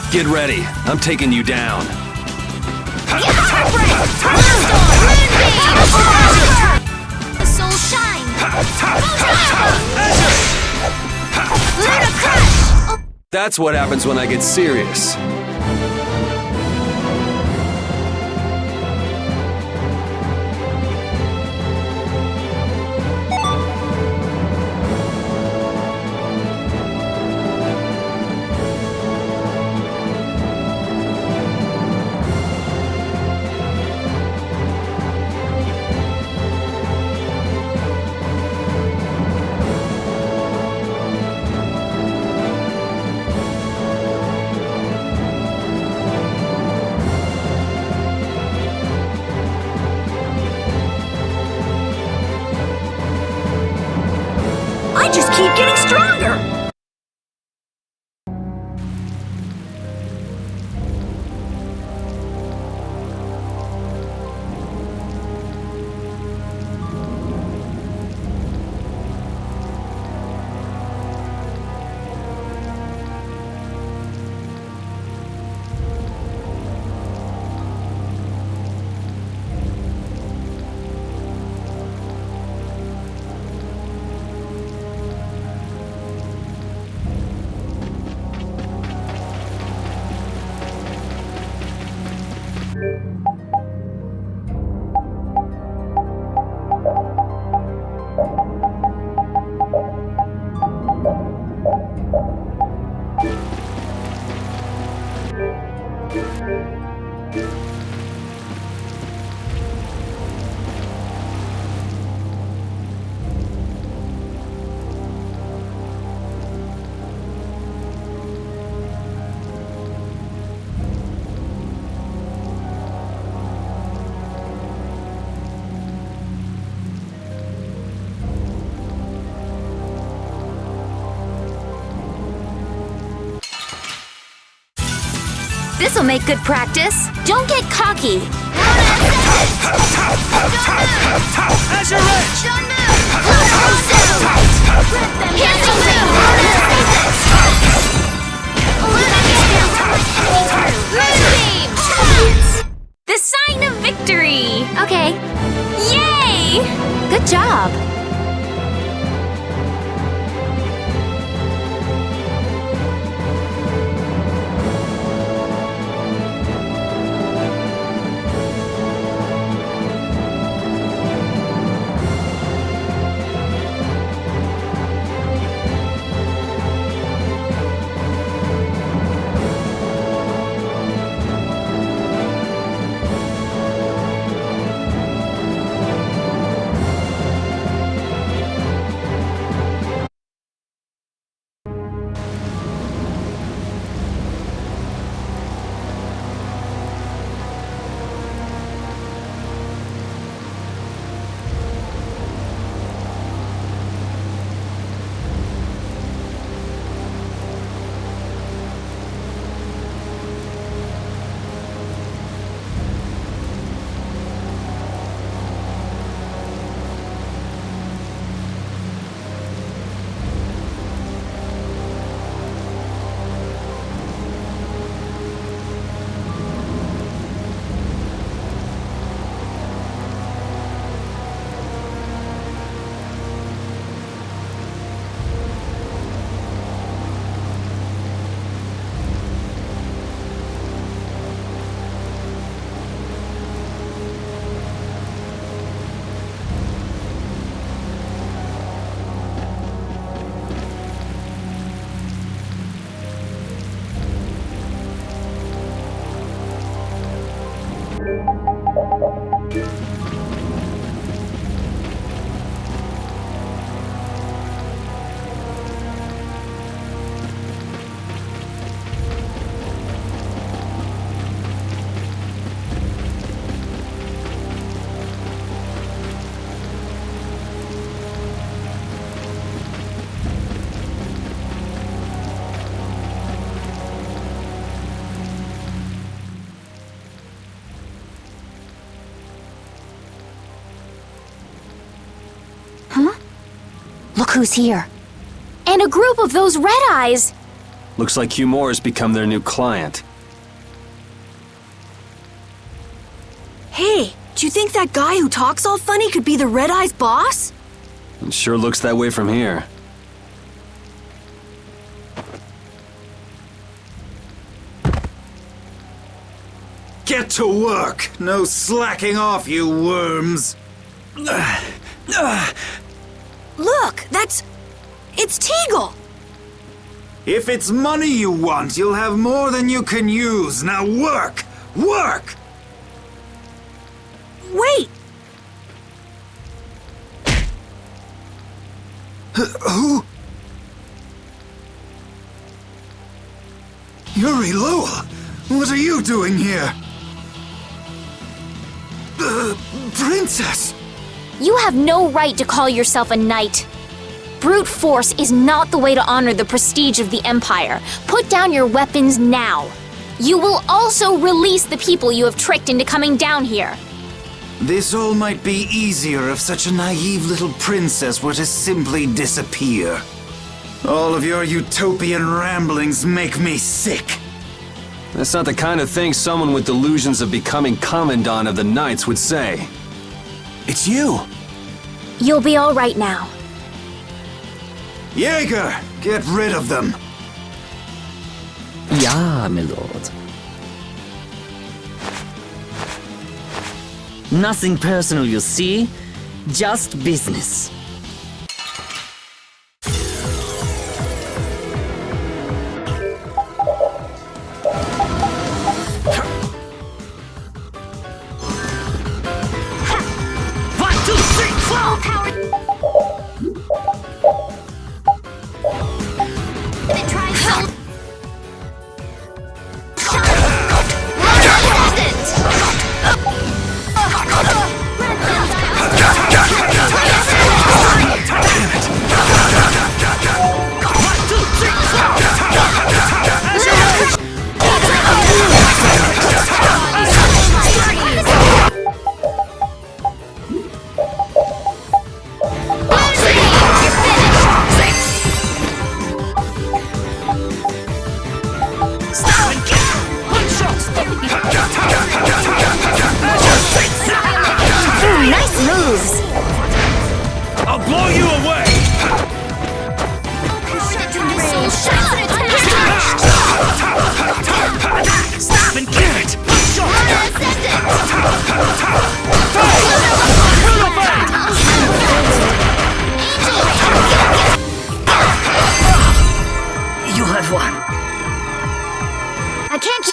Get ready. I'm taking you down. The soul shine. Luna crush. That's what happens when I get serious. I just keep getting stronger! This'll make good practice. Don't get cocky. Azure Edge! The sign of victory! Okay. Yay! Good job. Look who's here. And a group of those red eyes. Looks like Humor's become their new client. Hey, do you think that guy who talks all funny could be the Red Eye's boss? It sure looks that way from here. Get to work! No slacking off, you worms! Look, it's Teagle! If it's money you want, you'll have more than you can use. Now work! Work! Wait! Who? Yuri Lowell! What are you doing here? Princess! You have no right to call yourself a knight. Brute force is not the way to honor the prestige of the Empire. Put down your weapons now. You will also release the people you have tricked into coming down here. This all might be easier if such a naive little princess were to simply disappear. All of your utopian ramblings make me sick. That's not the kind of thing someone with delusions of becoming Commandant of the Knights would say. It's you! You'll be all right now. Jaeger, get rid of them! Ja, my lord. Nothing personal, you see? Just business. Nice moves! I'll blow you away! Stop and kill it! You have won. I can't.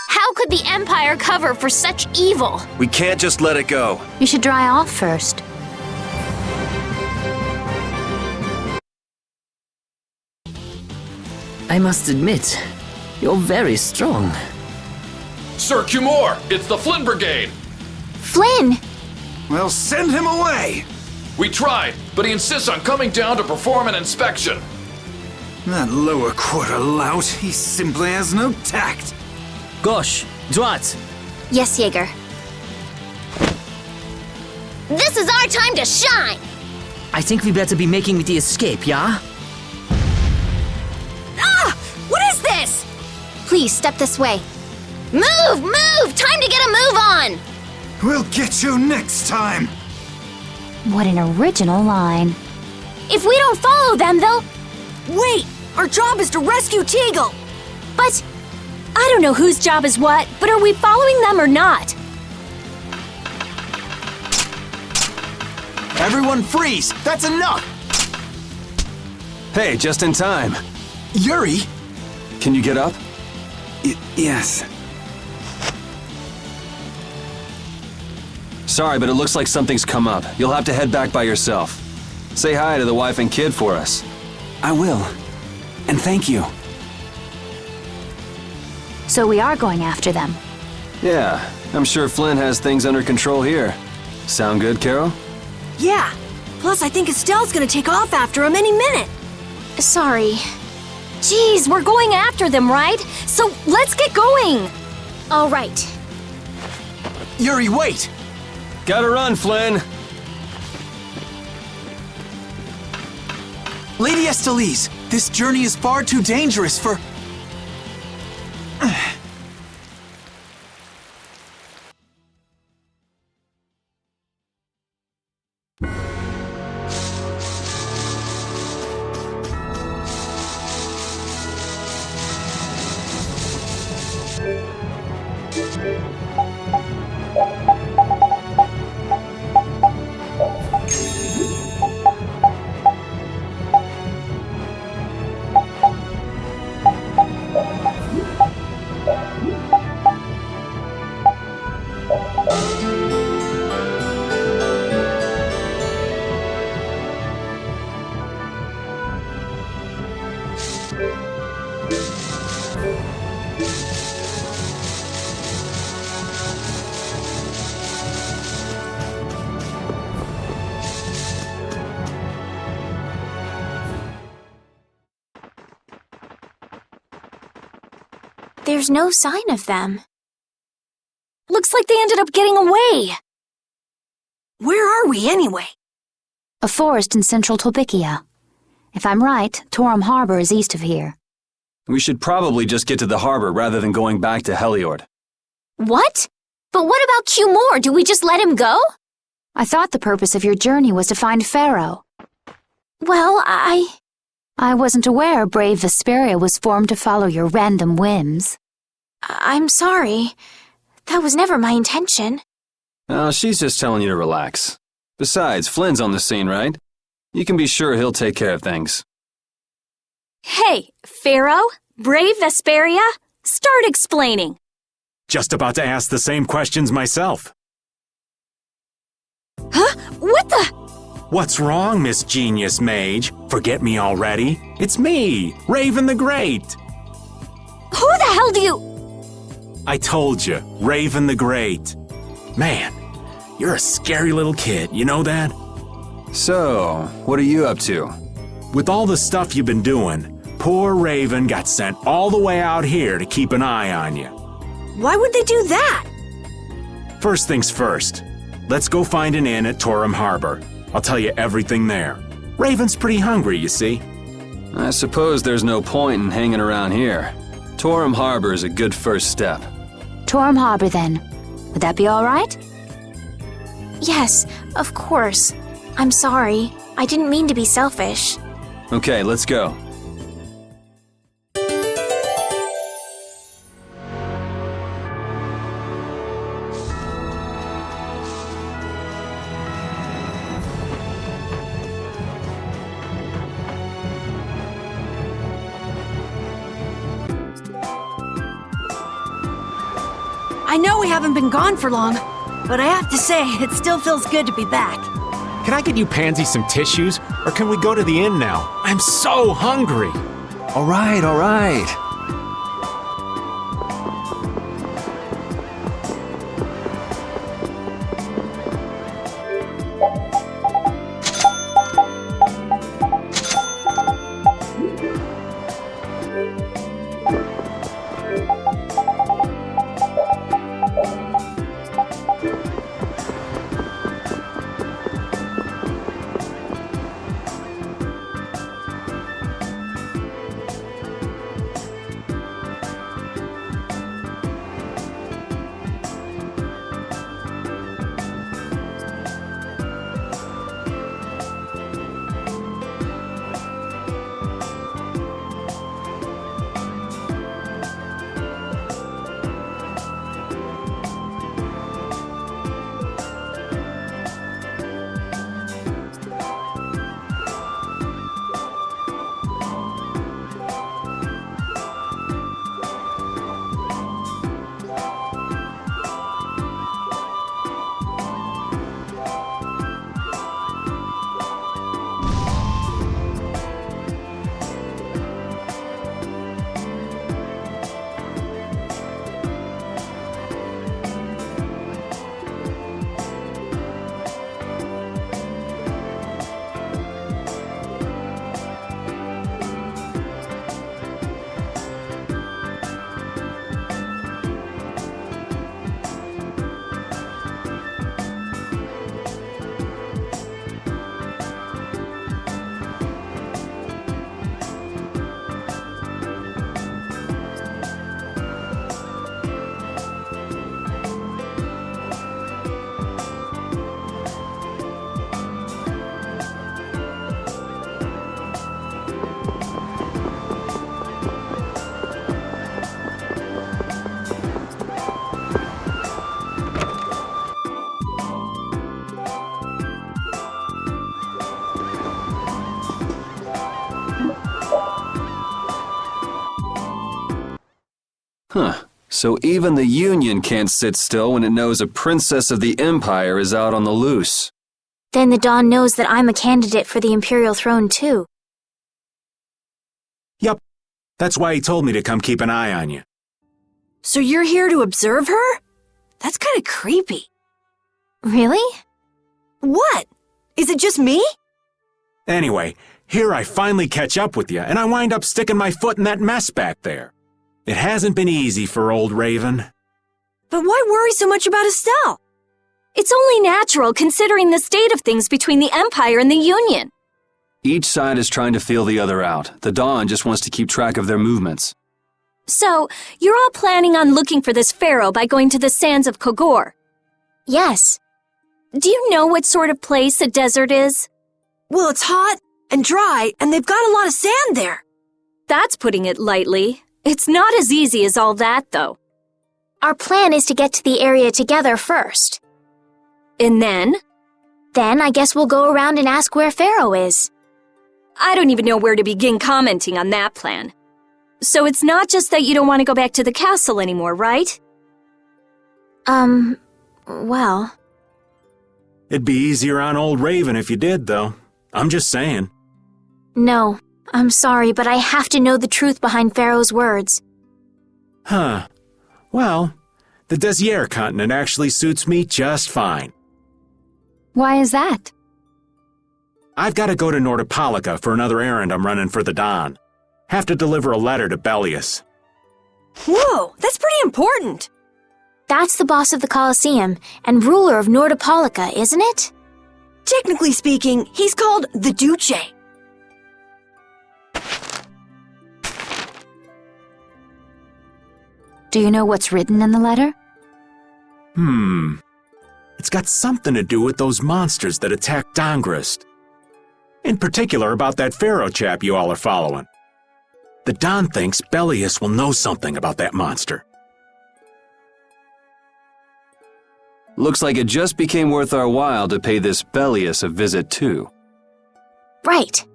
How could the Empire cover for such evil? We can't just let it go. You should dry off first. I must admit, you're very strong. Sir Cumore, it's the Flynn Brigade! Flynn! Well, send him away! We tried, but he insists on coming down to perform an inspection. That lower quarter lout, he simply has no tact. Gosh, droite. Yes, Jaeger. This is our time to shine! I think we better be making the escape, yeah? Ah! What is this? Please, step this way. Move! Move! Time to get a move on! We'll get you next time! What an original line. If we don't follow them, they'll... Wait! Our job is to rescue Teagle! But... I don't know whose job is what, but are we following them or not? Everyone freeze! That's enough! Hey, just in time. Yuri! Can you get up? Yes. Sorry, but it looks like something's come up. You'll have to head back by yourself. Say hi to the wife and kid for us. I will. And thank you. So we are going after them. Yeah, I'm sure Flynn has things under control here. Sound good, Carol? Yeah. Plus, I think Estelle's gonna take off after him any minute. Sorry. Jeez, we're going after them, right? So let's get going! All right. Yuri, wait! Gotta run, Flynn! Lady Estellise, this journey is far too dangerous for... There's no sign of them. Looks like they ended up getting away. Where are we anyway? A forest in central Tolbikia. If I'm right, Torum Harbor is east of here. We should probably just get to the harbor rather than going back to Heliord. What? But what about Q-More? Do we just let him go? I thought the purpose of your journey was to find Pharaoh. Well, I wasn't aware brave Vesperia was formed to follow your random whims. I'm sorry. That was never my intention. Oh, she's just telling you to relax. Besides, Flynn's on the scene, right? You can be sure he'll take care of things. Hey, Pharaoh? Brave Vesperia? Start explaining. Just about to ask the same questions myself. Huh? What the? What's wrong, Miss Genius Mage? Forget me already? It's me, Raven the Great. Who the hell do you... I told you, Raven the Great. Man, you're a scary little kid, you know that? So, what are you up to? With all the stuff you've been doing, poor Raven got sent all the way out here to keep an eye on you. Why would they do that? First things first, let's go find an inn at Torum Harbor. I'll tell you everything there. Raven's pretty hungry, you see. I suppose there's no point in hanging around here. Torum Harbor is a good first step. Torum Harbor, then. Would that be all right? Yes, of course. I'm sorry. I didn't mean to be selfish. Okay, let's go. I know we haven't been gone for long, but I have to say, it still feels good to be back. Can I get you Pansy some tissues, or can we go to the inn now? I'm so hungry. All right, all right. Huh. So even the Union can't sit still when it knows a princess of the Empire is out on the loose. Then the Dawn knows that I'm a candidate for the Imperial throne too. Yup. That's why he told me to come keep an eye on you. So you're here to observe her? That's kind of creepy. Really? What? Is it just me? Anyway, here I finally catch up with you, and I wind up sticking my foot in that mess back there. It hasn't been easy for old Raven. But why worry so much about Estelle? It's only natural considering the state of things between the Empire and the Union. Each side is trying to feel the other out. The Dawn just wants to keep track of their movements. So, you're all planning on looking for this pharaoh by going to the sands of Kogor. Yes. Do you know what sort of place a desert is? Well, it's hot and dry, and they've got a lot of sand there. That's putting it lightly. It's not as easy as all that, though. Our plan is to get to the area together first. And then? Then I guess we'll go around and ask where Pharaoh is. I don't even know where to begin commenting on that plan. So it's not just that you don't want to go back to the castle anymore, right? Well... It'd be easier on old Raven if you did, though. I'm just saying. No, I'm sorry, but I have to know the truth behind Pharaoh's words. Huh. Well, the Desier continent actually suits me just fine. Why is that? I've got to go to Nordopolica for another errand I'm running for the Don. Have to deliver a letter to Bellius. Whoa, that's pretty important. That's the boss of the Colosseum and ruler of Nordopolica, isn't it? Technically speaking, he's called the Duce. Do you know what's written in the letter? It's got something to do with those monsters that attacked Dongrist. In particular about that pharaoh chap you all are following. The Don thinks Bellius will know something about that monster. Looks like it just became worth our while to pay this Bellius a visit too. Right.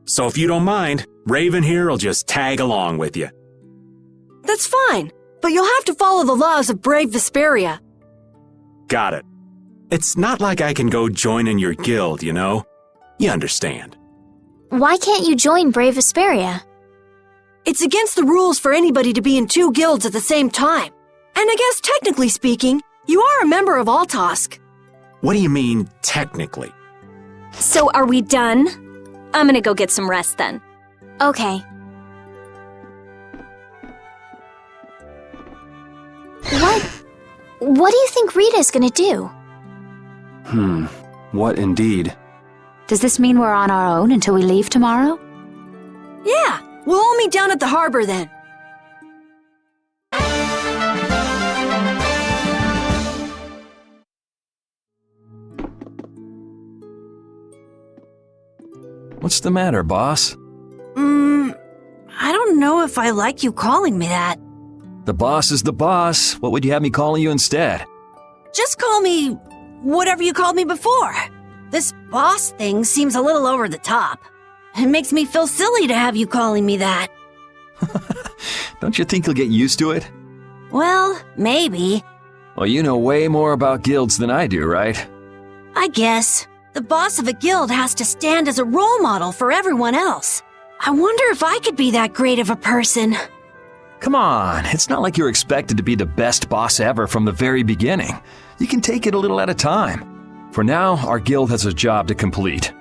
So if you don't mind, Raven here will just tag along with you. That's fine, but you'll have to follow the laws of brave Vesperia. Got it. It's not like I can go join in your guild, you know? You understand. Why can't you join Brave Vesperia? It's against the rules for anybody to be in two guilds at the same time. And I guess technically speaking, you are a member of Altosk. What do you mean, technically? So are we done? I'm gonna go get some rest then. Okay. What do you think Rita's gonna do? What indeed? Does this mean we're on our own until we leave tomorrow? Yeah, we'll all meet down at the harbor then. What's the matter, boss? I don't know if I like you calling me that. The boss is the boss. What would you have me calling you instead? Just call me whatever you called me before. This boss thing seems a little over the top. It makes me feel silly to have you calling me that. Don't you think you'll get used to it? Well, maybe. Well, you know way more about guilds than I do, right? I guess. The boss of a guild has to stand as a role model for everyone else. I wonder if I could be that great of a person. Come on, it's not like you're expected to be the best boss ever from the very beginning. You can take it a little at a time. For now, our guild has a job to complete.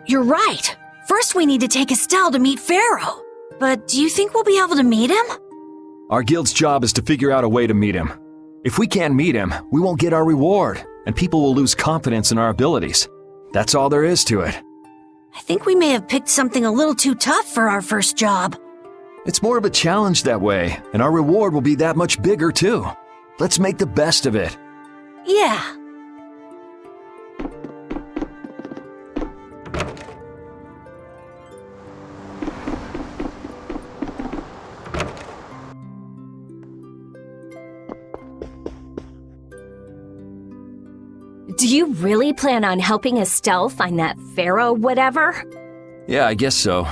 You're right. First we need to take Estelle to meet Pharaoh. But do you think we'll be able to meet him? Our guild's job is to figure out a way to meet him. If we can't meet him, we won't get our reward, and people will lose confidence in our abilities. That's all there is to it. I think we may have picked something a little too tough for our first job. It's more of a challenge that way, and our reward will be that much bigger too. Let's make the best of it. Yeah. Do you really plan on helping Estelle find that pharaoh whatever? Yeah, I guess so.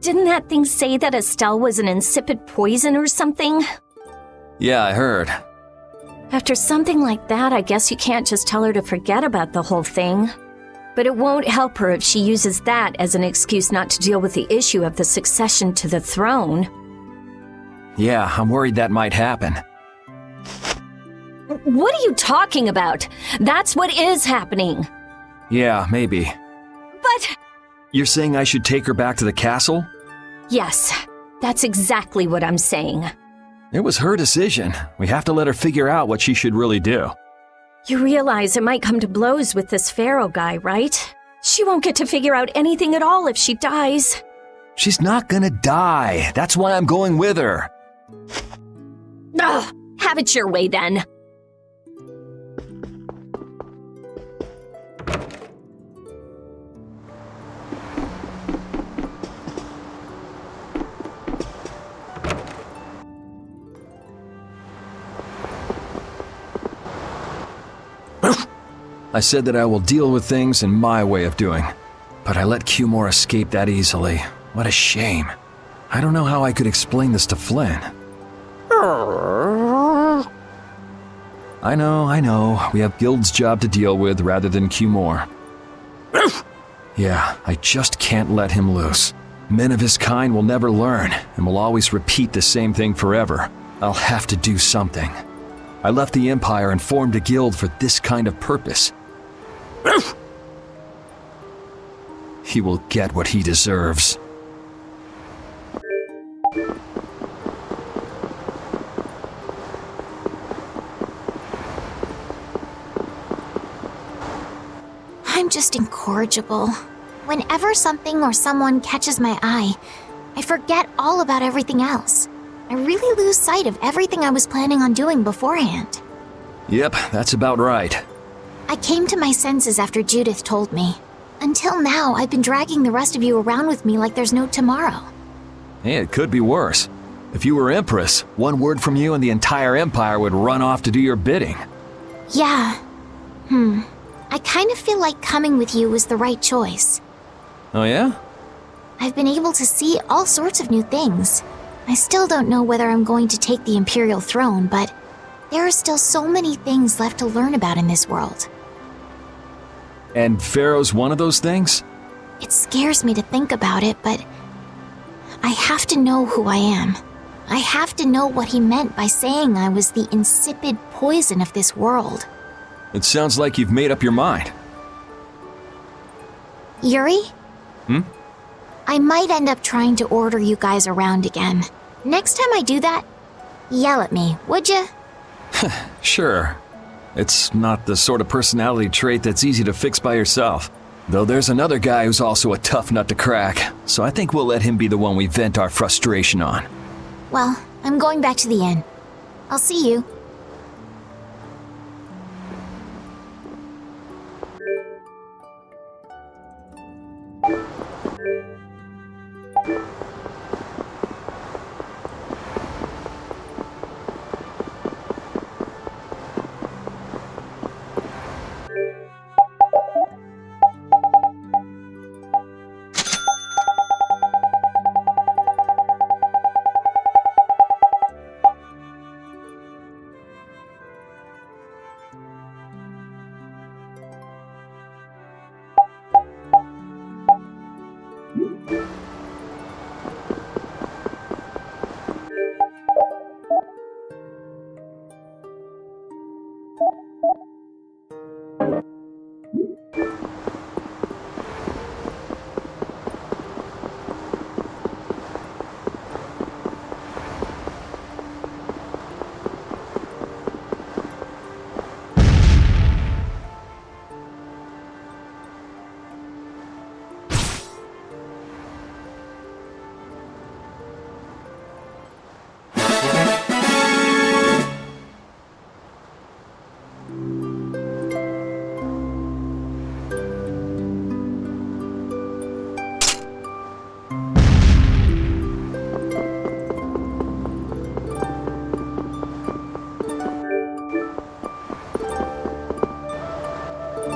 Didn't that thing say that Estelle was an insipid poison or something? Yeah, I heard. After something like that, I guess you can't just tell her to forget about the whole thing. But it won't help her if she uses that as an excuse not to deal with the issue of the succession to the throne. Yeah, I'm worried that might happen. What are you talking about? That's what is happening. Yeah, maybe. But... You're saying I should take her back to the castle? Yes, that's exactly what I'm saying. It was her decision. We have to let her figure out what she should really do. You realize it might come to blows with this Pharaoh guy, right? She won't get to figure out anything at all if she dies. She's not gonna die. That's why I'm going with her. Ugh, have it your way then. I said that I will deal with things in my way of doing, but I let Cumore escape that easily. What a shame. I don't know how I could explain this to Flynn. I know. We have Guild's job to deal with rather than Cumore. Yeah, I just can't let him loose. Men of his kind will never learn and will always repeat the same thing forever. I'll have to do something. I left the Empire and formed a guild for this kind of purpose. He will get what he deserves. I'm just incorrigible. Whenever something or someone catches my eye, I forget all about everything else. I really lose sight of everything I was planning on doing beforehand. Yep, that's about right. I came to my senses after Judith told me. Until now, I've been dragging the rest of you around with me like there's no tomorrow. Hey, it could be worse. If you were Empress, one word from you and the entire Empire would run off to do your bidding. Yeah. I kind of feel like coming with you was the right choice. Oh yeah? I've been able to see all sorts of new things. I still don't know whether I'm going to take the Imperial throne, but there are still so many things left to learn about in this world. And Pharaoh's one of those things? It scares me to think about it, but I have to know who I am. I have to know what he meant by saying I was the insipid poison of this world. It sounds like you've made up your mind. Yuri? I might end up trying to order you guys around again. Next time I do that, yell at me, would you? Sure. It's not the sort of personality trait that's easy to fix by yourself. Though there's another guy who's also a tough nut to crack, so I think we'll let him be the one we vent our frustration on. Well, I'm going back to the inn. I'll see you.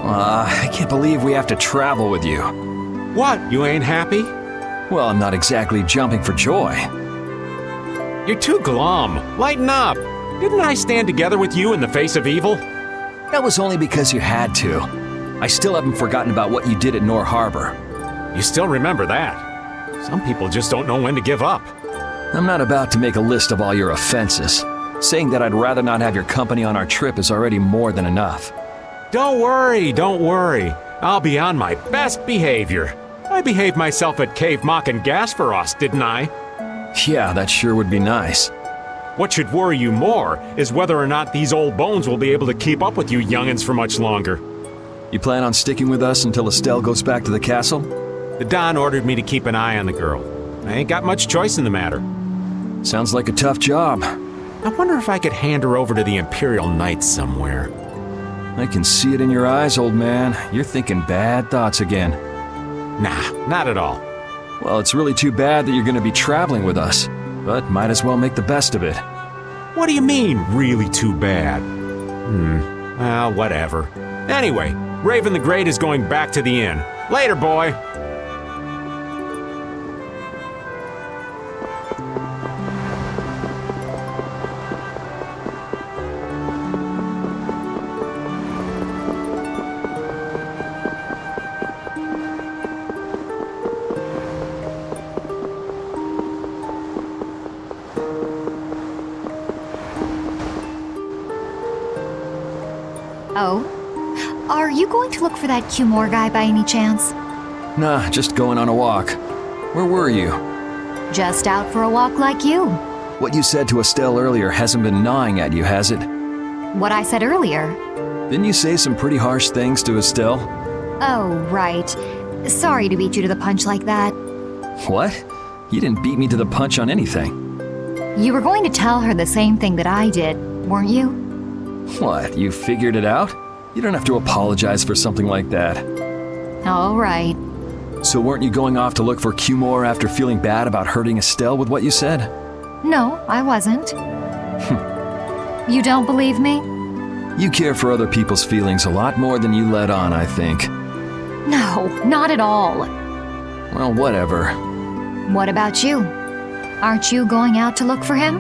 I can't believe we have to travel with you. What, you ain't happy? Well, I'm not exactly jumping for joy. You're too glum. Lighten up. Didn't I stand together with you in the face of evil? That was only because you had to. I still haven't forgotten about what you did at Nor Harbor. You still remember that. Some people just don't know when to give up. I'm not about to make a list of all your offenses. Saying that I'd rather not have your company on our trip is already more than enough. Don't worry, don't worry. I'll be on my best behavior. I behaved myself at Cave Mock and Gasperos, didn't I? Yeah, that sure would be nice. What should worry you more is whether or not these old bones will be able to keep up with you youngins for much longer. You plan on sticking with us until Estelle goes back to the castle? The Don ordered me to keep an eye on the girl. I ain't got much choice in the matter. Sounds like a tough job. I wonder if I could hand her over to the Imperial Knights somewhere. I can see it in your eyes, old man. You're thinking bad thoughts again. Nah, not at all. Well, it's really too bad that you're going to be traveling with us, but might as well make the best of it. What do you mean, really too bad? Well, whatever. Anyway, Raven the Great is going back to the inn. Later, boy! Oh? Are you going to look for that Cumore guy by any chance? Nah, just going on a walk. Where were you? Just out for a walk like you. What you said to Estelle earlier hasn't been gnawing at you, has it? What I said earlier. Didn't you say some pretty harsh things to Estelle? Oh, right. Sorry to beat you to the punch like that. What? You didn't beat me to the punch on anything. You were going to tell her the same thing that I did, weren't you? What, you figured it out? You don't have to apologize for something like that. All right. So weren't you going off to look for Cumore after feeling bad about hurting Estelle with what you said? No, I wasn't. You don't believe me? You care for other people's feelings a lot more than you let on, I think. No, not at all. Well, whatever. What about you? Aren't you going out to look for him?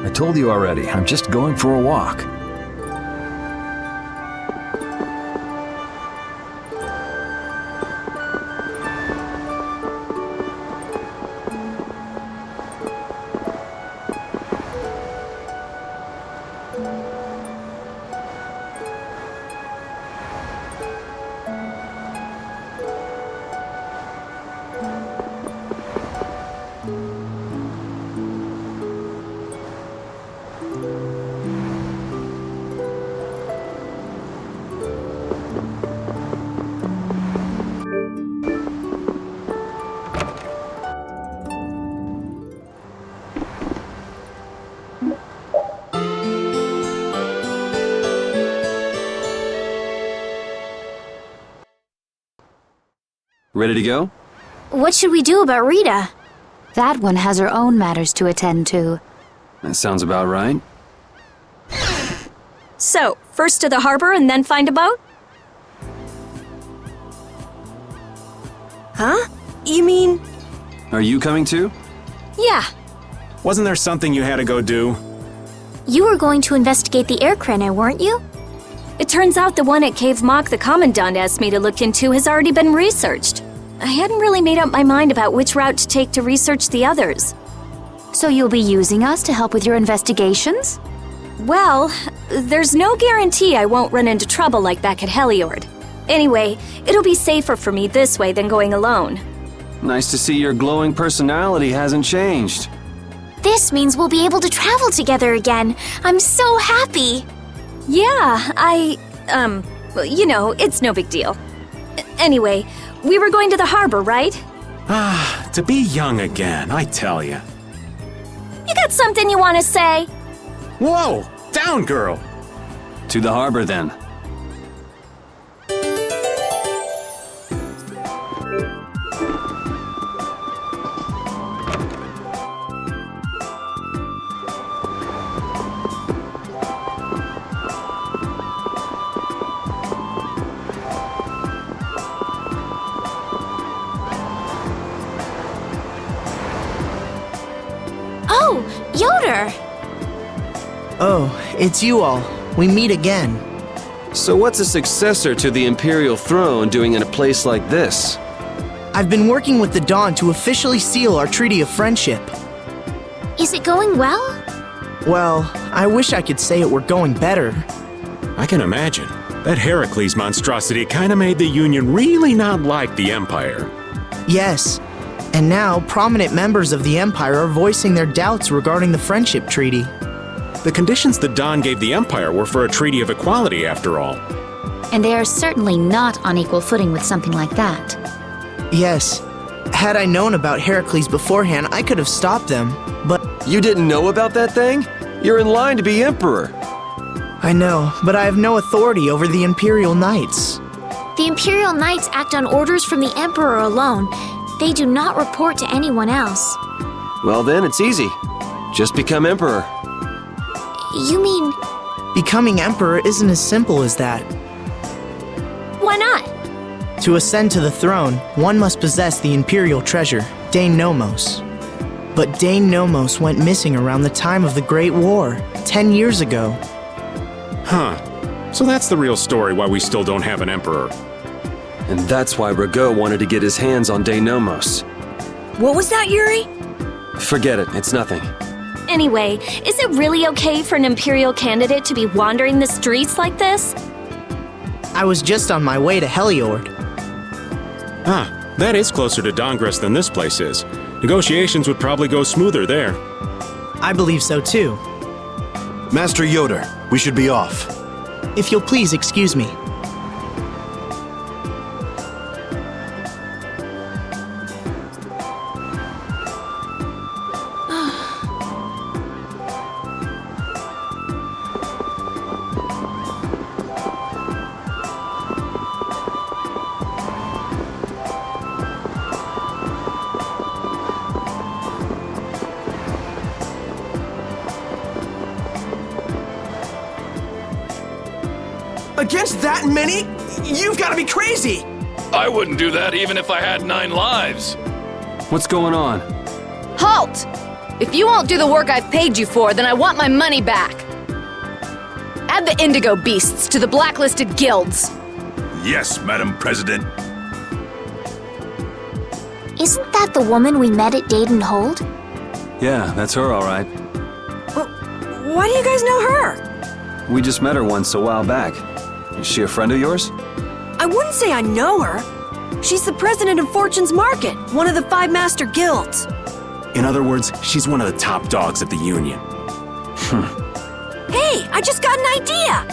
I told you already, I'm just going for a walk. Ready to go? What should we do about Rita? That one has her own matters to attend to. That sounds about right. So, first to the harbor and then find a boat? Huh? You mean... Are you coming too? Yeah. Wasn't there something you had to go do? You were going to investigate the air craner, weren't you? It turns out the one at Cave Mock the Commandant asked me to look into has already been researched. I hadn't really made up my mind about which route to take to research the others. So you'll be using us to help with your investigations? Well, there's no guarantee I won't run into trouble like back at Heliord. Anyway, it'll be safer for me this way than going alone. Nice to see your glowing personality hasn't changed. This means we'll be able to travel together again. I'm so happy. Yeah, it's no big deal. Anyway, we were going to the harbor, right? To be young again, I tell ya. You got something you want to say? Whoa! Down, girl! To the harbor, then. Oh, Yoder! Oh, it's you all. We meet again. So what's a successor to the Imperial throne doing in a place like this? I've been working with the Dawn to officially seal our Treaty of Friendship. Is it going well? Well, I wish I could say it were going better. I can imagine. That Heracles monstrosity kinda made the Union really not like the Empire. Yes. And now, prominent members of the Empire are voicing their doubts regarding the Friendship Treaty. The conditions the Don gave the Empire were for a treaty of equality, after all. And they are certainly not on equal footing with something like that. Yes. Had I known about Heracles beforehand, I could have stopped them, but... You didn't know about that thing? You're in line to be Emperor. I know, but I have no authority over the Imperial Knights. The Imperial Knights act on orders from the Emperor alone. They do not report to anyone else. Well then, it's easy. Just become Emperor. You mean... Becoming Emperor isn't as simple as that. Why not? To ascend to the throne, one must possess the Imperial treasure, Dane Nomos. But Dane Nomos went missing around the time of the Great War, 10 years ago. Huh. So that's the real story why we still don't have an Emperor. And that's why Rago wanted to get his hands on Denomos. What was that, Yuri? Forget it, it's nothing. Anyway, is it really okay for an Imperial candidate to be wandering the streets like this? I was just on my way to Heliord. Ah, that is closer to Dongress than this place is. Negotiations would probably go smoother there. I believe so too. Master Yoder, we should be off. If you'll please excuse me. Against that many? You've got to be crazy! I wouldn't do that even if I had 9 lives. What's going on? Halt! If you won't do the work I've paid you for, then I want my money back. Add the Indigo Beasts to the blacklisted guilds. Yes, Madam President. Isn't that the woman we met at Dayton Hold? Yeah, that's her all right. Why do you guys know her? We just met her once a while back. Is she a friend of yours? I wouldn't say I know her. She's the president of Fortune's Market, one of the 5 master guilds. In other words, she's one of the top dogs at the Union. Hey, I just got an idea!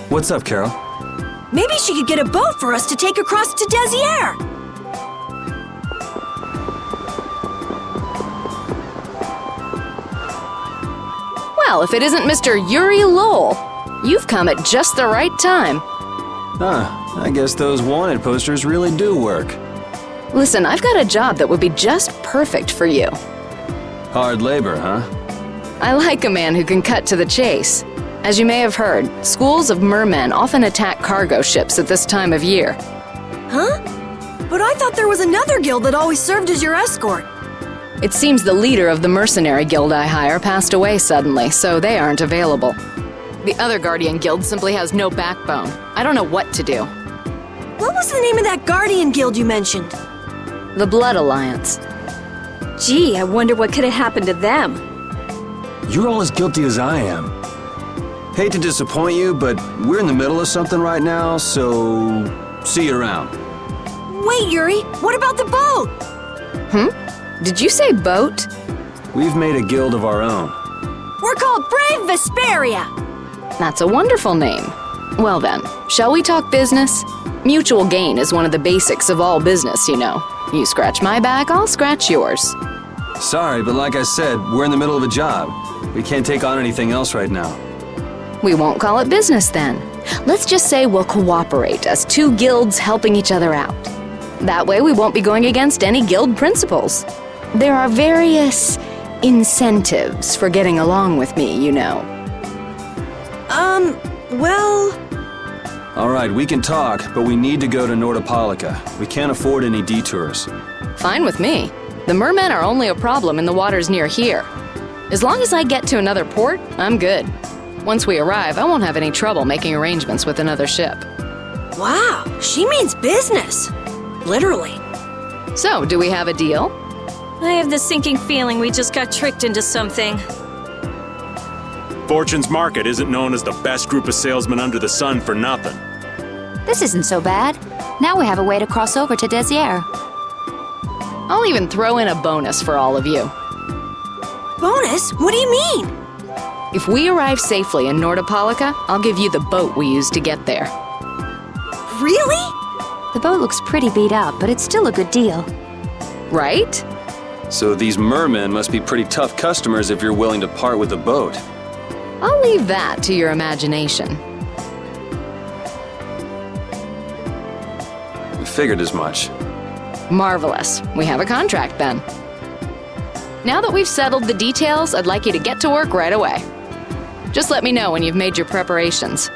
What's up, Carol? Maybe she could get a boat for us to take across to Desier. Well, if it isn't Mr. Yuri Lowell, you've come at just the right time. I guess those wanted posters really do work. Listen, I've got a job that would be just perfect for you. Hard labor, huh? I like a man who can cut to the chase. As you may have heard, schools of mermen often attack cargo ships at this time of year. Huh? But I thought there was another guild that always served as your escort. It seems the leader of the mercenary guild I hire passed away suddenly, so they aren't available. The other Guardian Guild simply has no backbone. I don't know what to do. What was the name of that Guardian Guild you mentioned? The Blood Alliance. Gee, I wonder what could have happened to them. You're all as guilty as I am. Hate to disappoint you, but we're in the middle of something right now, so see you around. Wait, Yuri, what about the boat? Did you say boat? We've made a guild of our own. We're called Brave Vesperia. That's a wonderful name. Well then, shall we talk business? Mutual gain is one of the basics of all business, you know. You scratch my back, I'll scratch yours. Sorry, but like I said, we're in the middle of a job. We can't take on anything else right now. We won't call it business then. Let's just say we'll cooperate as 2 guilds helping each other out. That way we won't be going against any guild principles. There are various incentives for getting along with me, you know. Well... All right, we can talk, but we need to go to Nordopolica. We can't afford any detours. Fine with me. The mermen are only a problem in the waters near here. As long as I get to another port, I'm good. Once we arrive, I won't have any trouble making arrangements with another ship. Wow, she means business. Literally. So, do we have a deal? I have the sinking feeling we just got tricked into something. Fortune's Market isn't known as the best group of salesmen under the sun for nothing. This isn't so bad. Now we have a way to cross over to Desier. I'll even throw in a bonus for all of you. Bonus? What do you mean? If we arrive safely in Nordopolica, I'll give you the boat we used to get there. Really? The boat looks pretty beat up, but it's still a good deal. Right? So these mermen must be pretty tough customers if you're willing to part with the boat. I'll leave that to your imagination. We figured as much. Marvelous. We have a contract then. Now that we've settled the details, I'd like you to get to work right away. Just let me know when you've made your preparations.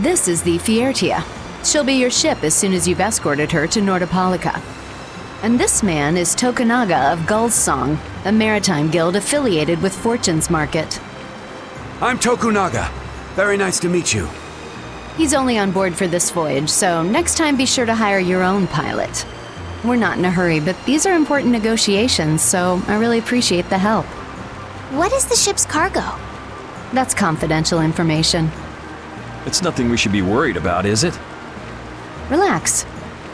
This is the Fiertia. She'll be your ship as soon as you've escorted her to Nordopolica. And this man is Tokunaga of Gull's Song, a maritime guild affiliated with Fortune's Market. I'm Tokunaga. Very nice to meet you. He's only on board for this voyage, so next time be sure to hire your own pilot. We're not in a hurry, but these are important negotiations, so I really appreciate the help. What is the ship's cargo? That's confidential information. It's nothing we should be worried about, is it? Relax.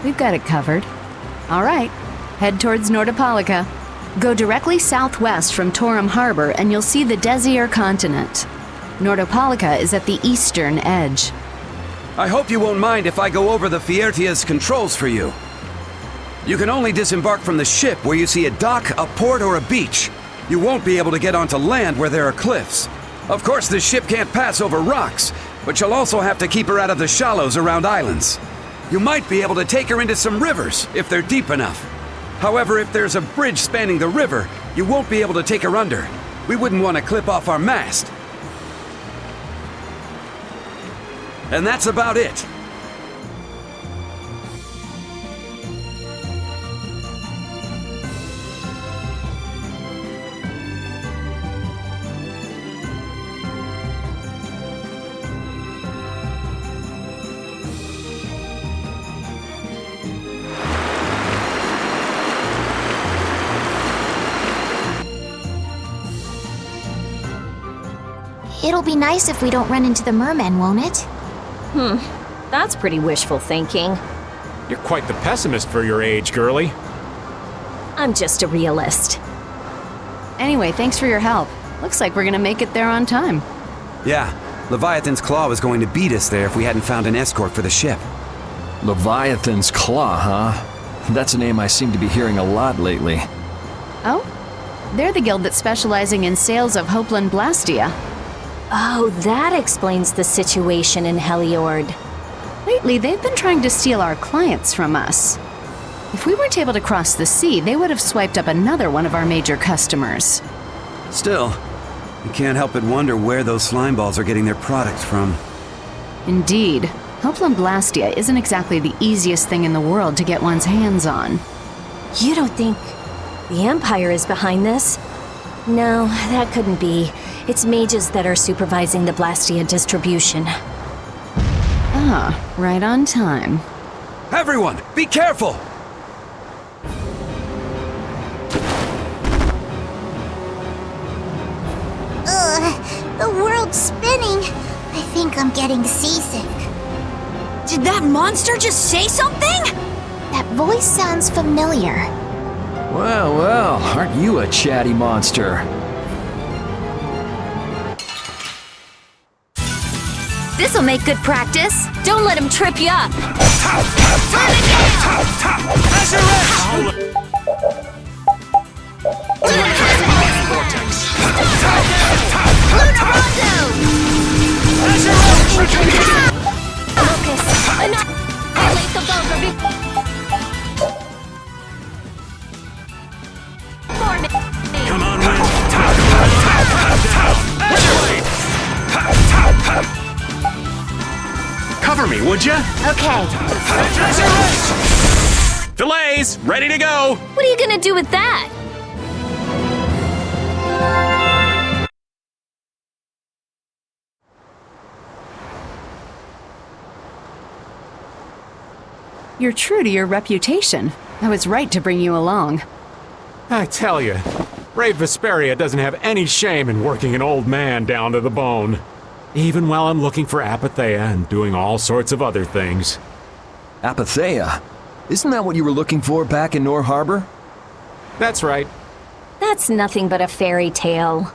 We've got it covered. All right, head towards Nordopolica. Go directly southwest from Torum Harbor and you'll see the Desier continent. Nordopolica is at the eastern edge. I hope you won't mind if I go over the Fiertia's controls for you. You can only disembark from the ship where you see a dock, a port, or a beach. You won't be able to get onto land where there are cliffs. Of course, the ship can't pass over rocks, but you'll also have to keep her out of the shallows around islands. You might be able to take her into some rivers, if they're deep enough. However, if there's a bridge spanning the river, you won't be able to take her under. We wouldn't want to clip off our mast. And that's about it. It'll be nice if we don't run into the mermen, won't it? That's pretty wishful thinking. You're quite the pessimist for your age, girlie. I'm just a realist. Anyway, thanks for your help. Looks like we're gonna make it there on time. Yeah, Leviathan's Claw was going to beat us there if we hadn't found an escort for the ship. Leviathan's Claw, huh? That's a name I seem to be hearing a lot lately. Oh? They're the guild that's specializing in sales of Hopeland Blastia. Oh, that explains the situation in Heliord. Lately, they've been trying to steal our clients from us. If we weren't able to cross the sea, they would have swiped up another one of our major customers. Still, you can't help but wonder where those slime balls are getting their products from. Indeed. Hopeland Blastia isn't exactly the easiest thing in the world to get one's hands on. You don't think the Empire is behind this? No, that couldn't be. It's mages that are supervising the Blastia distribution. Ah, right on time. Everyone, be careful! The world's spinning. I think I'm getting seasick. Did that monster just say something? That voice sounds familiar. Well, well, aren't you a chatty monster? This'll make good practice. Don't let him trip you up. Locust, annihilate the vulgar before me. Come on, Wind. for me, would ya? Okay. Fillets, ready to go! What are you gonna do with that? You're true to your reputation. I was right to bring you along. I tell you, Brave Vesperia doesn't have any shame in working an old man down to the bone. Even while I'm looking for Apatheia and doing all sorts of other things. Apatheia? Isn't that what you were looking for back in Nor Harbor? That's right. That's nothing but a fairy tale.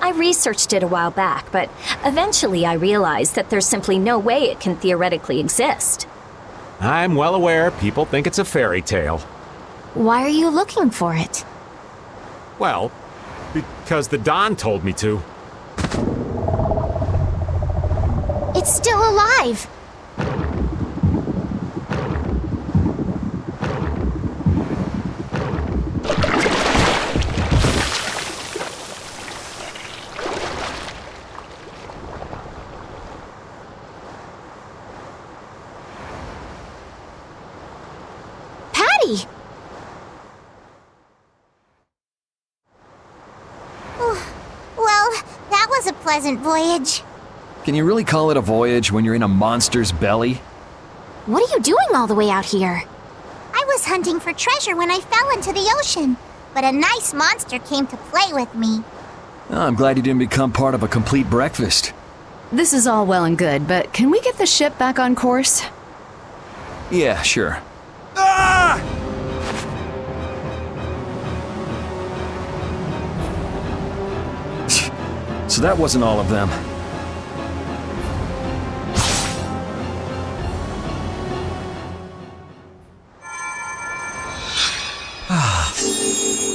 I researched it a while back, but eventually I realized that there's simply no way it can theoretically exist. I'm well aware people think it's a fairy tale. Why are you looking for it? Well, because the Don told me to. It's still alive! Patty! Well, that was a pleasant voyage. Can you really call it a voyage when you're in a monster's belly? What are you doing all the way out here? I was hunting for treasure when I fell into the ocean, but a nice monster came to play with me. Oh, I'm glad you didn't become part of a complete breakfast. This is all well and good, but can we get the ship back on course? Yeah, sure. Ah! So that wasn't all of them.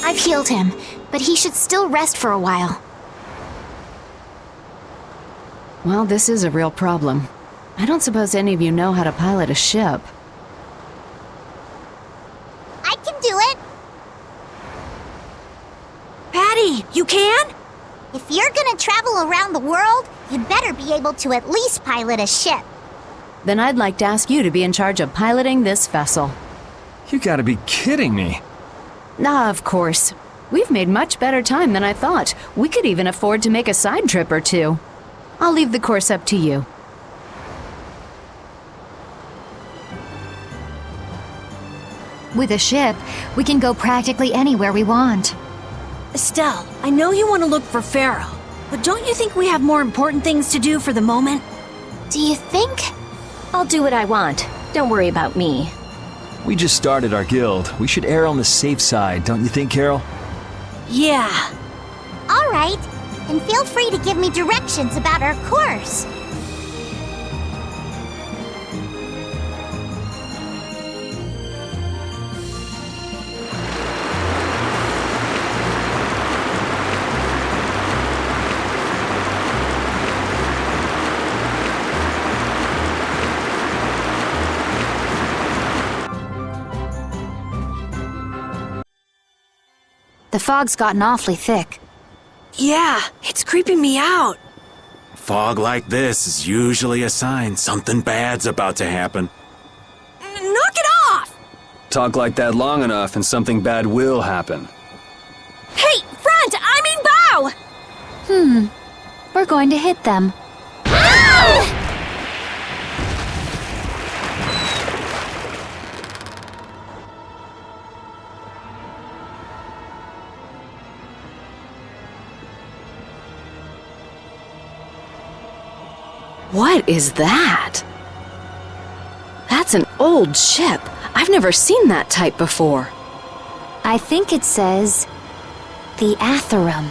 I've healed him, but he should still rest for a while. Well, this is a real problem. I don't suppose any of you know how to pilot a ship. I can do it. Patty, you can? If you're gonna travel around the world, you'd better be able to at least pilot a ship. Then I'd like to ask you to be in charge of piloting this vessel. You gotta be kidding me. Ah, of course. We've made much better time than I thought. We could even afford to make a side trip or two. I'll leave the course up to you. With a ship, we can go practically anywhere we want. Estelle, I know you want to look for Pharaoh, but don't you think we have more important things to do for the moment? Do you think? I'll do what I want. Don't worry about me. We just started our guild. We should err on the safe side, don't you think, Carol? Yeah. All right, and feel free to give me directions about our course. The fog's gotten awfully thick. Yeah, it's creeping me out. Fog like this is usually a sign something bad's about to happen. Knock it off! Talk like that long enough and something bad will happen. Hey, front! I mean bow! We're going to hit them. What is that? That's an old ship. I've never seen that type before. I think it says the Atherum.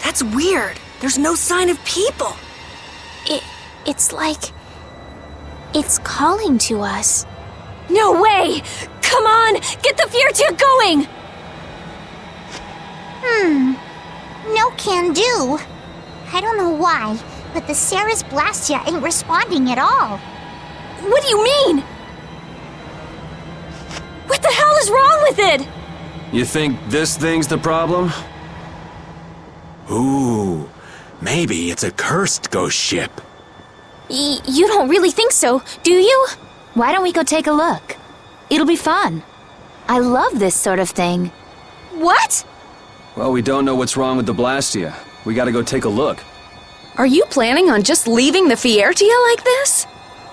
That's weird. There's no sign of people. It's like... it's calling to us. No way! Come on! Get the Fiertia going! so can do. I don't know why, but the Ceres Blastia ain't responding at all. What do you mean? What the hell is wrong with it? You think this thing's the problem? Ooh, maybe it's a cursed ghost ship. You don't really think so, do you? Why don't we go take a look? It'll be fun. I love this sort of thing. What? Well, we don't know what's wrong with the Blastia. We gotta go take a look. Are you planning on just leaving the Fiertia like this?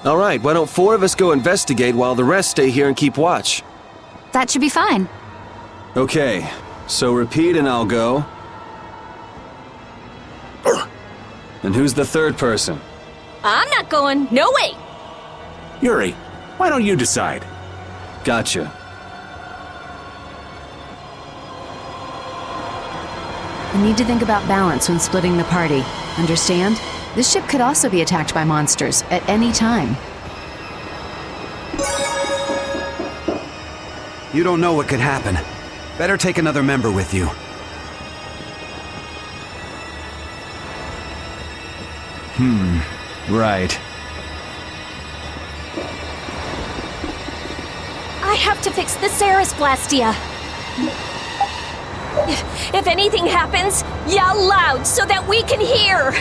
All right, why don't 4 of us go investigate while the rest stay here and keep watch? That should be fine. Okay, so repeat and I'll go. And who's the third person? I'm not going. No way. Yuri, why don't you decide? Gotcha. You need to think about balance when splitting the party. Understand? This ship could also be attacked by monsters at any time. You don't know what could happen. Better take another member with you. Right. I have to fix the Ceres Blastia. If anything happens, yell loud so that we can hear.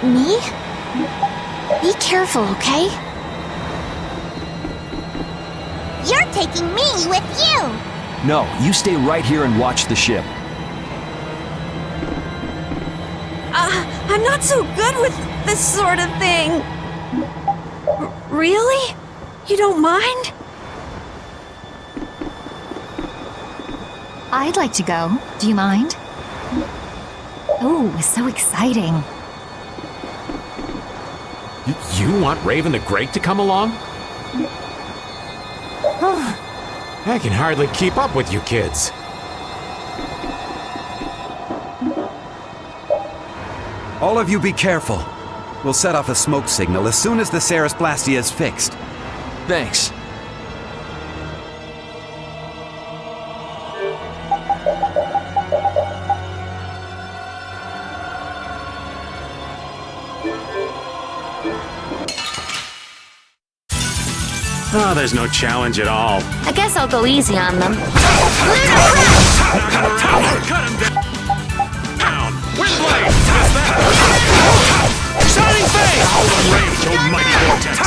Me? Be careful, okay? You're taking me with you! No, you stay right here and watch the ship. I'm not so good with this sort of thing. Really? You don't mind? I'd like to go. Do you mind? Oh, so exciting. You want Raven the Great to come along? I can hardly keep up with you kids. All of you be careful. We'll set off a smoke signal as soon as the Ceres Blastia is fixed. Thanks. Oh, there's no challenge at all. I guess I'll go easy on them. Cut him down! Windblade! What's that? Shining Face! All the rage, almighty vortex!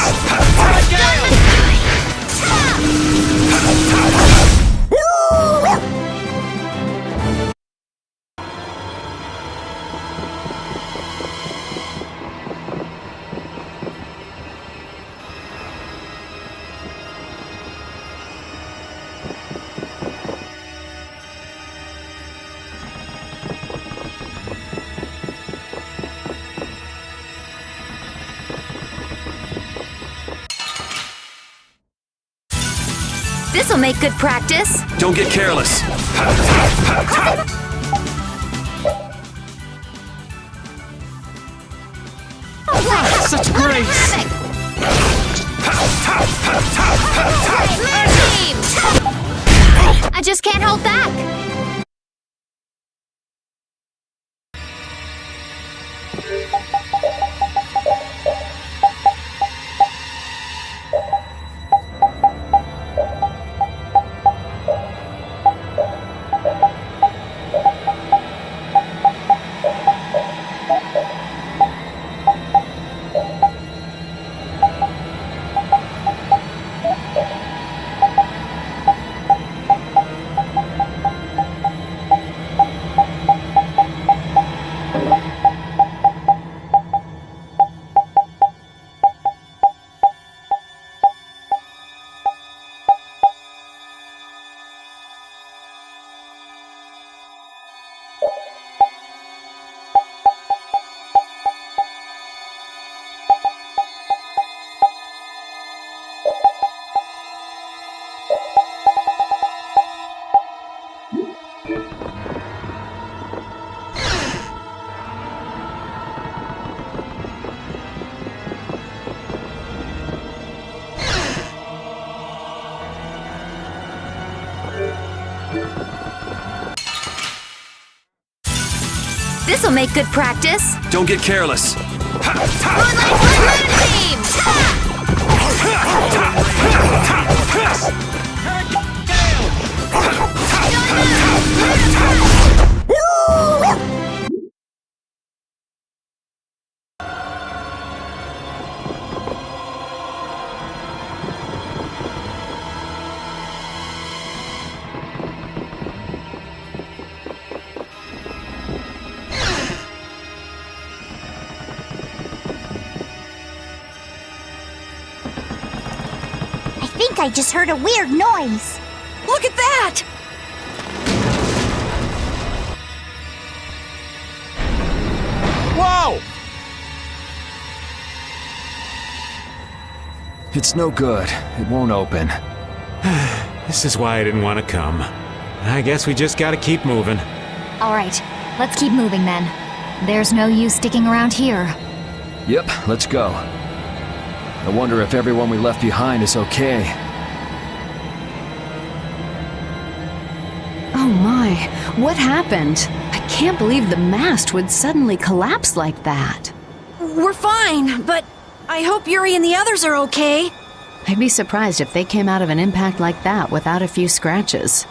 This'll make good practice. Don't get careless. Such grace! I just can't hold back. This'll make good practice. Don't get careless. I think I just heard a weird noise. Look at that! Whoa! It's no good. It won't open. This is why I didn't want to come. I guess we just gotta keep moving. All right, let's keep moving then. There's no use sticking around here. Yep, let's go. I wonder if everyone we left behind is okay. Oh my, what happened? I can't believe the mast would suddenly collapse like that. We're fine, but I hope Yuri and the others are okay. I'd be surprised if they came out of an impact like that without a few scratches.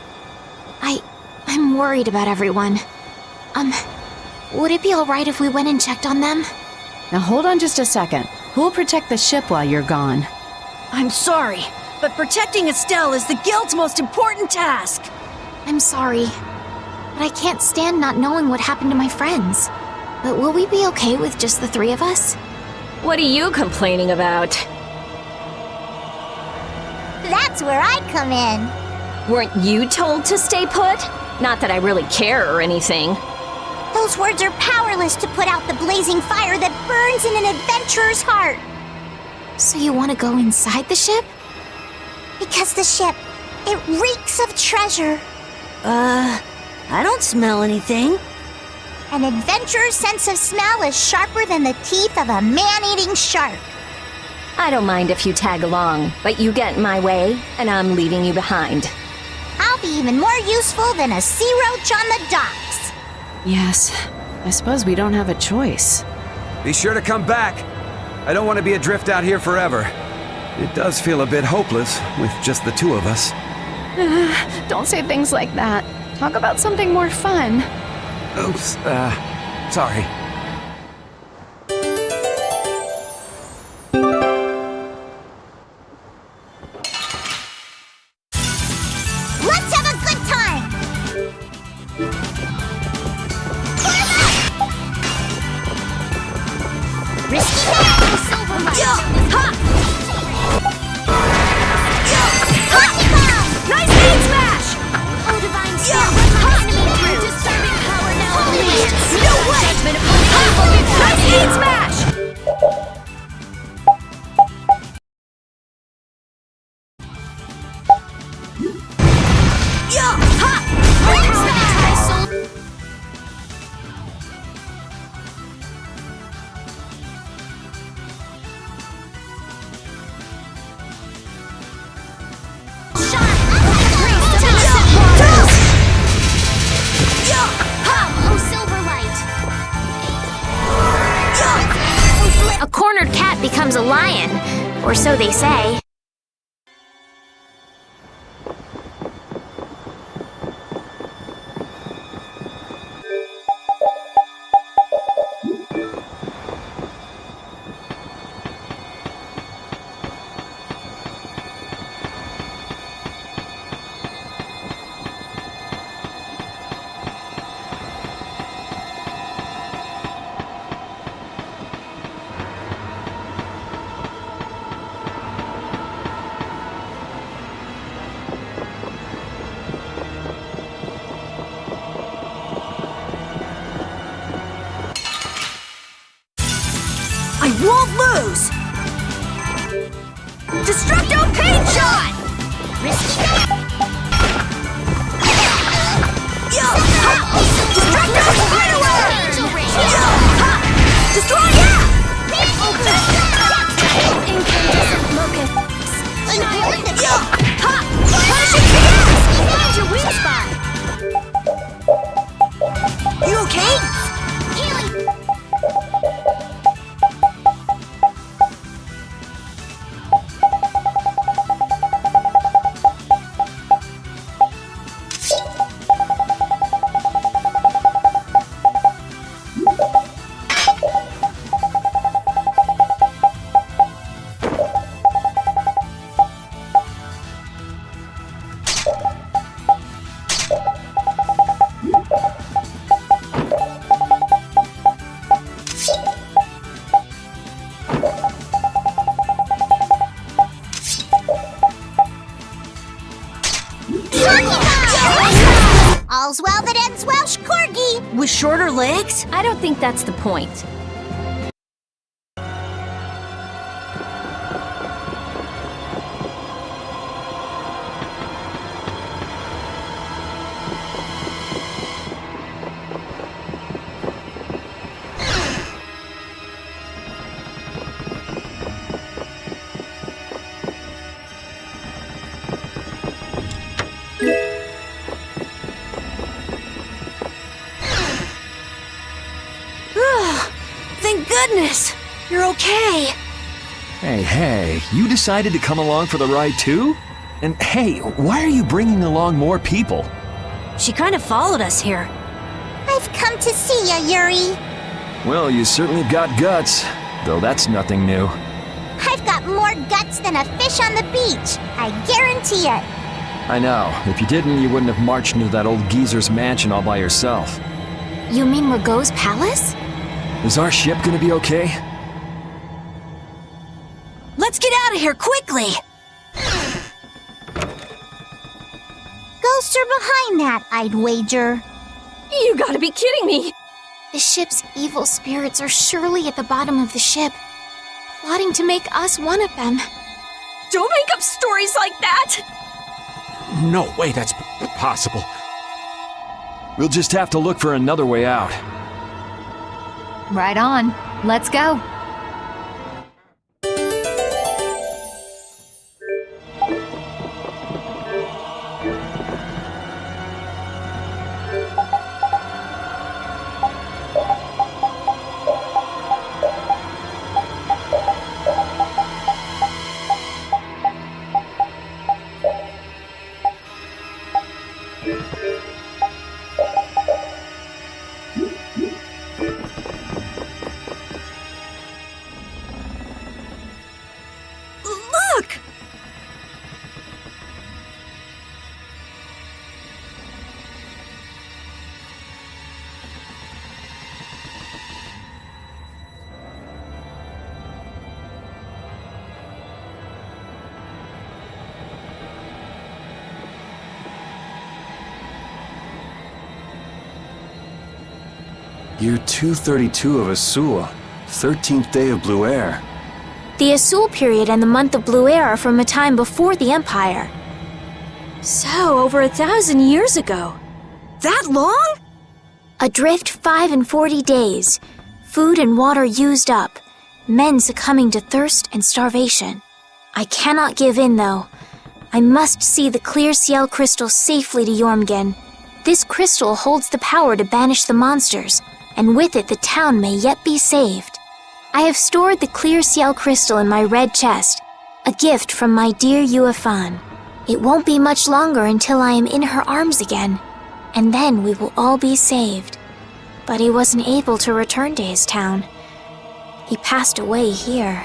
I'm worried about everyone. Would it be alright if we went and checked on them? Now hold on just a second. Who'll protect the ship while you're gone? I'm sorry, but protecting Estelle is the Guild's most important task. I'm sorry, but I can't stand not knowing what happened to my friends. But will we be okay with just the three of us? What are you complaining about? That's where I come in. Weren't you told to stay put? Not that I really care or anything. Those words are powerless to put out the blazing fire that burns in an adventurer's heart. So you want to go inside the ship? Because the ship, it reeks of treasure. I don't smell anything. An adventurer's sense of smell is sharper than the teeth of a man-eating shark. I don't mind if you tag along, but you get in my way, and I'm leaving you behind. I'll be even more useful than a sea roach on the docks. Yes, I suppose we don't have a choice. Be sure to come back. I don't want to be adrift out here forever. It does feel a bit hopeless with just the two of us. Don't say things like that. Talk about something more fun. Oops, sorry. Let's have a good time! Risky bag! Silver light! Ha! Hockey bomb! Nice aim smash! Oh, divine star! Enemy through! Disturbing power now! Holy No way! Nice aim smash! A cornered cat becomes a lion, or so they say. I won't lose! Destructo Pain Shot! Risky bag! Destructo Spiderweb! Destroy ya! Incandescent locusts! Annihilate the Punishing KO! Find your weak spot! You okay? legs. I don't think that's the point. Thank goodness! You're okay. Hey, you decided to come along for the ride too? And hey, why are you bringing along more people? She kind of followed us here. I've come to see ya, Yuri. Well, you certainly got guts, though that's nothing new. I've got more guts than a fish on the beach. I guarantee it. I know. If you didn't, you wouldn't have marched into that old geezer's mansion all by yourself. You mean Rago's palace? Is our ship gonna be okay? Let's get out of here quickly! Ghosts are behind that, I'd wager. You gotta be kidding me! The ship's evil spirits are surely at the bottom of the ship, plotting to make us one of them. Don't make up stories like that! No way that's possible. We'll just have to look for another way out. Right on. Let's go. Look! Year 232 of Asua, 13th day of Blue Air. The Asul period and the month of Blue Air are from a time before the Empire. So, over 1,000 years ago. That long? Adrift 5 and 40 days. Food and water used up. Men succumbing to thirst and starvation. I cannot give in, though. I must see the clear Ciel crystal safely to Jormungand. This crystal holds the power to banish the monsters, and with it the town may yet be saved. I have stored the clear Ciel crystal in my red chest, a gift from my dear Yuefan. It won't be much longer until I am in her arms again, and then we will all be saved. But he wasn't able to return to his town. He passed away here.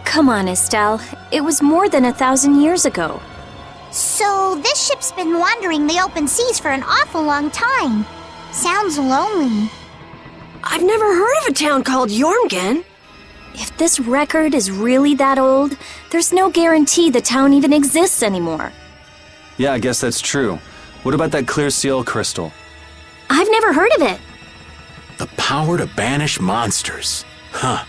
Come on, Estelle. It was more than 1,000 years ago. So, this ship's been wandering the open seas for an awful long time. Sounds lonely. I've never heard of a town called Jormungand. If this record is really that old, there's no guarantee the town even exists anymore. Yeah, I guess that's true. What about that clear Ciel crystal? I've never heard of it. The power to banish monsters. Huh.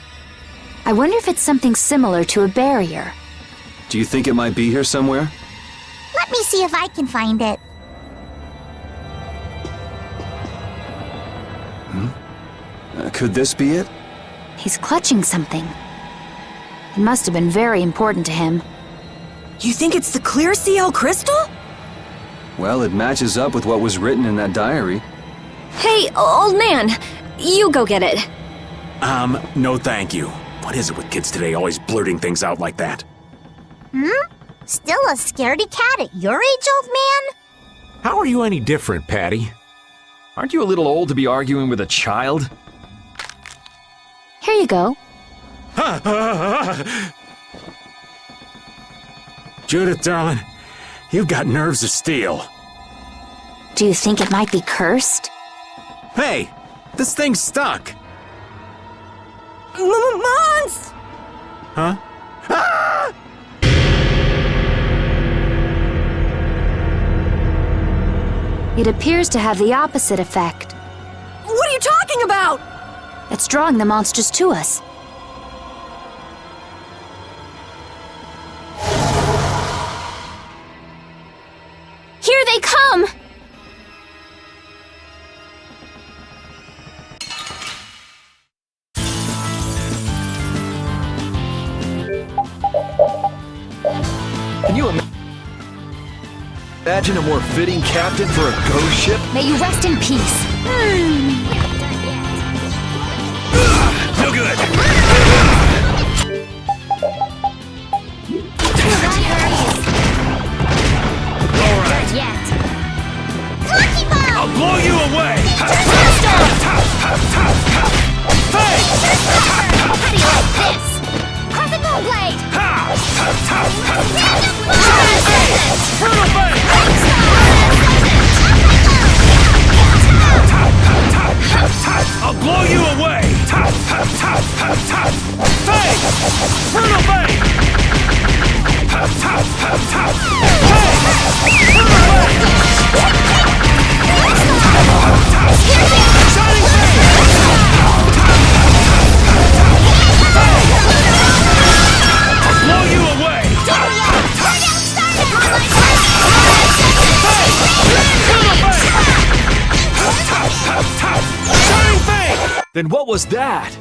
I wonder if it's something similar to a barrier. Do you think it might be here somewhere? Let me see if I can find it. Could this be it? He's clutching something. It must have been very important to him. You think it's the clear Ciel crystal? Well, it matches up with what was written in that diary. Hey, old man, you go get it. No thank you. What is it with kids today always blurting things out like that? Still a scaredy cat at your age, old man? How are you any different, Patty? Aren't you a little old to be arguing with a child? Here you go. Judith, darling, you've got nerves of steel. Do you think it might be cursed? Hey, this thing's stuck. Mons! Huh? Ah! It appears to have the opposite effect. What are you It's drawing the monsters to us. Here they come! Can you imagine a more fitting captain for a ghost ship? May you rest in peace. No good! Alright. Yet. Lucky ball! I'll blow you away! Hey! How do you like this? Crescent Moon Blade! I'll blow you away! Then what was that?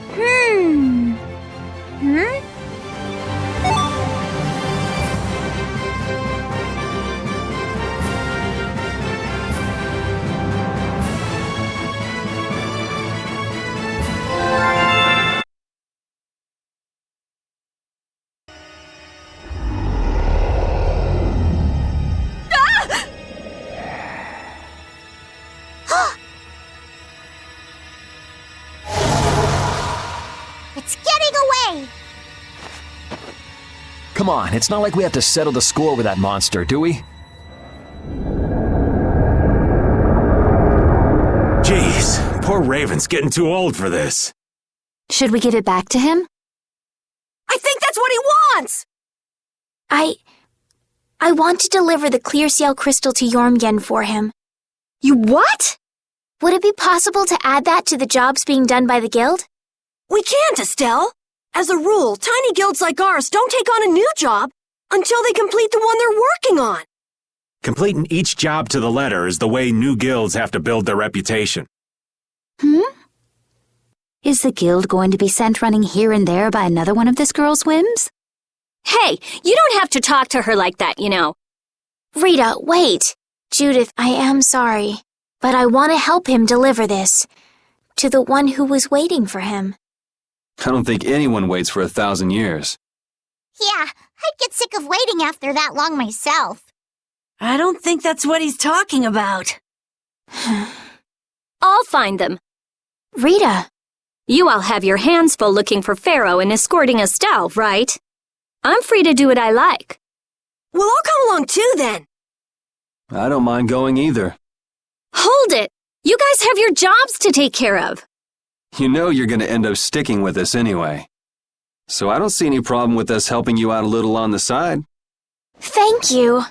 It's getting away! Come on, it's not like we have to settle the score with that monster, do we? Jeez, poor Raven's getting too old for this. Should we give it back to him? I think that's what he wants! I want to deliver the clear seal crystal to Yormgen for him. You what? Would it be possible to add that to the jobs being done by the guild? We can't, Estelle. As a rule, tiny guilds like ours don't take on a new job until they complete the one they're working on. Completing each job to the letter is the way new guilds have to build their reputation. Is the guild going to be sent running here and there by another one of this girl's whims? Hey, you don't have to talk to her like that, you know. Rita, wait. Judith, I am sorry, but I want to help him deliver this to the one who was waiting for him. I don't think anyone waits for 1,000 years. Yeah, I'd get sick of waiting after that long myself. I don't think that's what he's talking about. I'll find them. Rita. You all have your hands full looking for Pharaoh and escorting Estelle, right? I'm free to do what I like. Well, I'll come along too, then. I don't mind going either. Hold it! You guys have your jobs to take care of. You know you're going to end up sticking with us anyway. So I don't see any problem with us helping you out a little on the side. Thank you.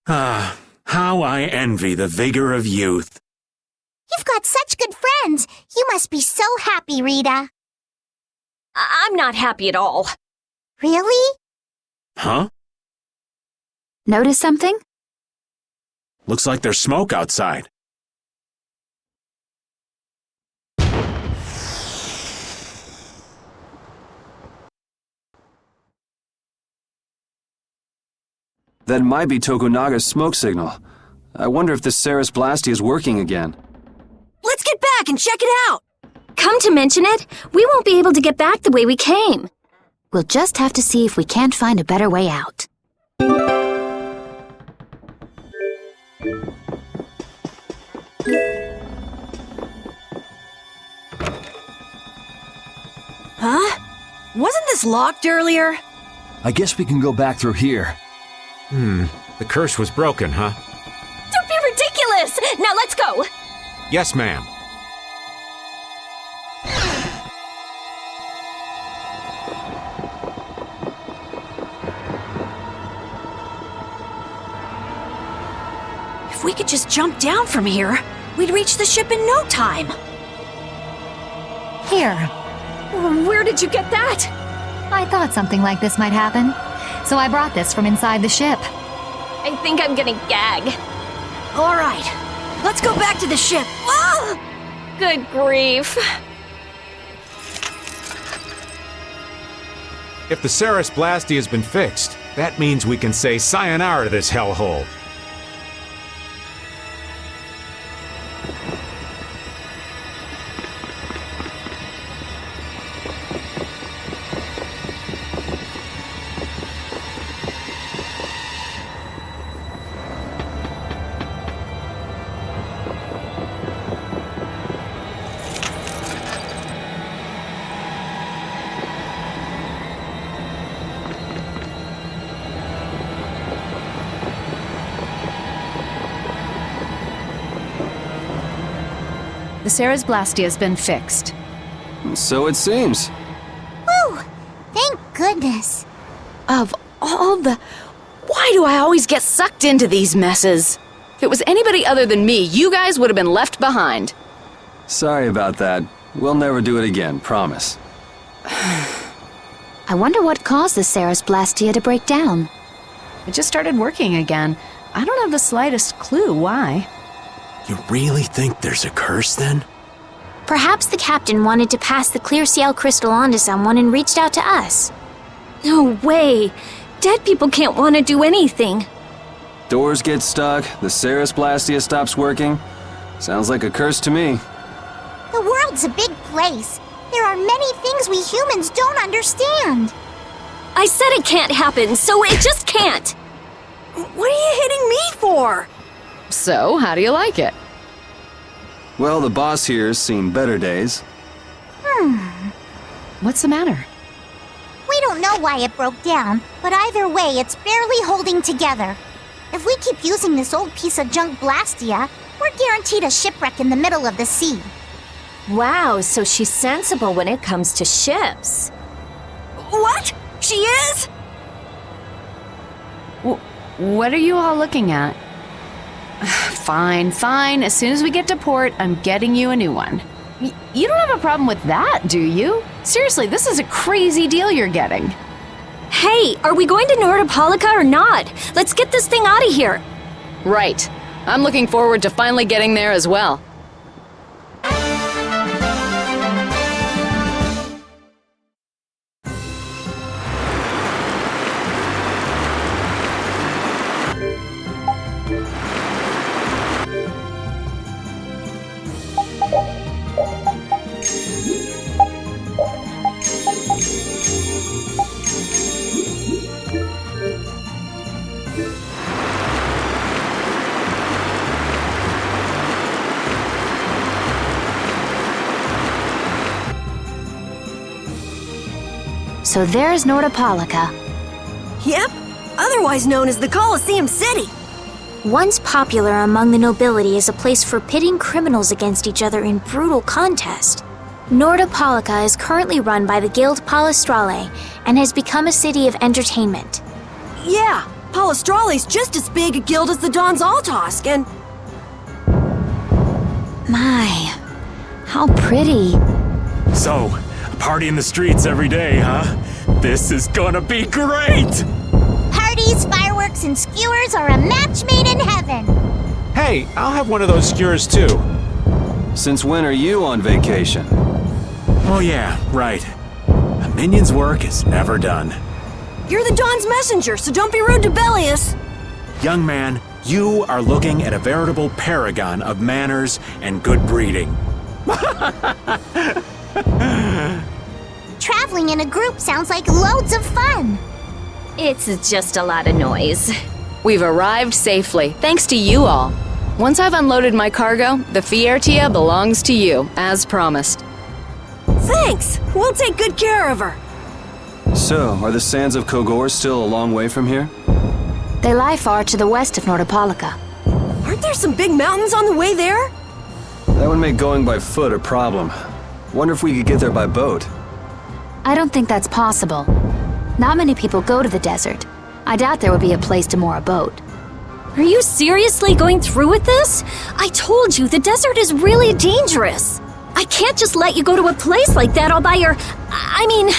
Ah, how I envy the vigor of youth. You've got such good friends. You must be so happy, Rita. I'm not happy at all. Really? Huh? Notice something? Looks like there's smoke outside. That might be Tokunaga's smoke signal. I wonder if the Ceres Blasty is working again. Let's get back and check it out! Come to mention it, we won't be able to get back the way we came. We'll just have to see if we can't find a better way out. Huh? Wasn't this locked earlier? I guess we can go back through here. The curse was broken, huh? Don't be ridiculous! Now let's go! Yes, ma'am. If we could just jump down from here, we'd reach the ship in no time. Here, here. Where did you get that? I thought something like this might happen, so I brought this from inside the ship. I think I'm gonna gag. All right, let's go back to the ship. Ah! Good grief. If the Ceres Blastia has been fixed, that means we can say sayonara to this hellhole. The Ceres Blastia has been fixed. So it seems. Whew! Thank goodness. Of all the... Why do I always get sucked into these messes? If it was anybody other than me, you guys would have been left behind. Sorry about that. We'll never do it again, promise. I wonder what caused the Ceres Blastia to break down. It just started working again. I don't have the slightest clue why. You really think there's a curse then? Perhaps the captain wanted to pass the clear Ciel crystal on to someone and reached out to us. No way. Dead people can't want to do anything. Doors get stuck, the Ceres Blastia stops working. Sounds like a curse to me. The world's a big place. There are many things we humans don't understand. I said it can't happen, so it just can't. What are you hitting me for? So, how do you like it? Well, the boss here's seen better days. What's the matter? We don't know why it broke down, but either way, it's barely holding together. If we keep using this old piece of junk Blastia, we're guaranteed a shipwreck in the middle of the sea. Wow, so she's sensible when it comes to ships. What? She is? What are you all looking at? Fine. As soon as we get to port, I'm getting you a new one. You don't have a problem with that, do you? Seriously, this is a crazy deal you're getting. Hey, are we going to Nordopolica or not? Let's get this thing out of here. Right. I'm looking forward to finally getting there as well. So there's Nordopolica. Yep, otherwise known as the Colosseum City. Once popular among the nobility as a place for pitting criminals against each other in brutal contest, Nordopolica is currently run by the Guild Palestrale and has become a city of entertainment. Yeah, Palestrale's just as big a guild as the Dons Altosk, and... My, how pretty. So, a party in the streets every day, huh? This is gonna be great! Parties, fireworks, and skewers are a match made in heaven. Hey, I'll have one of those skewers too. Since when are you on vacation? Oh yeah, right. A minion's work is never done. You're the Don's messenger, so don't be rude to Bellius. Young man, you are looking at a veritable paragon of manners and good breeding. Traveling in a group sounds like loads of fun. It's just a lot of noise. We've arrived safely, thanks to you all. Once I've unloaded my cargo, the Fiertia belongs to you, as promised. Thanks. We'll take good care of her. So, are the sands of Kogor still a long way from here? They lie far to the west of Nordopolica. Aren't there some big mountains on the way there? That would make going by foot a problem. Wonder if we could get there by boat. I don't think that's possible. Not many people go to the desert. I doubt there would be a place to moor a boat. Are you seriously going through with this? I told you, the desert is really dangerous. I can't just let you go to a place like that all by your... I mean...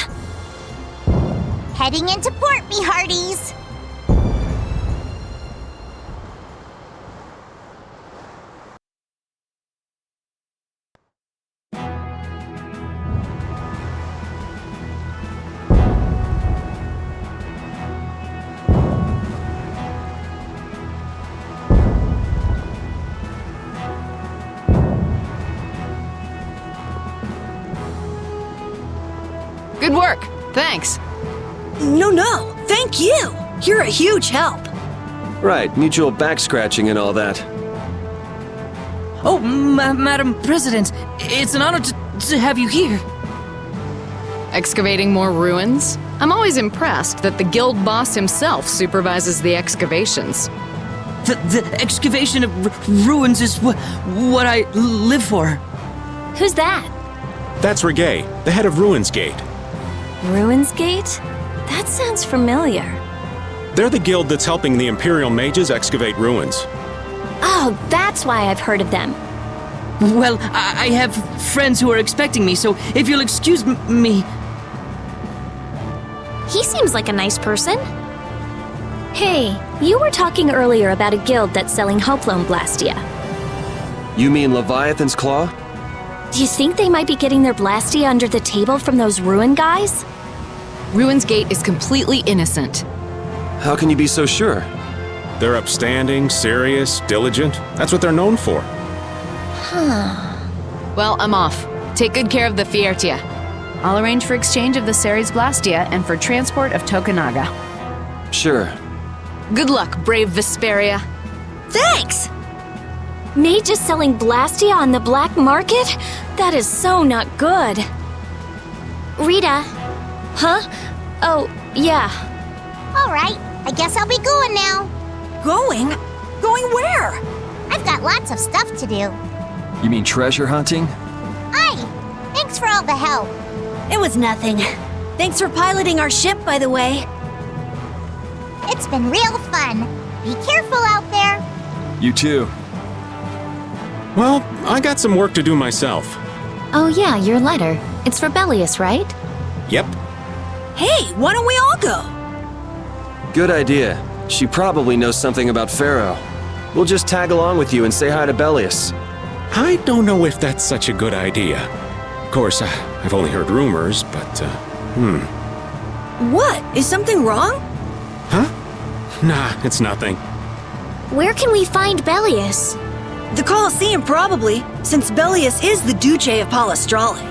Heading into port, me hearties. Good work. Thanks. No, thank you. You're a huge help. Right, mutual back scratching and all that. Oh, Madam President, it's an honor to have you here. Excavating more ruins? I'm always impressed that the guild boss himself supervises the excavations. The excavation of ruins is what I live for. Who's that? That's Reggae, the head of Ruins Gate. Ruins Gate? That sounds familiar. They're the guild that's helping the Imperial mages excavate ruins. Oh, that's why I've heard of them. Well, I have friends who are expecting me, so if you'll excuse me... He seems like a nice person. Hey, you were talking earlier about a guild that's selling Hoplone Blastia. You mean Leviathan's Claw? Do you think they might be getting their Blastia under the table from those ruin guys? Ruins Gate is completely innocent. How can you be so sure? They're upstanding, serious, diligent. That's what they're known for. Well, I'm off. Take good care of the Fiertia. I'll arrange for exchange of the Ceres Blastia and for transport of Tokunaga. Sure. Good luck, brave Vesperia. Thanks! Mages selling Blastia on the black market? That is so not good. Rita. Huh? Oh, yeah. All right, I guess I'll be going now. Going? Going where? I've got lots of stuff to do. You mean treasure hunting? Aye, thanks for all the help. It was nothing. Thanks for piloting our ship, by the way. It's been real fun. Be careful out there. You too. Well, I got some work to do myself. Oh yeah, your letter. It's for Bellius, right? Yep. Hey, why don't we all go? Good idea. She probably knows something about Pharaoh. We'll just tag along with you and say hi to Bellius. I don't know if that's such a good idea. Of course, I've only heard rumors, but, What? Is something wrong? Huh? Nah, it's nothing. Where can we find Bellius? The Colosseum, probably, since Bellius is the Duce of Palestrale.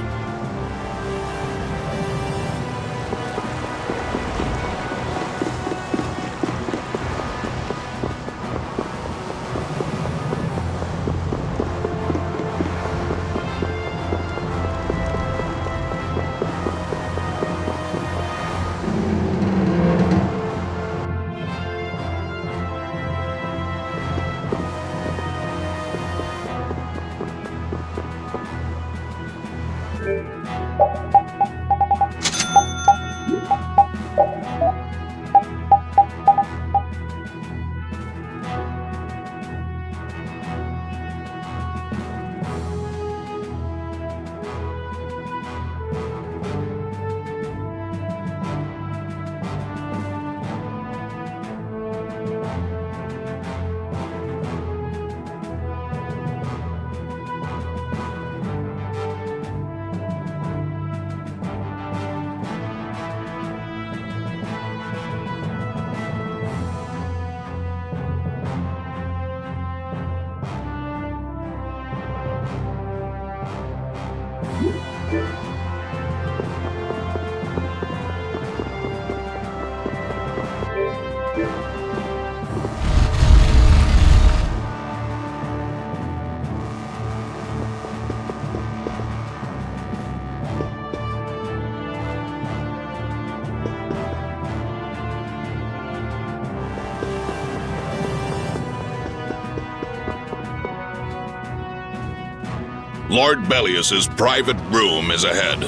Lord Bellius's private room is ahead.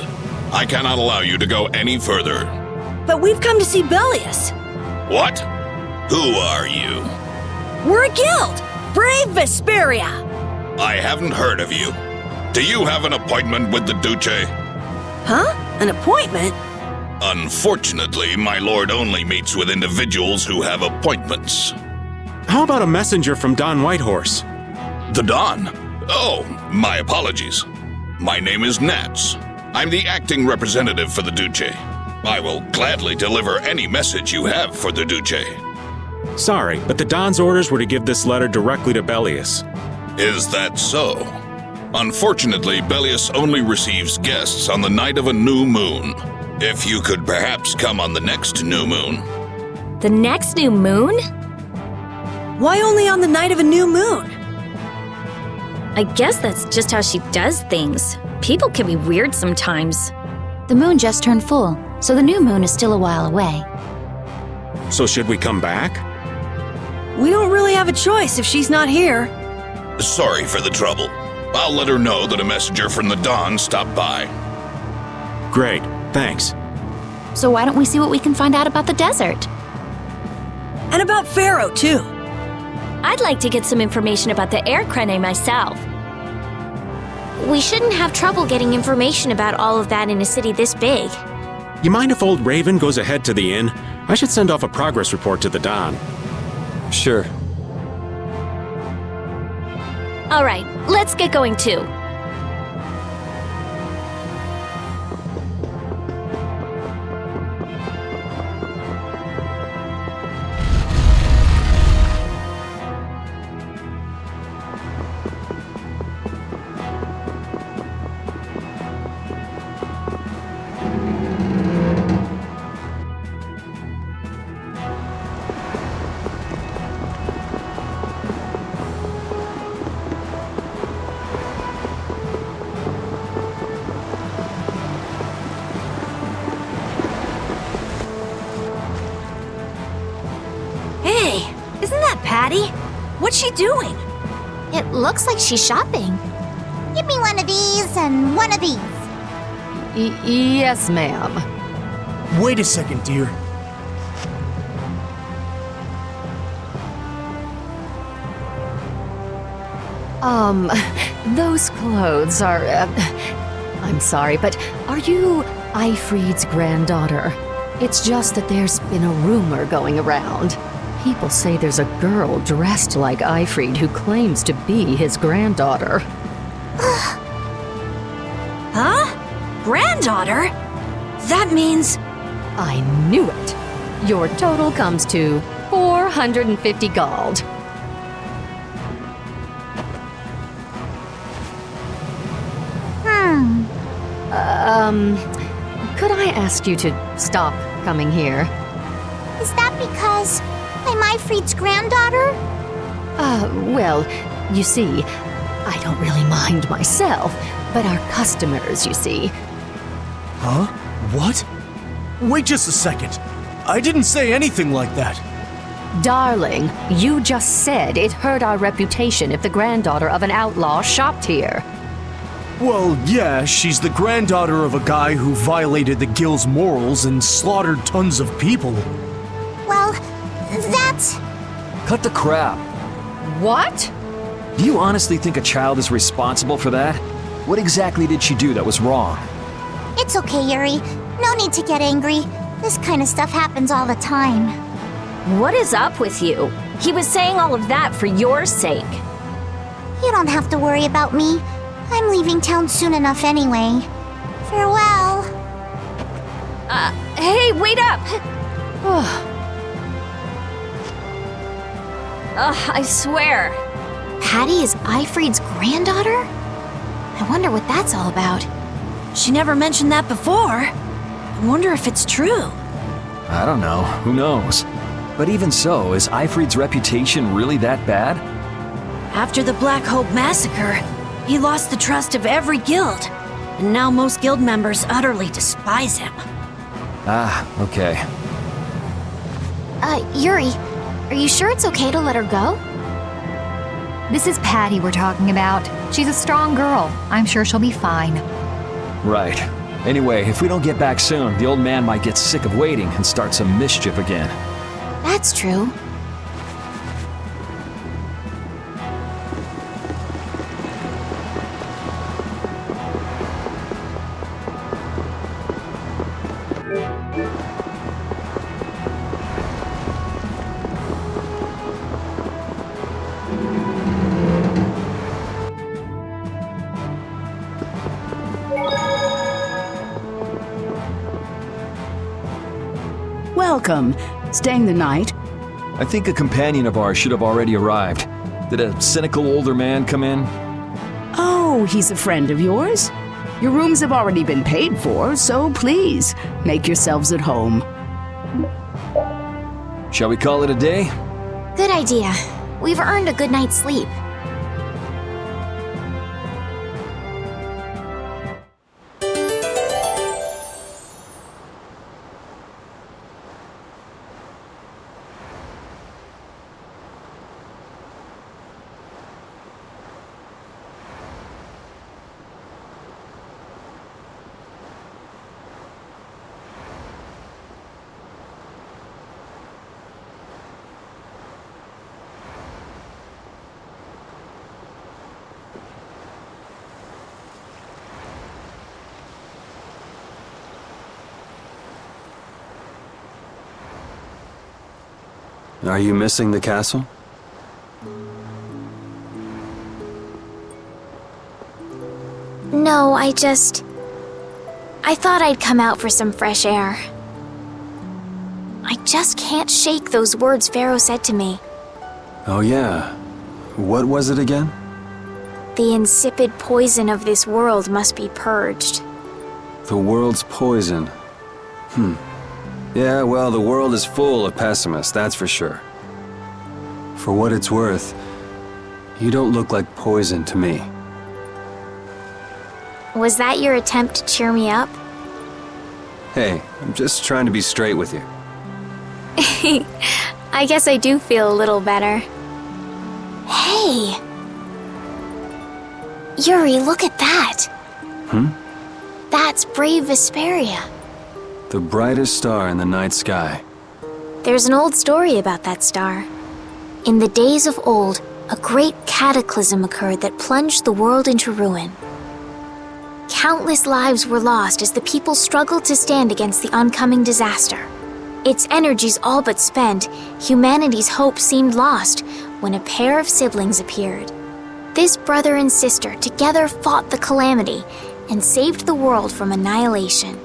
I cannot allow you to go any further. But we've come to see Bellius. What? Who are you? We're a guild! Brave Vesperia! I haven't heard of you. Do you have an appointment with the Duce? Huh? An appointment? Unfortunately, my lord only meets with individuals who have appointments. How about a messenger from Don Whitehorse? The Don? Oh, my apologies. My name is Nats. I'm the acting representative for the Duce. I will gladly deliver any message you have for the Duce. Sorry, but the Don's orders were to give this letter directly to Bellius. Is that so? Unfortunately, Bellius only receives guests on the night of a new moon. If you could perhaps come on the next new moon. The next new moon? Why only on the night of a new moon? I guess that's just how she does things. People can be weird sometimes. The moon just turned full, so the new moon is still a while away. So should we come back? We don't really have a choice if she's not here. Sorry for the trouble. I'll let her know that a messenger from the Dawn stopped by. Great, thanks. So why don't we see what we can find out about the desert? And about Pharaoh, too. I'd like to get some information about the air crane myself. We shouldn't have trouble getting information about all of that in a city this big. You mind if old Raven goes ahead to the inn? I should send off a progress report to the Don. Sure. All right, let's get going too. Patty? What's she doing? It looks like she's shopping. Give me one of these and one of these. Yes, ma'am. Wait a second, dear. Those clothes are... I'm sorry, but are you Ifrid's granddaughter? It's just that there's been a rumor going around. People say there's a girl dressed like Ifrid who claims to be his granddaughter. Huh? Granddaughter? That means... I knew it. Your total comes to 450 gold. Could I ask you to stop coming here? Is that because I'm Ifrid's granddaughter? Well, you see, I don't really mind myself, but our customers, you see. Huh? What? Wait just a second. I didn't say anything like that. Darling, you just said it hurt our reputation if the granddaughter of an outlaw shopped here. Well, yeah, she's the granddaughter of a guy who violated the guild's morals and slaughtered tons of people. Well, that's... Cut the crap. What? Do you honestly think a child is responsible for that? What exactly did she do that was wrong? It's okay, Yuri. No need to get angry. This kind of stuff happens all the time. What is up with you? He was saying all of that for your sake. You don't have to worry about me. I'm leaving town soon enough anyway. Farewell. Hey, wait up! I swear. Patty is Ifrid's granddaughter? I wonder what that's all about. She never mentioned that before. I wonder if it's true. I don't know. Who knows? But even so, is Ifrid's reputation really that bad? After the Black Hope massacre, he lost the trust of every guild, and now most guild members utterly despise him. Ah, okay. Yuri, are you sure it's okay to let her go? This is Patty we're talking about. She's a strong girl. I'm sure she'll be fine. Right. Anyway, if we don't get back soon, the old man might get sick of waiting and start some mischief again. That's true. welcome. Staying the night? I think a companion of ours should have already arrived. Did a cynical older man come in? Oh, he's a friend of yours? Your rooms have already been paid for, so please, make yourselves at home. Shall we call it a day? Good idea. We've earned a good night's sleep. Are you missing the castle? No, I thought I'd come out for some fresh air. I just can't shake those words Pharaoh said to me. Oh yeah. What was it again? The insipid poison of this world must be purged. The world's poison. Yeah, well, the world is full of pessimists, that's for sure. For what it's worth, you don't look like poison to me. Was that your attempt to cheer me up? Hey, I'm just trying to be straight with you. I guess I do feel a little better. Hey! Yuri, look at that! That's brave Vesperia. The brightest star in the night sky. There's an old story about that star. In the days of old, a great cataclysm occurred that plunged the world into ruin. Countless lives were lost as the people struggled to stand against the oncoming disaster. Its energies all but spent, humanity's hope seemed lost when a pair of siblings appeared. This brother and sister together fought the calamity and saved the world from annihilation.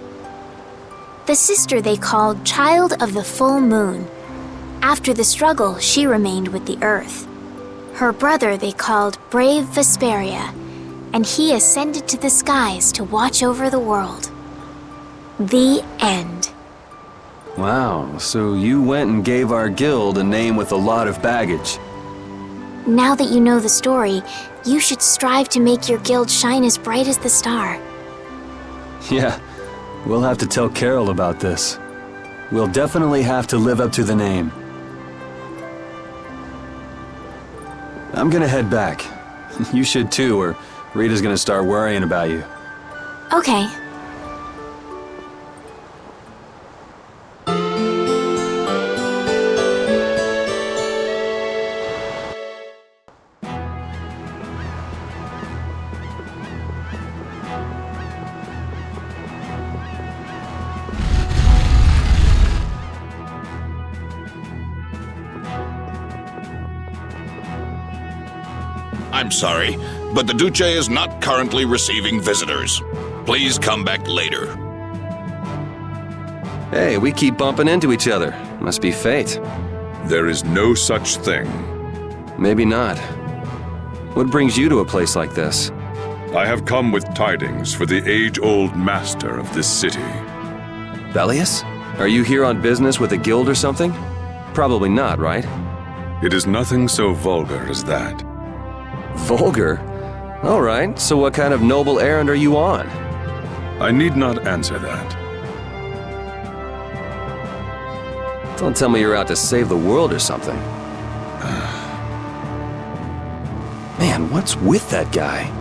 The sister they called Child of the Full Moon. After the struggle, she remained with the Earth. Her brother they called Brave Vesperia, and he ascended to the skies to watch over the world. The end. Wow, so you went and gave our guild a name with a lot of baggage. Now that you know the story, you should strive to make your guild shine as bright as the star. Yeah, we'll have to tell Carol about this. We'll definitely have to live up to the name. I'm gonna head back. You should too, or Rita's gonna start worrying about you. Okay. I'm sorry, but the Duce is not currently receiving visitors. Please come back later. Hey, we keep bumping into each other. Must be fate. There is no such thing. Maybe not. What brings you to a place like this? I have come with tidings for the age-old master of this city. Bellius? Are you here on business with a guild or something? Probably not, right? It is nothing so vulgar as that. Vulgar? All right, so what kind of noble errand are you on? I need not answer that. Don't tell me you're out to save the world or something. Man, what's with that guy?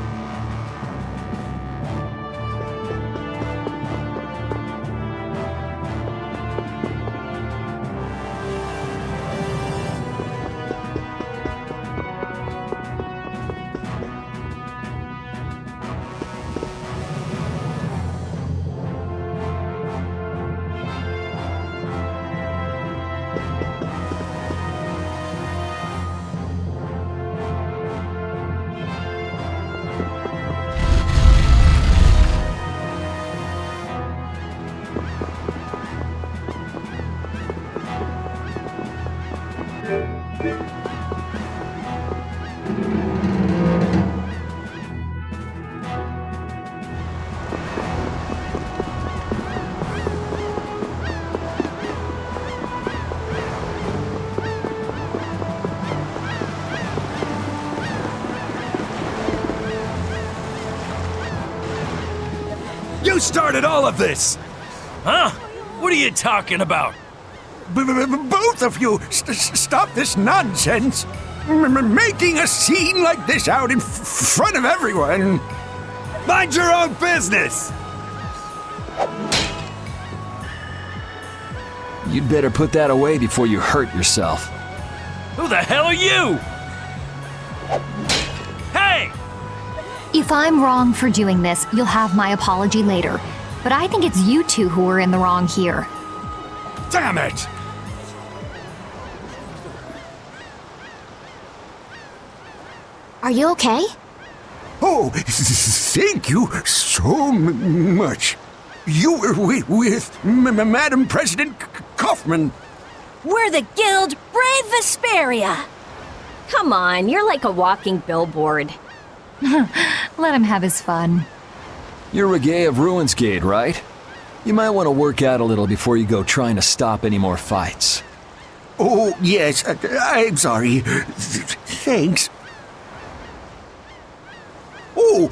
You started all of this! Huh? What are you talking about? Both of you, stop this nonsense! Making a scene like this out in front of everyone! Mind your own business! You'd better put that away before you hurt yourself. Who the hell are you? Hey! If I'm wrong for doing this, you'll have my apology later. But I think it's you two who are in the wrong here. Damn it! Are you okay? Oh, thank you so much. You were with Madam President Kaufman. We're the guild Brave Vesperia. Come on, you're like a walking billboard. Let him have his fun. You're Reggae of Ruinsgate, right? You might want to work out a little before you go trying to stop any more fights. Oh, yes, I'm sorry. Thanks. Oh,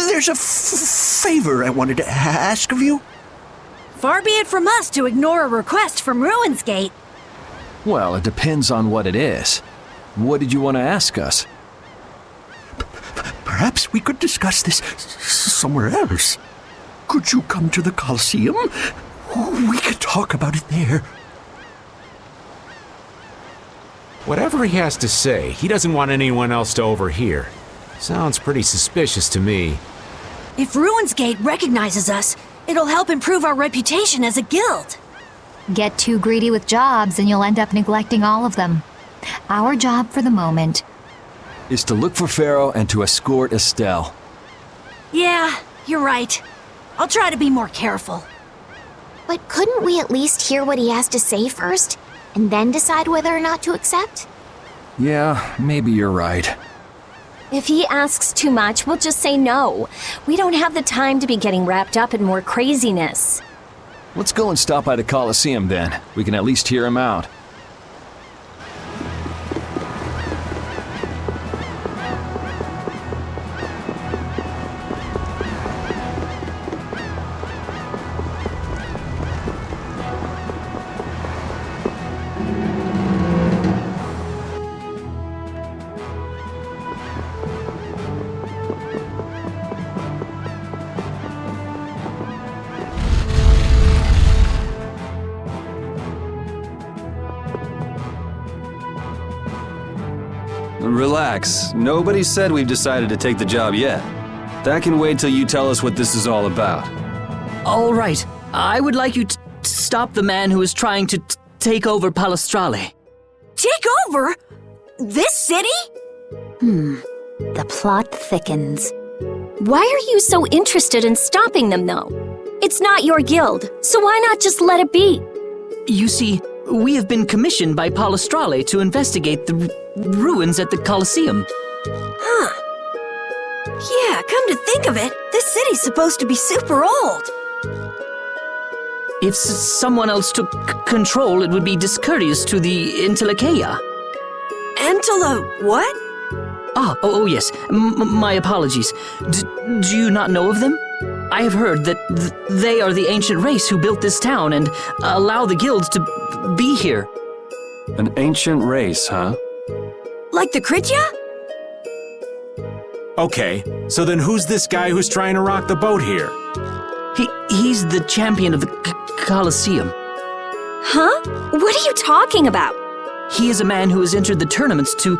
there's a favor I wanted to ask of you. Far be it from us to ignore a request from Ruinsgate. Well, it depends on what it is. What did you want to ask us? Perhaps we could discuss this somewhere else. Could you come to the Coliseum? We could talk about it there. Whatever he has to say, he doesn't want anyone else to overhear. Sounds pretty suspicious to me. If Ruinsgate recognizes us, it'll help improve our reputation as a guild. Get too greedy with jobs and you'll end up neglecting all of them. Our job for the moment is to look for Pharaoh and to escort Estelle. Yeah, you're right. I'll try to be more careful. But couldn't we at least hear what he has to say first, and then decide whether or not to accept? Yeah, maybe you're right. If he asks too much, we'll just say no. We don't have the time to be getting wrapped up in more craziness. Let's go and stop by the Coliseum then. We can at least hear him out. Relax. Nobody said we've decided to take the job yet. That can wait till you tell us what this is all about. All right. I would like you to stop the man who is trying to take over Palestrale. Take over? This city? The plot thickens. Why are you so interested in stopping them, though? It's not your guild, so why not just let it be? You see, we have been commissioned by Palestrale to investigate the ruins at the Coliseum. Huh. Yeah, come to think of it, this city's supposed to be super old. If someone else took control, it would be discourteous to the Intellikeia. What? Oh yes. My apologies. Do you not know of them? I have heard that they are the ancient race who built this town and allow the guilds to be here. An ancient race, huh? Like the Kritya? Okay, so then who's this guy who's trying to rock the boat here? He's the champion of the Coliseum. Huh? What are you talking about? He is a man who has entered the tournaments to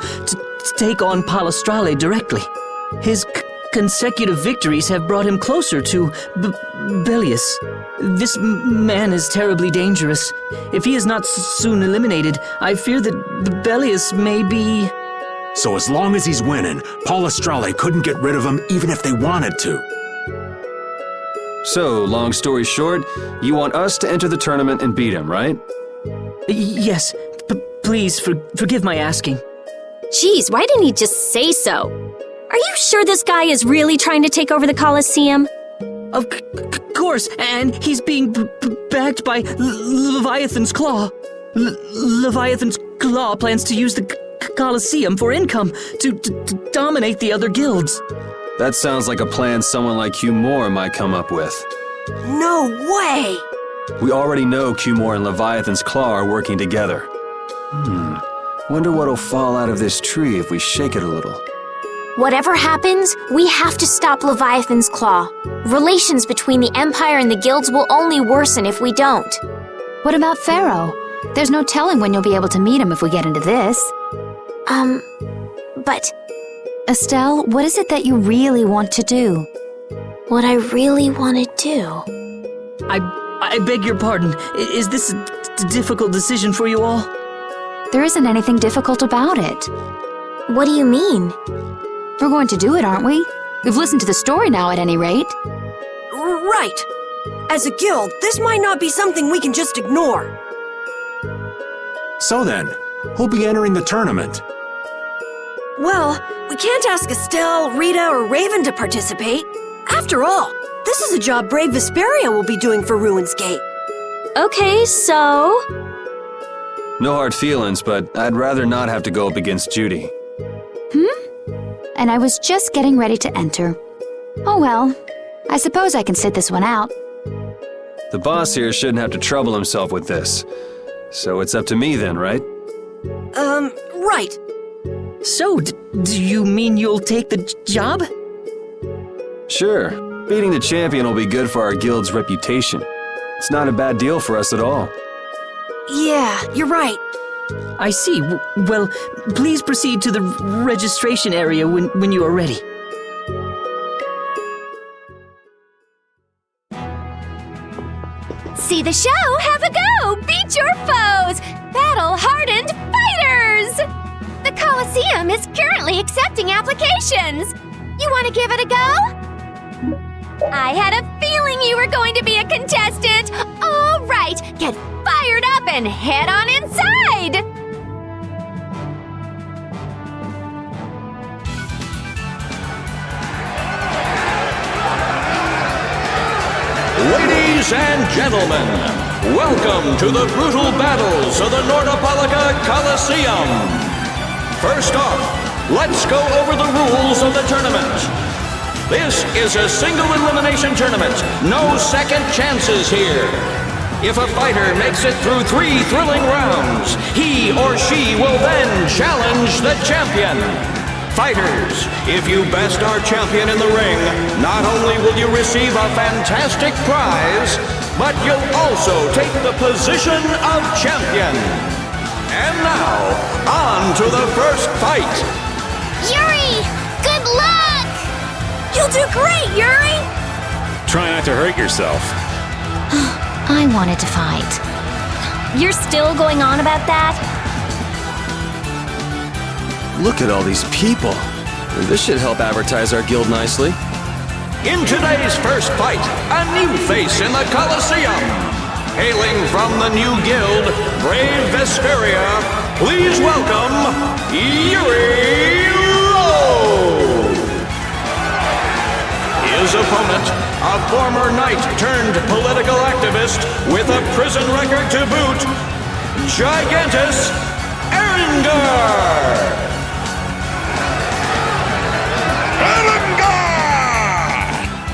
take on Palestrale directly. His consecutive victories have brought him closer to Belius. This man is terribly dangerous. If he is not soon eliminated, I fear that Belius may be... So as long as he's winning, Palestrale couldn't get rid of him even if they wanted to. So, long story short, you want us to enter the tournament and beat him, right? Yes. Please forgive my asking. Geez, why didn't he just say so? Are you sure this guy is really trying to take over the Coliseum? Of course, and he's being backed by Leviathan's Claw. Leviathan's Claw plans to use the Coliseum for income to dominate the other guilds. That sounds like a plan someone like Q Moore might come up with. No way! We already know Q Moore and Leviathan's Claw are working together. Wonder what'll fall out of this tree if we shake it a little. Whatever happens, we have to stop Leviathan's Claw. Relations between the Empire and the guilds will only worsen if we don't. What about Pharaoh? There's no telling when you'll be able to meet him if we get into this. But... Estelle, what is it that you really want to do? What I really want to do... I beg your pardon. Is this a difficult decision for you all? There isn't anything difficult about it. What do you mean? We're going to do it, aren't we? We've listened to the story now, at any rate. Right. As a guild, this might not be something we can just ignore. So then, who'll be entering the tournament? Well, we can't ask Estelle, Rita, or Raven to participate. After all, this is a job Brave Vesperia will be doing for Ruins Gate. Okay, so... No hard feelings, but I'd rather not have to go up against Judy. And I was just getting ready to enter. Oh well, I suppose I can sit this one out. The boss here shouldn't have to trouble himself with this. So it's up to me then, right? Right. So, do you mean you'll take the job? Sure. Beating the champion will be good for our guild's reputation. It's not a bad deal for us at all. Yeah, you're right. I see. Well, please proceed to the registration area when you are ready. See the show, have a go! Beat your foes! Battle-hardened fighters! The Colosseum is currently accepting applications! You want to give it a go? I had a feeling you were going to be a contestant! All right, get fired up and head on inside! Ladies and gentlemen, welcome to the brutal battles of the Nordopolica Coliseum. First off, let's go over the rules of the tournament. This is a single elimination tournament, no second chances here. If a fighter makes it through 3 thrilling rounds, he or she will then challenge the champion. Fighters, if you best our champion in the ring, not only will you receive a fantastic prize, but you'll also take the position of champion. And now, on to the first fight. Yuri, good luck! You'll do great, Yuri! Try not to hurt yourself. I wanted to fight. You're still going on about that? Look at all these people. This should help advertise our guild nicely. In today's first fight, a new face in the Coliseum. Hailing from the new guild, Brave Vesperia, please welcome Yuri Lowe. His opponent, a former knight turned political activist with a prison record to boot, Gigantus Erengar.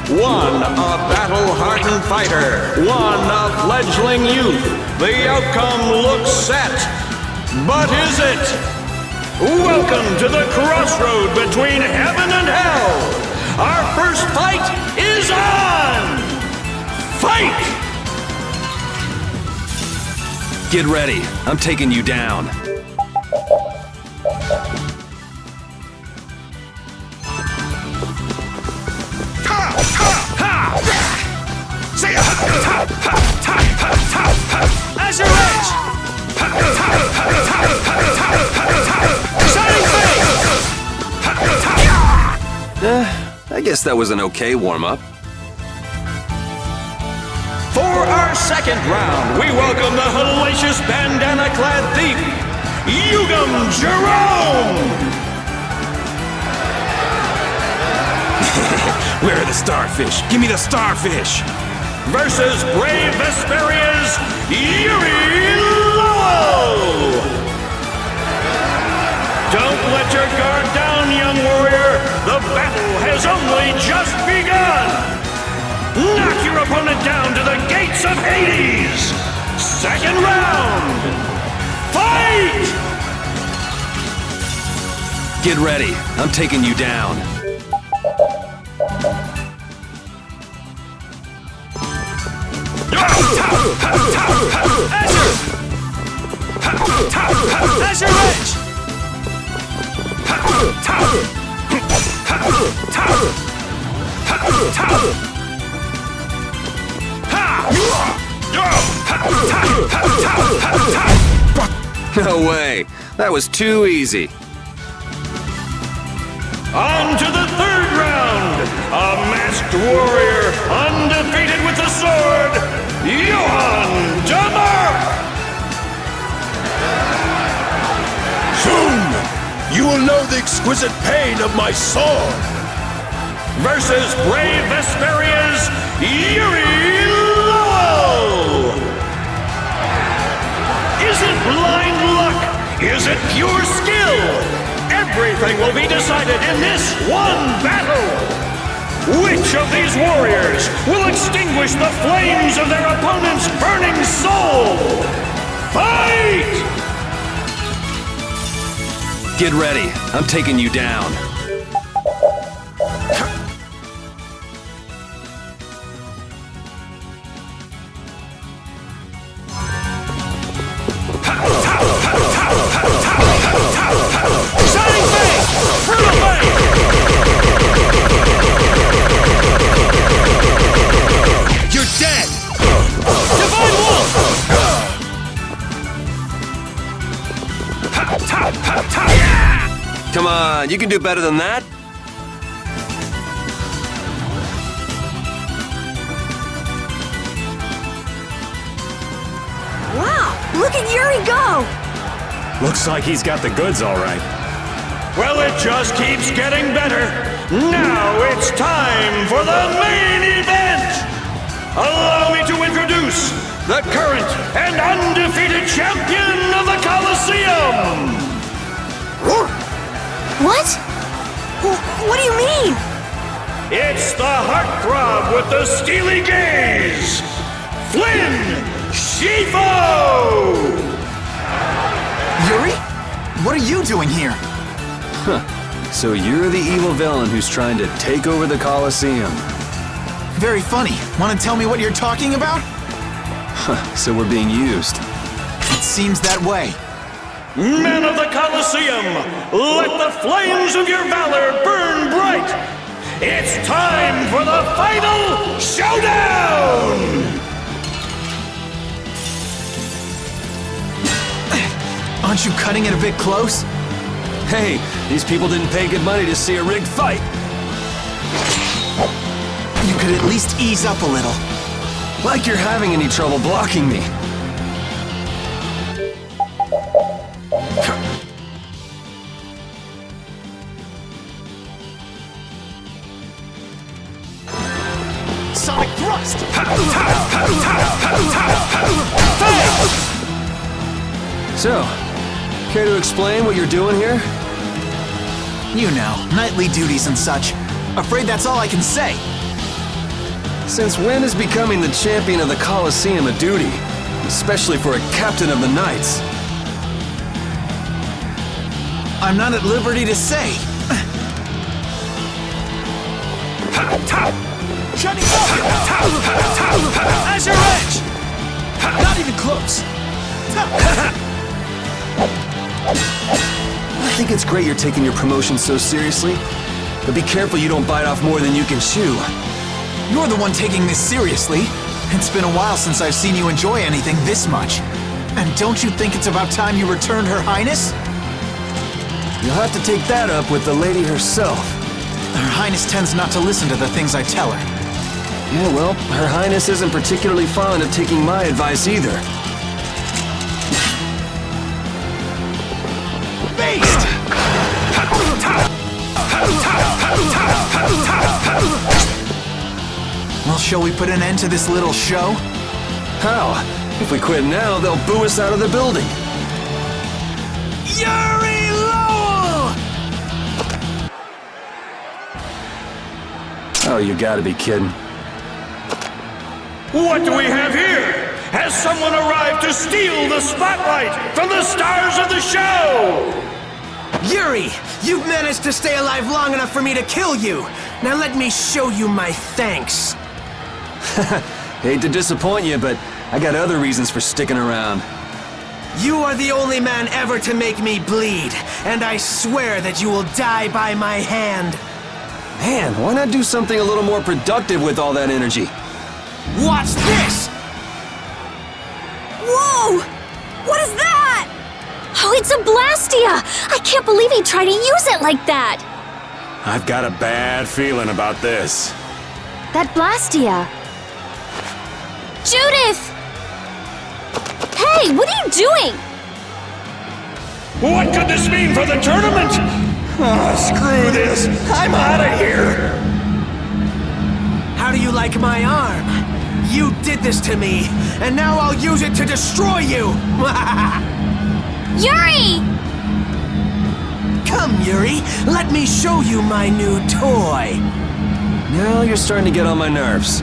One, a battle-hardened fighter. One, a fledgling youth. The outcome looks set. But is it? Welcome to the crossroad between heaven and hell. Our first fight is on! Fight! Get ready. I'm taking you down. As your edge! Shining I guess that was an okay warm-up. For our second round, we welcome the hellacious bandana-clad thief, Yugam Jerome! Where are the starfish? Give me the starfish! Versus Brave Vesperia's Yuri Lowe! Don't Don't let your guard down, young warrior. The battle has only just begun. Knock your opponent down to the gates of Hades. Second round. Fight! Get ready. I'm taking you down. Azure Edge! No way. That was too easy. On to the third round. A masked warrior, undefeated with the sword, Johann Demark! Soon, you will know the exquisite pain of my sword. Versus brave Vesperia's Yuri Lowell! Is it blind luck? Is it pure skill? Everything will be decided in this one battle! Which of these warriors will extinguish the flames of their opponent's burning soul? Fight! Get ready. I'm taking you down. You're dead! Divine Wolf! Come on, you can do better than that. Wow, look at Yuri go! Looks like he's got the goods all right. Well, it just keeps getting better. Now it's time for the main event! Allow me to introduce the current and undefeated champion of the Colosseum! What? What do you mean? It's the heartthrob with the steely gaze, Flynn Schifo! Yuri? What are you doing here? Huh. So you're the evil villain who's trying to take over the Colosseum. Very funny. Want to tell me what you're talking about? Huh. So we're being used. It seems that way. Men of the Colosseum, let the flames of your valor burn bright! It's time for the final showdown! Aren't you cutting it a bit close? Hey, these people didn't pay good money to see a rigged fight. You could at least ease up a little. Like you're having any trouble blocking me. Sonic thrust! So, care to explain what you're doing here? You know, nightly duties and such. Afraid that's all I can say. Since when is becoming the champion of the Colosseum a duty? Especially for a captain of the Knights. I'm not at liberty to say. Shining Azure Edge! Not even close. I think it's great you're taking your promotion so seriously, but be careful you don't bite off more than you can chew. You're the one taking this seriously. It's been a while since I've seen you enjoy anything this much. And don't you think it's about time you returned Her Highness? You'll have to take that up with the lady herself. Her Highness tends not to listen to the things I tell her. Yeah, well, Her Highness isn't particularly fond of taking my advice either. Beast! Well, shall we put an end to this little show? How? If we quit now, they'll boo us out of the building. Yuri Lowell! Oh, you gotta be kidding. What do we have here? Has someone arrived to steal the spotlight from the stars of the show? Yuri, you've managed to stay alive long enough for me to kill you. Now let me show you my thanks. Hate to disappoint you, but I got other reasons for sticking around. You are the only man ever to make me bleed, and I swear that you will die by my hand. Man, why not do something a little more productive with all that energy? Watch this! Whoa! What is that? Oh, it's a Blastia! I can't believe he tried to use it like that! I've got a bad feeling about this. That Blastia. Judith! Hey, what are you doing? What could this mean for the tournament? Screw this! I'm out of here! How do you like my arm? You did this to me, and now I'll use it to destroy you! Yuri! Come, Yuri, let me show you my new toy. Now you're starting to get on my nerves.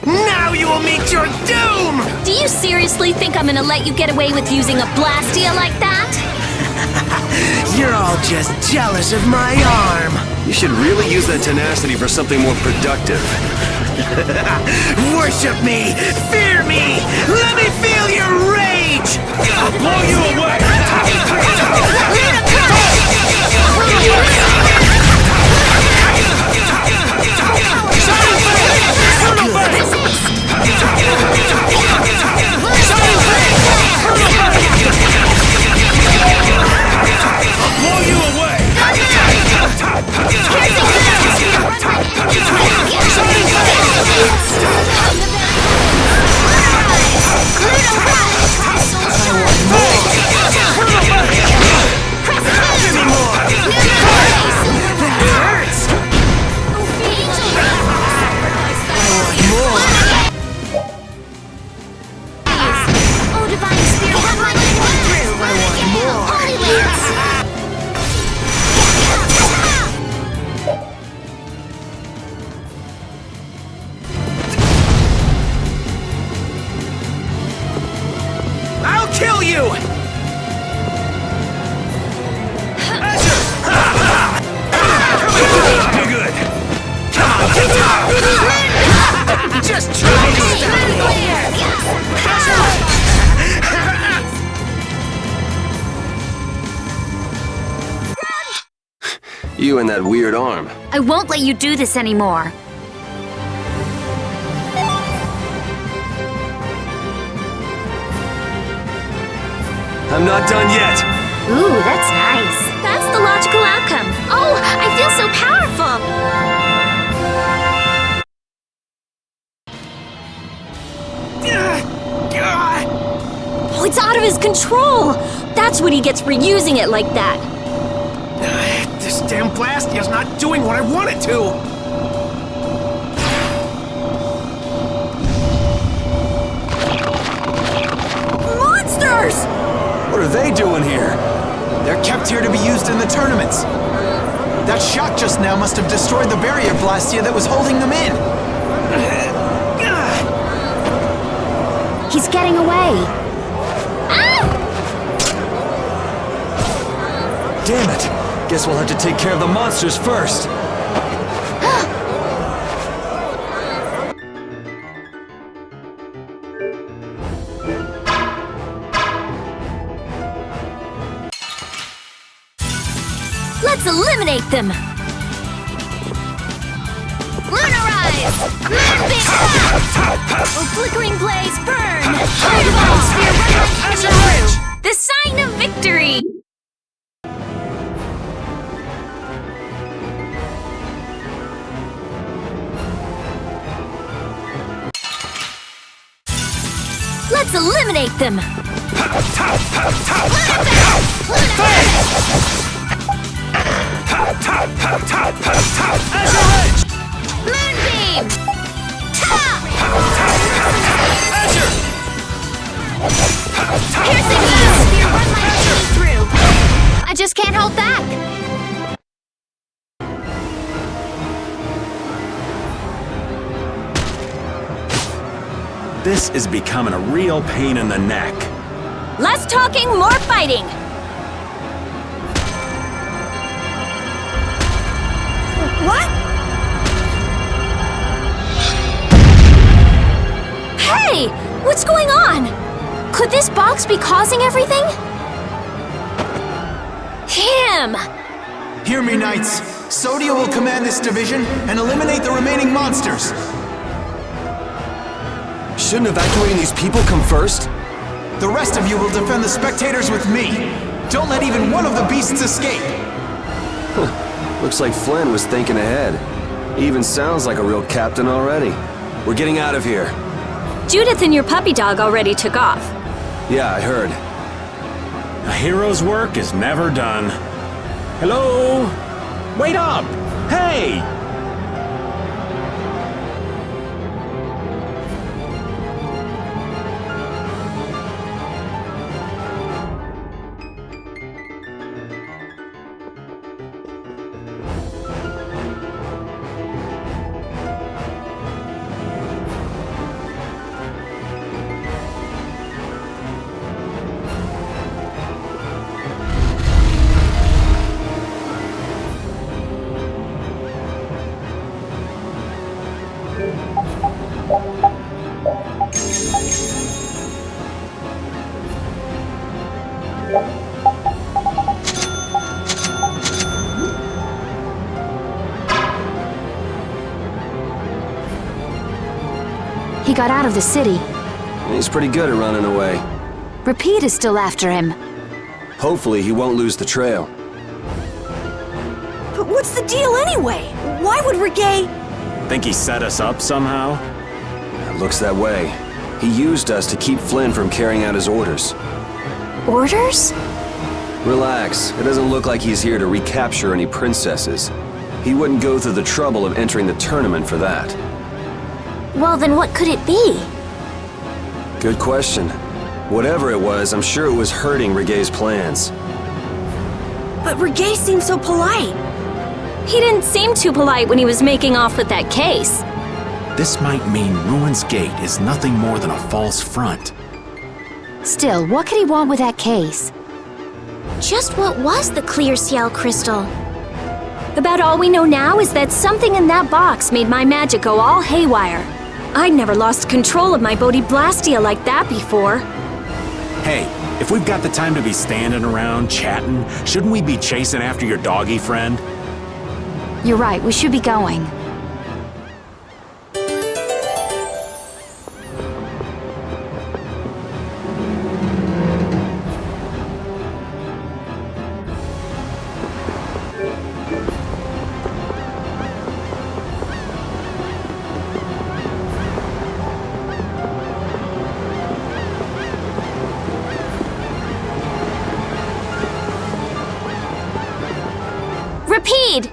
Now you will meet your doom! Do you seriously think I'm gonna let you get away with using a Blastia like that? You're all just jealous of my arm. You should really use that tenacity for something more productive. Worship me! Fear me! Let me feel your rage! I'll blow you away! I'll kill you! You're good. Just try to stop You and that weird arm. I won't let you do this anymore. I'm not done yet. Ooh, that's nice. That's the logical outcome. Oh, I feel so powerful! Oh, it's out of his control! That's what he gets for using it like that. This damn Blastia's not doing what I want it to! Monsters! What are they doing here? They're kept here to be used in the tournaments. That shot just now must have destroyed the barrier Blastia that was holding them in. He's getting away. Damn it. Guess we'll have to take care of the monsters first. Let's eliminate them! Lunarize! Moonbeam! Oh, flickering blaze, burn! Fireball! Sphere, run like through! The sign of victory! Let's eliminate them! Moonbeam! Piercing atmosphere, run my blade through! I just can't hold back! This is becoming a real pain in the neck. Less talking, more fighting! What? Hey! What's going on? Could this box be causing everything? Him! Hear me, Knights. Sodia will command this division and eliminate the remaining monsters. Shouldn't evacuating these people come first? The rest of you will defend the spectators with me. Don't let even one of the beasts escape. Looks like Flynn was thinking ahead. He even sounds like a real captain already. We're getting out of here. Judith and your puppy dog already took off. Yeah, I heard. A hero's work is never done. Hello? Wait up! Hey! He got out of the city. He's pretty good at running away. Repeat is still after him. Hopefully he won't lose the trail. But what's the deal anyway? Why would Reggae... Think he set us up somehow? It looks that way. He used us to keep Flynn from carrying out his orders. Orders? Relax. It doesn't look like he's here to recapture any princesses. He wouldn't go through the trouble of entering the tournament for that. Well, then what could it be? Good question. Whatever it was, I'm sure it was hurting Reggae's plans. But Reggae seemed so polite. He didn't seem too polite when he was making off with that case. This might mean Ruin's Gate is nothing more than a false front. Still, what could he want with that case? Just what was the clear ciel crystal? About all we know now is that something in that box made my magic go all haywire. I'd never lost control of my Bodhi Blastia like that before. Hey, if we've got the time to be standing around, chatting, shouldn't we be chasing after your doggy friend? You're right, we should be going. Repeat!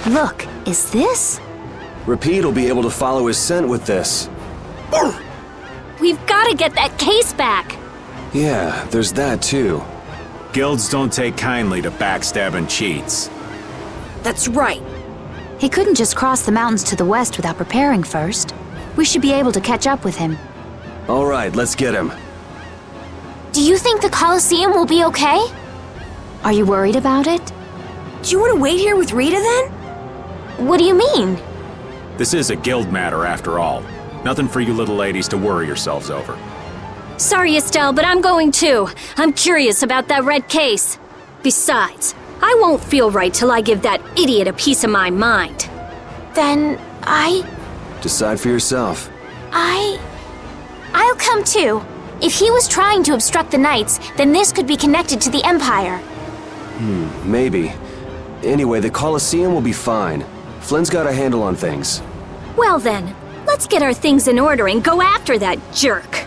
Look, is this? Repeat will be able to follow his scent with this. We've got to get that case back. Yeah, there's that too. Guilds don't take kindly to backstabbing cheats. That's right. He couldn't just cross the mountains to the west without preparing first. We should be able to catch up with him. All right, let's get him. Do you think the Colosseum will be okay? Are you worried about it? Do you want to wait here with Rita then? What do you mean? This is a guild matter after all. Nothing for you little ladies to worry yourselves over. Sorry, Estelle, but I'm going too. I'm curious about that red case. Besides, I won't feel right till I give that idiot a piece of my mind. Then Decide for yourself. I'll come too. If he was trying to obstruct the Knights, then this could be connected to the Empire. Maybe. Anyway, the Colosseum will be fine. Flynn's got a handle on things. Well then, let's get our things in order and go after that jerk.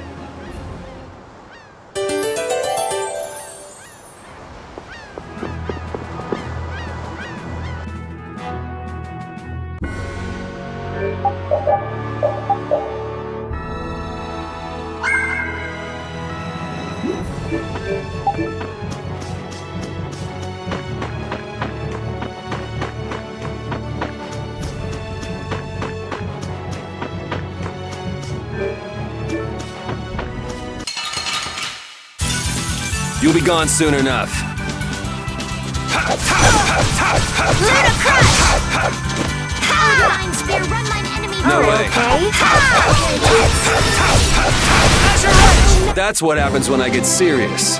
You'll be gone soon enough. Divine Spear, run mine enemy No through. way. That's what happens when I get serious.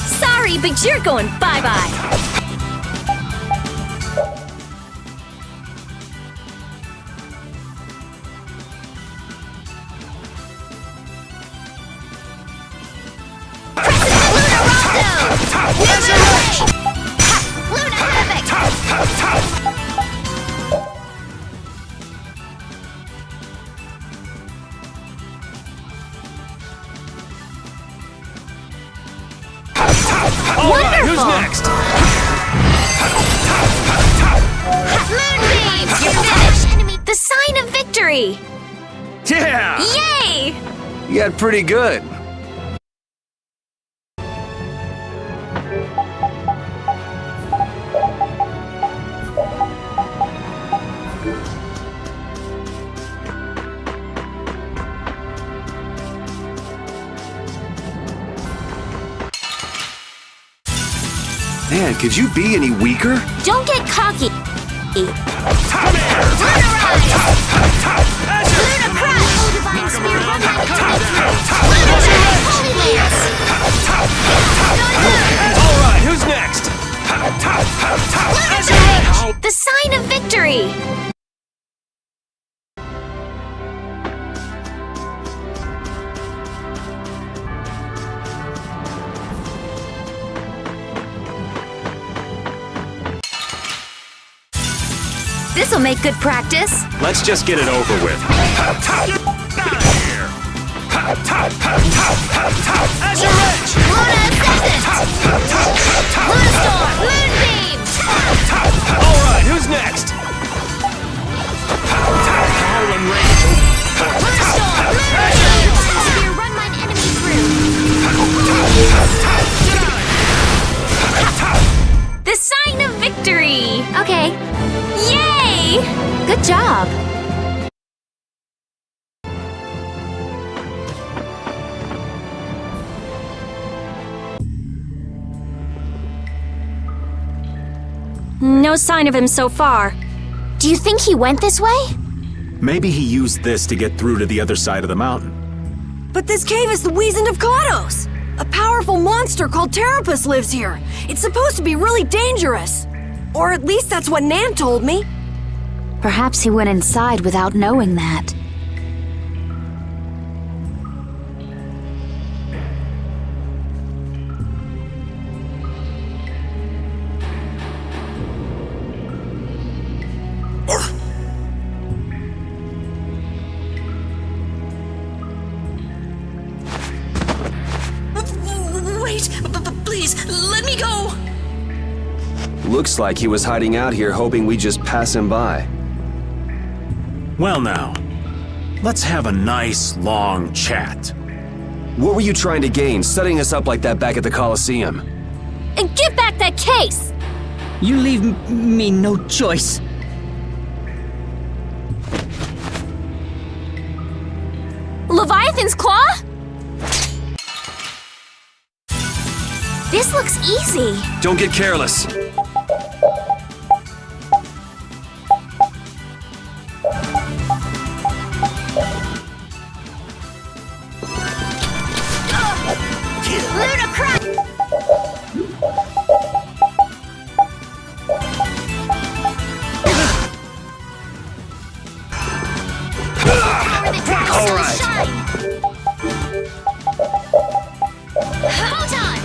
Sorry, but you're going bye-bye. Alright, who's next? Moonbeam! You're finished! The sign of victory! Yeah! Yay! You got pretty good. Man, could you be any weaker? Don't get cocky. Come here! Ludicrous! Oh, Divine Spear, run mine enemy through. Ludicrous! Holy Lance! Alright, who's next? Ludicrous! The sign of victory! This'll make good practice. Let's just get it over with. Azure Edge! Luna Ascendant! Luna Storm! Moonbeam! Alright, who's next? Luna Storm! Moonbeam! Spear, run mine enemy through. The sign of victory! Okay. Yay! Good job. No sign of him so far. Do you think he went this way? Maybe he used this to get through to the other side of the mountain. But this cave is the Wizened of Kados! A powerful monster called Terapus lives here. It's supposed to be really dangerous. Or at least that's what Nan told me. Perhaps he went inside without knowing that. Wait, please, let me go! Looks like he was hiding out here hoping we just pass him by. Well now, let's have a nice, long chat. What were you trying to gain, setting us up like that back at the Coliseum? And give back that case! You leave me no choice. Leviathan's Claw? This looks easy. Don't get careless. Ludicrous! All right. Photon!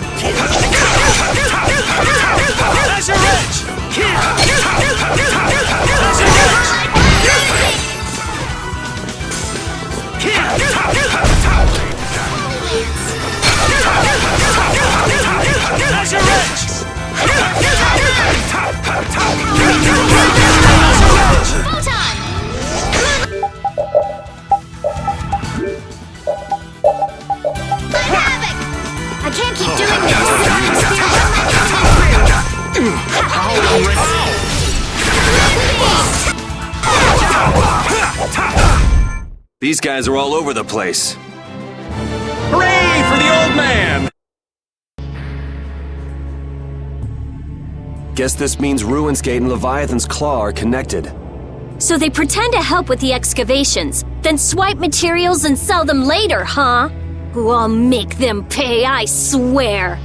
These guys are all over the place. Hooray for the old man! Guess this means Ruins Gate and Leviathan's Claw are connected. So they pretend to help with the excavations, then swipe materials and sell them later, huh? Oh, I'll make them pay, I swear.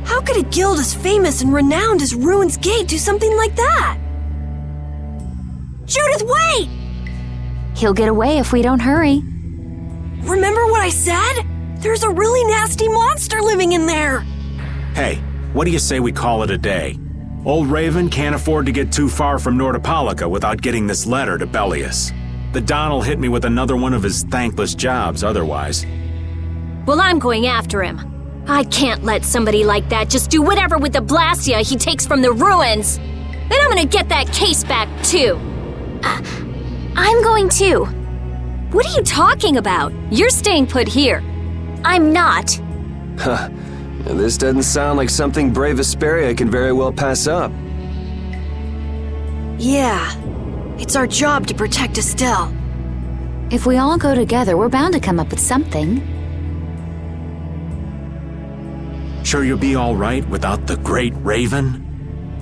How could a guild as famous and renowned as Ruins Gate do something like that? Judith, wait! He'll get away if we don't hurry. Remember what I said? There's a really nasty monster living in there! Hey, what do you say we call it a day? Old Raven can't afford to get too far from Nordopolica without getting this letter to Bellius. The Don'll hit me with another one of his thankless jobs otherwise. Well, I'm going after him. I can't let somebody like that just do whatever with the Blastia he takes from the ruins. And I'm gonna get that case back, too. I'm going too. What are you talking about? You're staying put here. I'm not. Huh. This doesn't sound like something brave Vesperia can very well pass up. Yeah. It's our job to protect Estelle. If we all go together, we're bound to come up with something. Sure you'll be all right without the great Raven?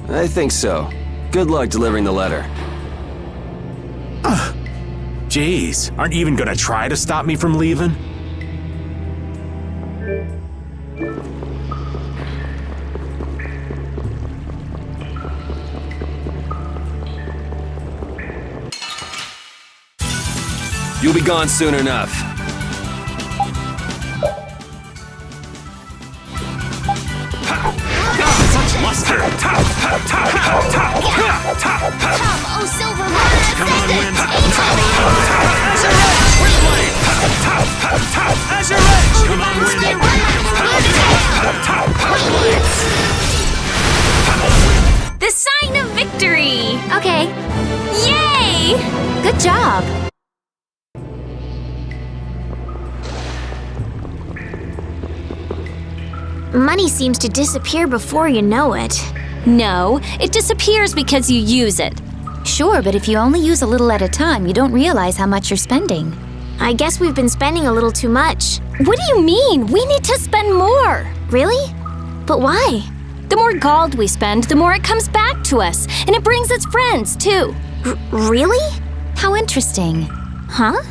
I think so. Good luck delivering the letter. Jeez, aren't you even gonna try to stop me from leaving? You'll be gone soon enough. Such luster! Come, oh silver runner! Come on, Wind! Azure Edge! Wind Blade! Azure Edge! Come on, Wind! The sign of victory! Okay. Yay! Good job. Money seems to disappear before you know it. No, it disappears because you use it. Sure, but if you only use a little at a time, you don't realize how much you're spending. I guess we've been spending a little too much. What do you mean? We need to spend more. Really? But why? The more gold we spend, the more it comes back to us. And it brings its friends, too. Really? How interesting. Huh?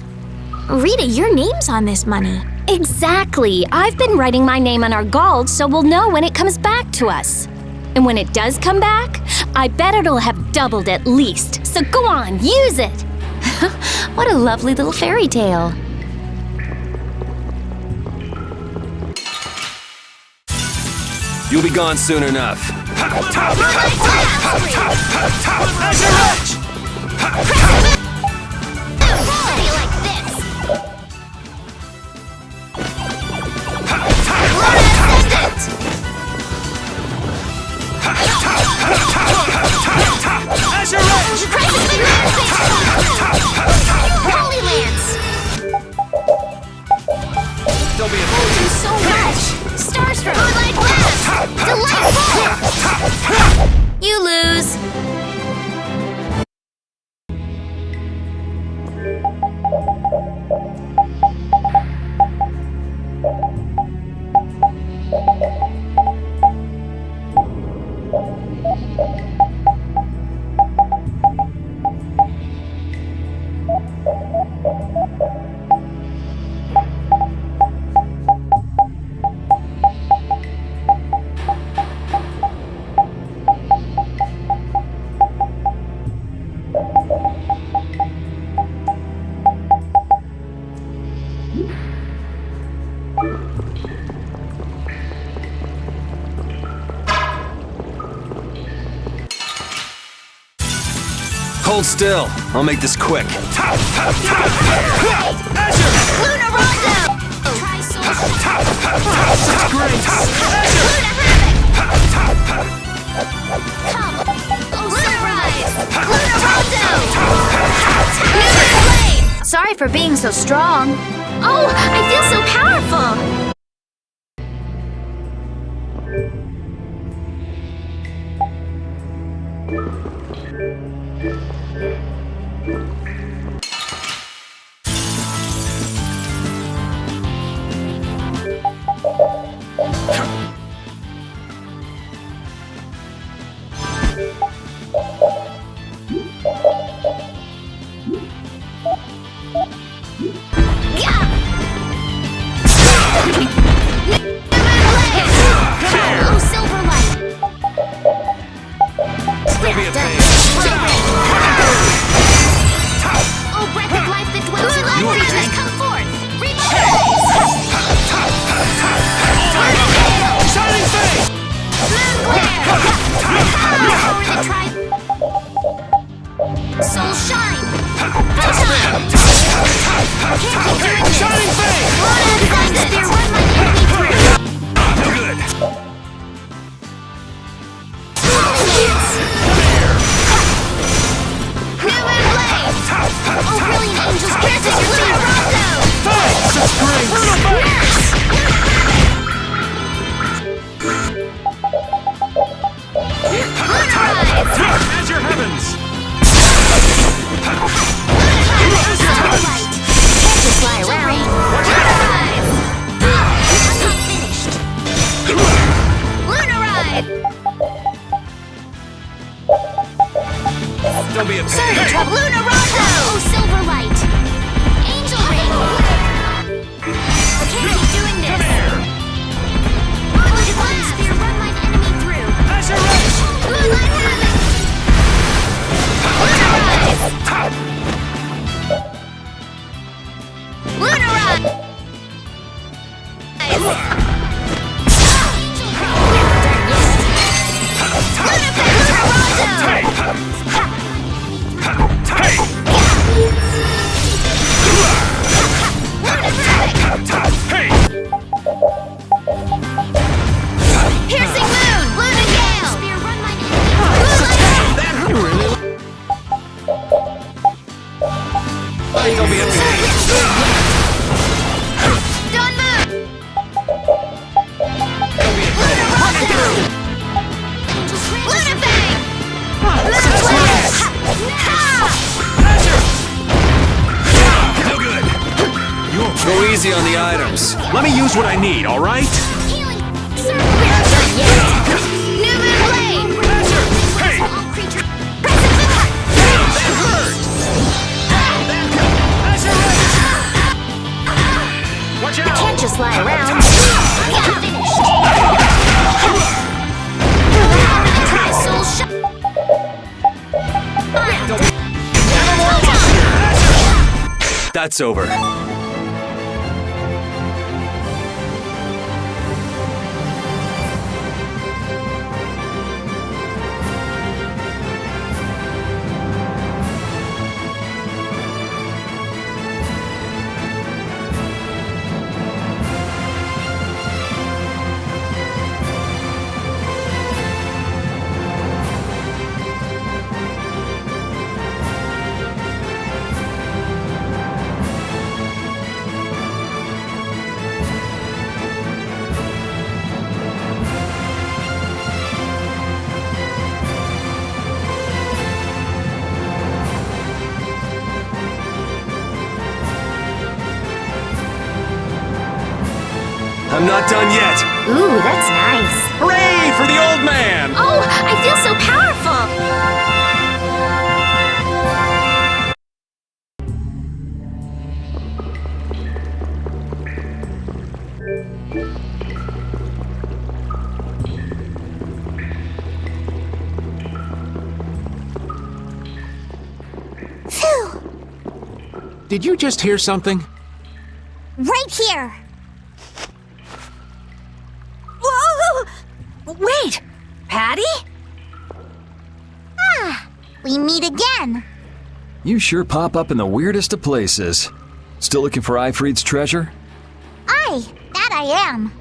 Rita, your name's on this money. Exactly. I've been writing my name on our gold so we'll know when it comes back to us. And when it does come back, I bet it'll have doubled at least. So go on, use it. What a lovely little fairy tale. You'll be gone soon enough. Azure Edge! Azure Edge! Holy Lance! Don't be Thank you so much! Starstruck! Moonlight Blast! Delightful! You lose! Hold still. I'll make this quick. Lunar Rondo! Such grace! Luna Havoc! Luna Rise! Luna Rondo! Lunar Blade! Sorry for being so strong. Oh, I feel so powerful! Don't be a Sorry pain. to trouble. Luna Rondo! Oh, Silverlight! Angel Ring! Okay, keep doing this. One spear, run my enemy through. Azure Edge! Moonlight Havoc! Luna Rise! Piercing Moon! Luna Gale! Spear, run my Don't be a pain. Dawn Moon! Don't be a pain. Luna Fang! No good. Go easy on the items. Let me use what I need, all right? Healing Circle! We're not done yet! New Moon Blade! Hey! All creatures... That hurt! Azure Edge! Watch out! Can't just lie around. Get finished! Soul shot! That's over. I'm not done yet. Ooh, that's nice. Hooray for the old man! Oh, I feel so powerful! Phew! Did you just hear something? Right here! Whoa! Wait! Patty? Ah, we meet again. You sure pop up in the weirdest of places. Still looking for Ifrid's treasure? Aye, that I am.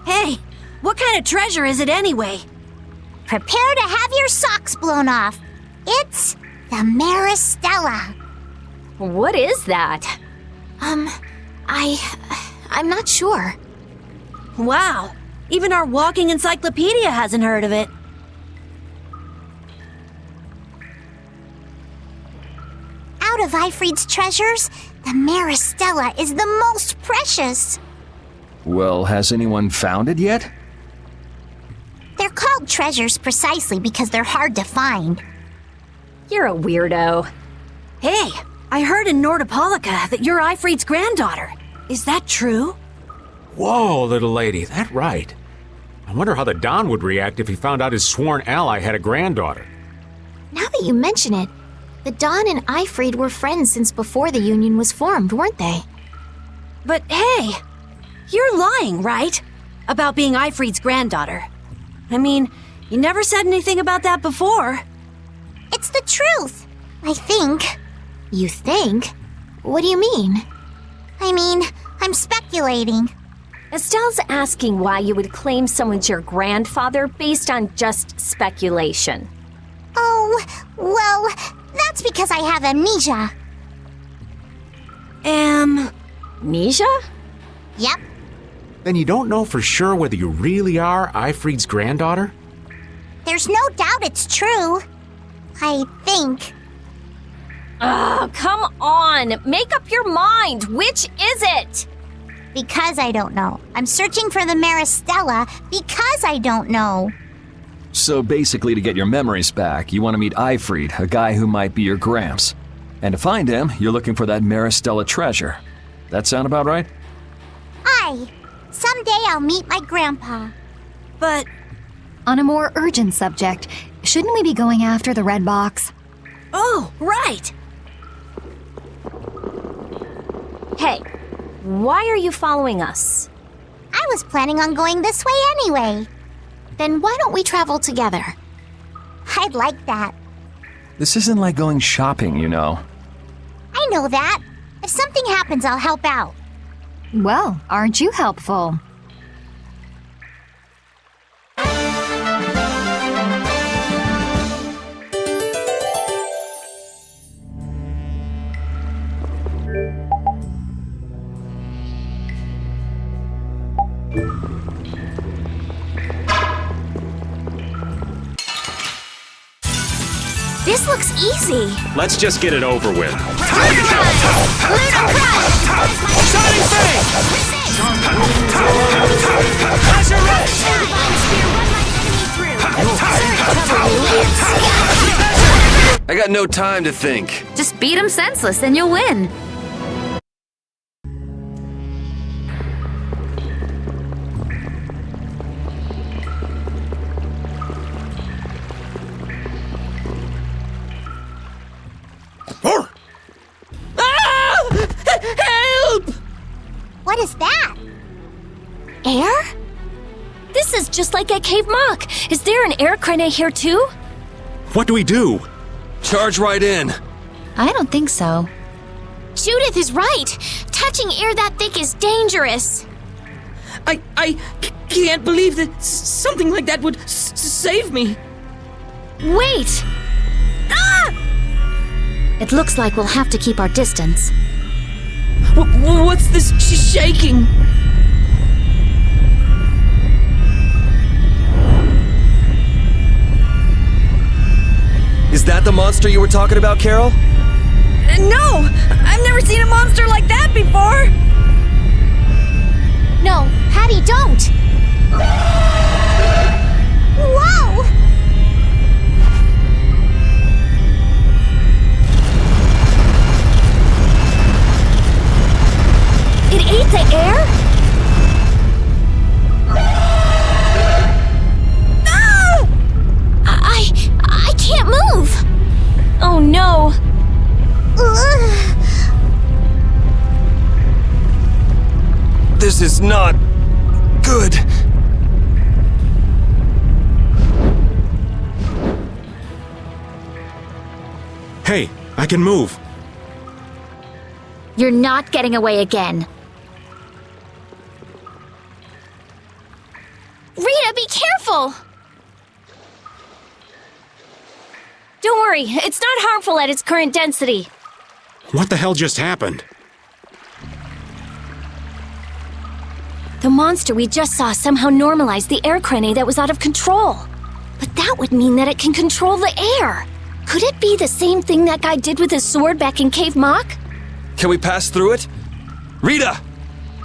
Hey, what kind of treasure is it anyway? Prepare to have your socks blown off. It's the Maristella. What is that? I'm not sure. Wow, even our walking encyclopedia hasn't heard of it. Out of Ifrid's treasures, the Maristella is the most precious. Well, has anyone found it yet? They're called treasures precisely because they're hard to find. You're a weirdo. Hey, I heard in Nordopolica that you're Ifrid's granddaughter. Is that true? Whoa, little lady, that right. I wonder how the Don would react if he found out his sworn ally had a granddaughter. Now that you mention it, the Dawn and Ifrid were friends since before the Union was formed, weren't they? But hey, you're lying, right? About being Ifrid's granddaughter. I mean, you never said anything about that before. It's the truth, I think. You think? What do you mean? I mean, I'm speculating. Estelle's asking why you would claim someone's your grandfather based on just speculation. Oh, well, that's because I have amnesia. Amnesia? Yep. Then you don't know for sure whether you really are Ifrid's granddaughter? There's no doubt it's true. I think. Oh, come on! Make up your mind! Which is it? Because I don't know. I'm searching for the Maristella because I don't know. So basically, to get your memories back, you want to meet Eifried, a guy who might be your gramps. And to find him, you're looking for that Maristella treasure. That sound about right? Aye. Someday I'll meet my grandpa. But on a more urgent subject, shouldn't we be going after the red box? Oh, right! Hey, why are you following us? I was planning on going this way anyway. Then why don't we travel together? I'd like that. This isn't like going shopping, you know. I know that. If something happens, I'll help out. Well, aren't you helpful? This looks easy. Let's just get it over with. Shining Fang! Azure Edge! I got no time to think. Just beat him senseless and you'll win. Help! What is that? Air? This is just like at Cave Mock. Is there an air crane here too? What do we do? Charge right in. I don't think so. Judith is right. Touching air that thick is dangerous. I can't believe that something like that would save me. Wait! Ah! It looks like we'll have to keep our distance. What's this shaking? Is that the monster you were talking about, Carol? No! I've never seen a monster like that before! No, Patty, don't! Whoa! It ate the air? Ah! I can't move! Oh no! This is not good. Hey, I can move. You're not getting away again. Rita, be careful! Don't worry, it's not harmful at its current density. What the hell just happened? The monster we just saw somehow normalized the air crane that was out of control. But that would mean that it can control the air. Could it be the same thing that guy did with his sword back in Cave Mock? Can we pass through it? Rita!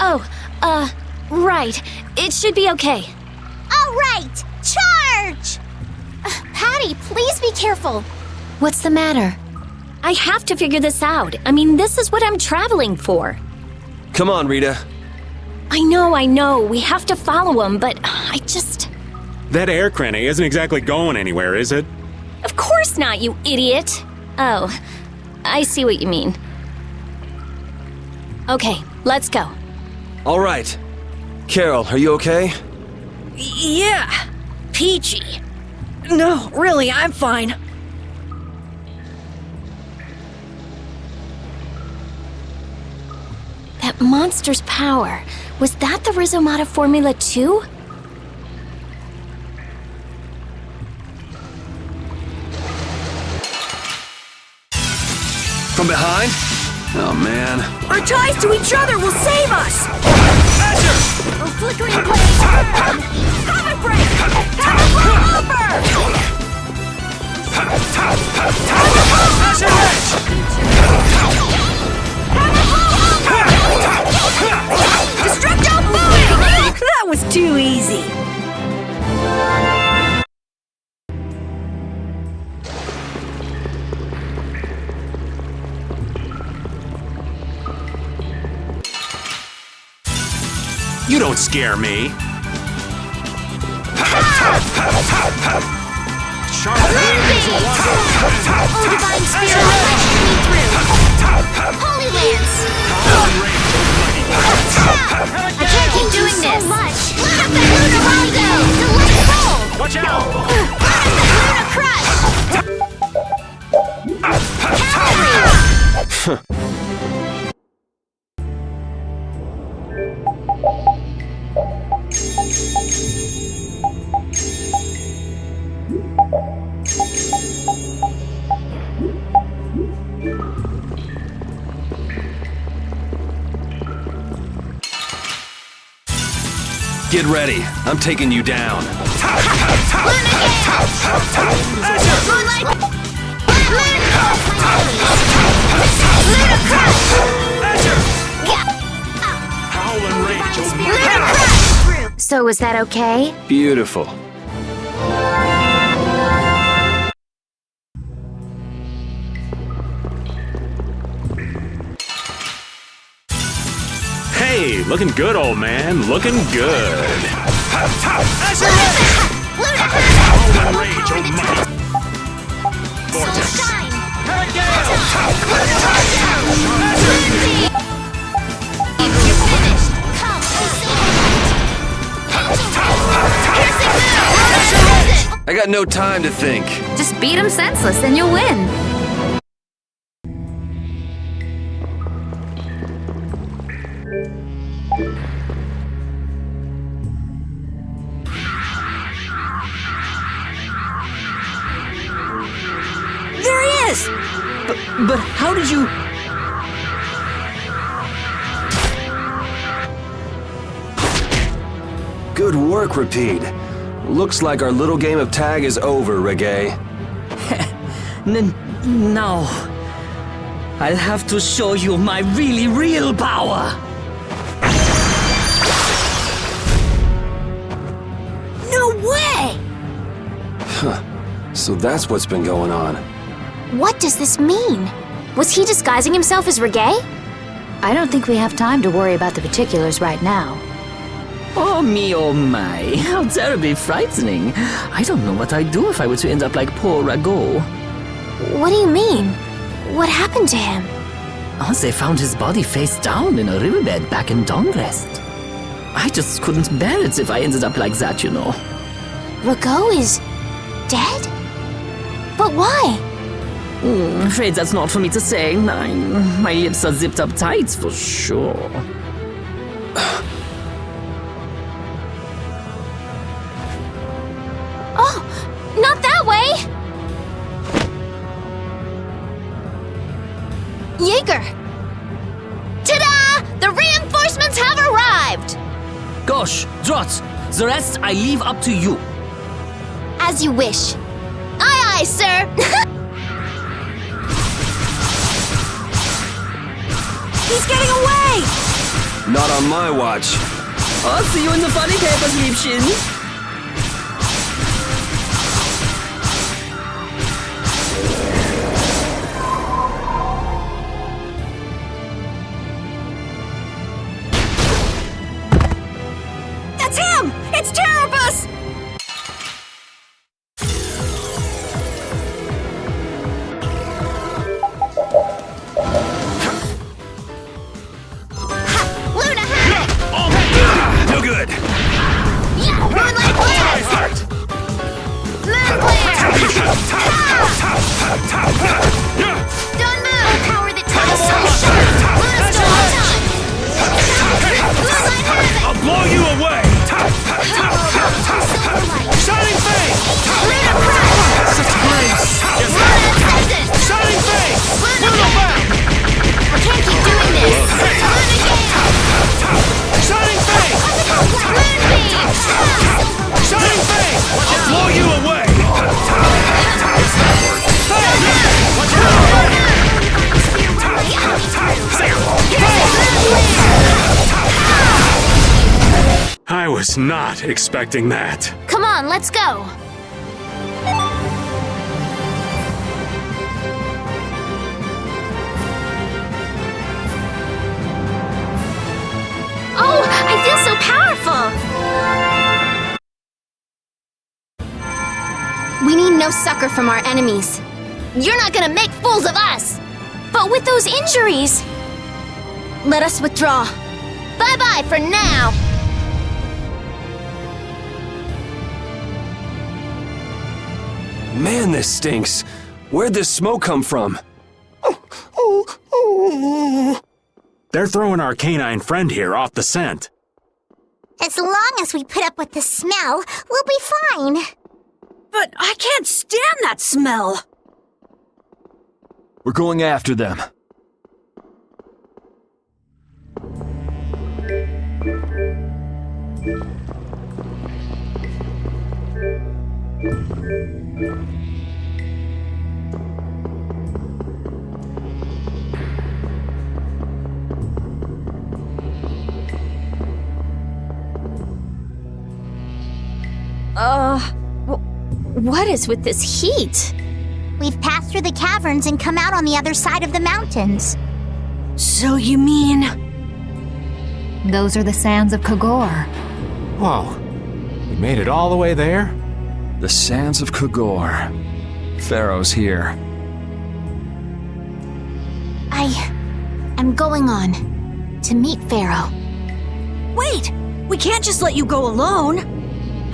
Oh, right. It should be okay. All right, charge! Patty, please be careful. What's the matter? I have to figure this out. I mean, this is what I'm traveling for. Come on, Rita. I know. We have to follow him, but I just... That air crane isn't exactly going anywhere, is it? Of course not, you idiot. Oh, I see what you mean. Okay, let's go. All right. Carol, are you okay? Yeah, peachy. No, really, I'm fine. That monster's power, was that the Rhizomata Formula 2? From behind? Oh, man. Our ties to each other will save us! A flickering blaze burn! Comet break! Comet over! Azure Edge! Destructo Buoy! That was too easy. don't scare me. Sharp winds of water. Oh, Divine Spirit, let me through. Holy Lance! I can't keep doing this. So much. Look at the Lunar Rondo! Delightful! Watch out! Lunar Crush! Get ready. I'm taking you down. So is that okay? Beautiful. Hey, looking good, old man. Looking good. Holy rage, almighty. Vortex. I got no time to think. Just beat him senseless and you'll win. There he is! But how did you... Good work, Repeat. Looks like our little game of tag is over, Reggae. No. I'll have to show you my really real power. No way! Huh. So that's what's been going on. What does this mean? Was he disguising himself as Reggae? I don't think we have time to worry about the particulars right now. Oh me, oh my. How terribly frightening. I don't know what I'd do if I were to end up like poor Rago. What do you mean? What happened to him? Oh, they found his body face down in a riverbed back in Dongrest. I just couldn't bear it if I ended up like that, you know. Rago is dead? But why? Afraid that's not for me to say. My lips are zipped up tight for sure. Oh, not that way! Jaeger! Ta-da! The reinforcements have arrived! Gosh, Drot, the rest I leave up to you. As you wish. Aye, aye, sir! He's getting away! Not on my watch. I'll see you in the funny papers, Liebchen. That's him! It's Terrabus! No good. Moonlight Blast! Moon Glare! Don't move! Power that ties so sharp! Moonstorm time! Moonlight Havoc! I'll blow you away! Shining Fang! Lunar Crush! Such grace! Lunar Ascendant! Shining Fang! Lunar Back! I can't keep doing this! Lunar Gale! Shining Fang! Moonbeam! Shining Fang! I'll blow you away! Watch I was not expecting that. Come on, let's go! Oh, I feel so powerful! We need no succor from our enemies. You're not gonna make fools of us! But with those injuries... Let us withdraw. Bye-bye for now! Man, this stinks. Where'd this smoke come from? They're throwing our canine friend here off the scent. As long as we put up with the smell, we'll be fine. But I can't stand that smell. We're going after them. What is with this heat? We've passed through the caverns and come out on the other side of the mountains. So you mean... Those are the sands of Kogor. Whoa. We made it all the way there? The sands of Kogor. Pharaoh's here. I'm going on to meet Pharaoh. Wait! We can't just let you go alone.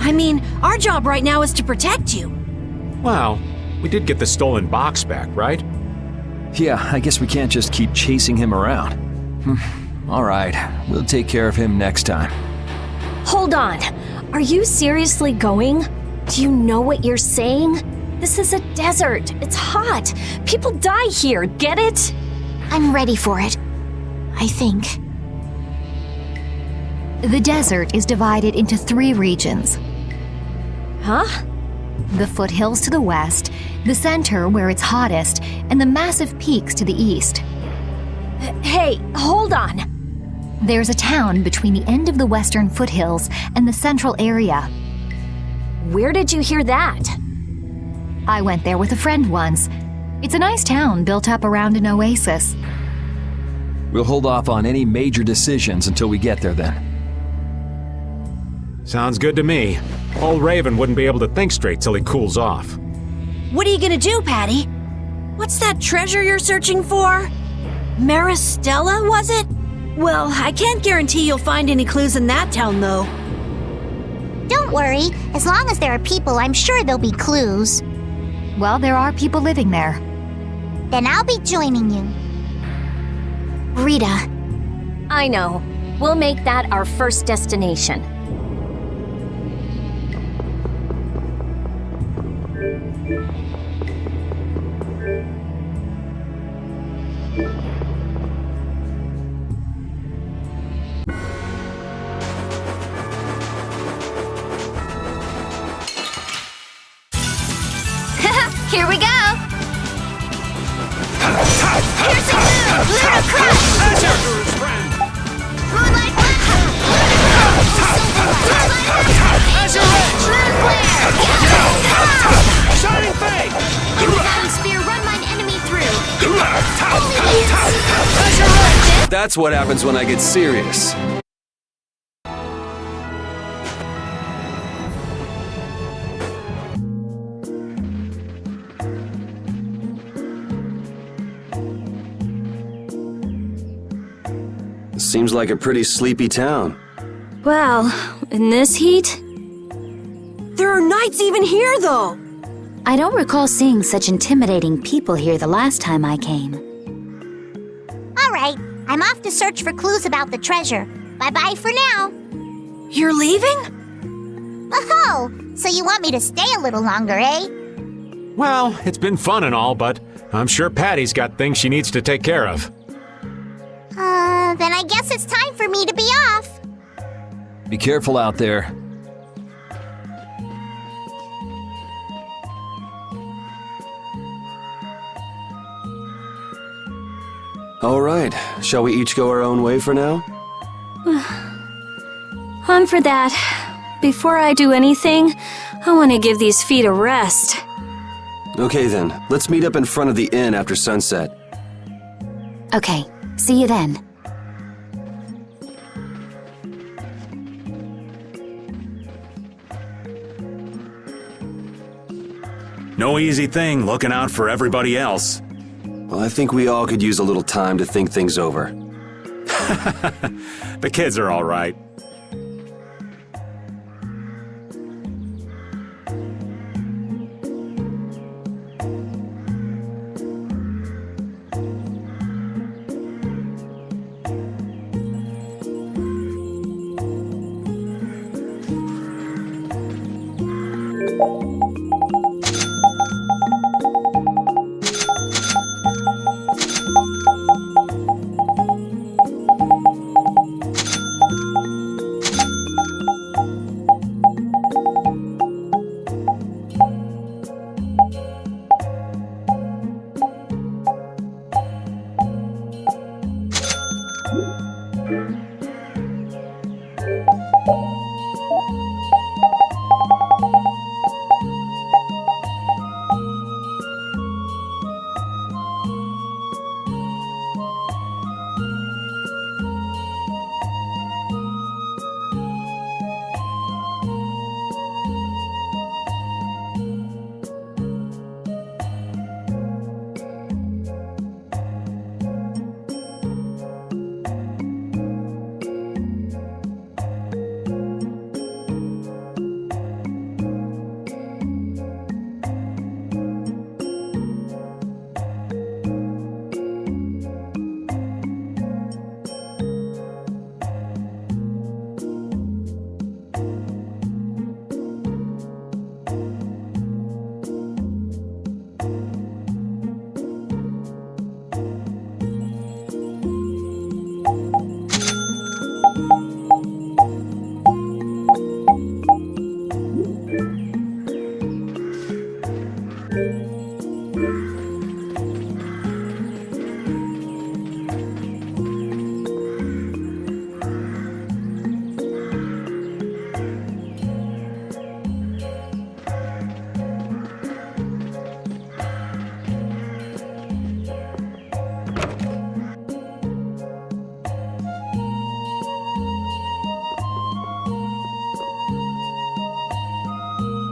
I mean, our job right now is to protect you. Well, we did get the stolen box back, right? Yeah, I guess we can't just keep chasing him around. All right, we'll take care of him next time. Hold on. Are you seriously going? Do you know what you're saying? This is a desert. It's hot. People die here, get it? I'm ready for it. I think. The desert is divided into 3 regions. Huh? The foothills to the west, the center where it's hottest, and the massive peaks to the east. Hey, hold on. There's a town between the end of the western foothills and the central area. Where did you hear that? I went there with a friend once. It's a nice town built up around an oasis. We'll hold off on any major decisions until we get there then. Sounds good to me. Old Raven wouldn't be able to think straight till he cools off. What are you gonna do, Patty? What's that treasure you're searching for? Maristella, was it? Well, I can't guarantee you'll find any clues in that town, though. Don't worry. As long as there are people, I'm sure there'll be clues. Well, there are people living there. Then I'll be joining you. Rita. I know. We'll make that our first destination. Here we go! Piercing move! Lunar crush! Moonlight weapon! Azure Edge! Moon flare! Shining Fate! Venom spear, run mine enemy through! Azure Edge! That's what happens when I get serious. Seems like a pretty sleepy town. Well, in this heat? There are knights even here, though! I don't recall seeing such intimidating people here the last time I came. All right, I'm off to search for clues about the treasure. Bye-bye for now. You're leaving? Oh, so you want me to stay a little longer, eh? Well, it's been fun and all, but I'm sure Patty's got things she needs to take care of. Then I guess it's time for me to be off. Be careful out there. All right, shall we each go our own way for now? On for that. Before I do anything, I want to give these feet a rest. Okay then, let's meet up in front of the inn after sunset. Okay, see you then. No easy thing looking out for everybody else. Well, I think we all could use a little time to think things over. The kids are all right.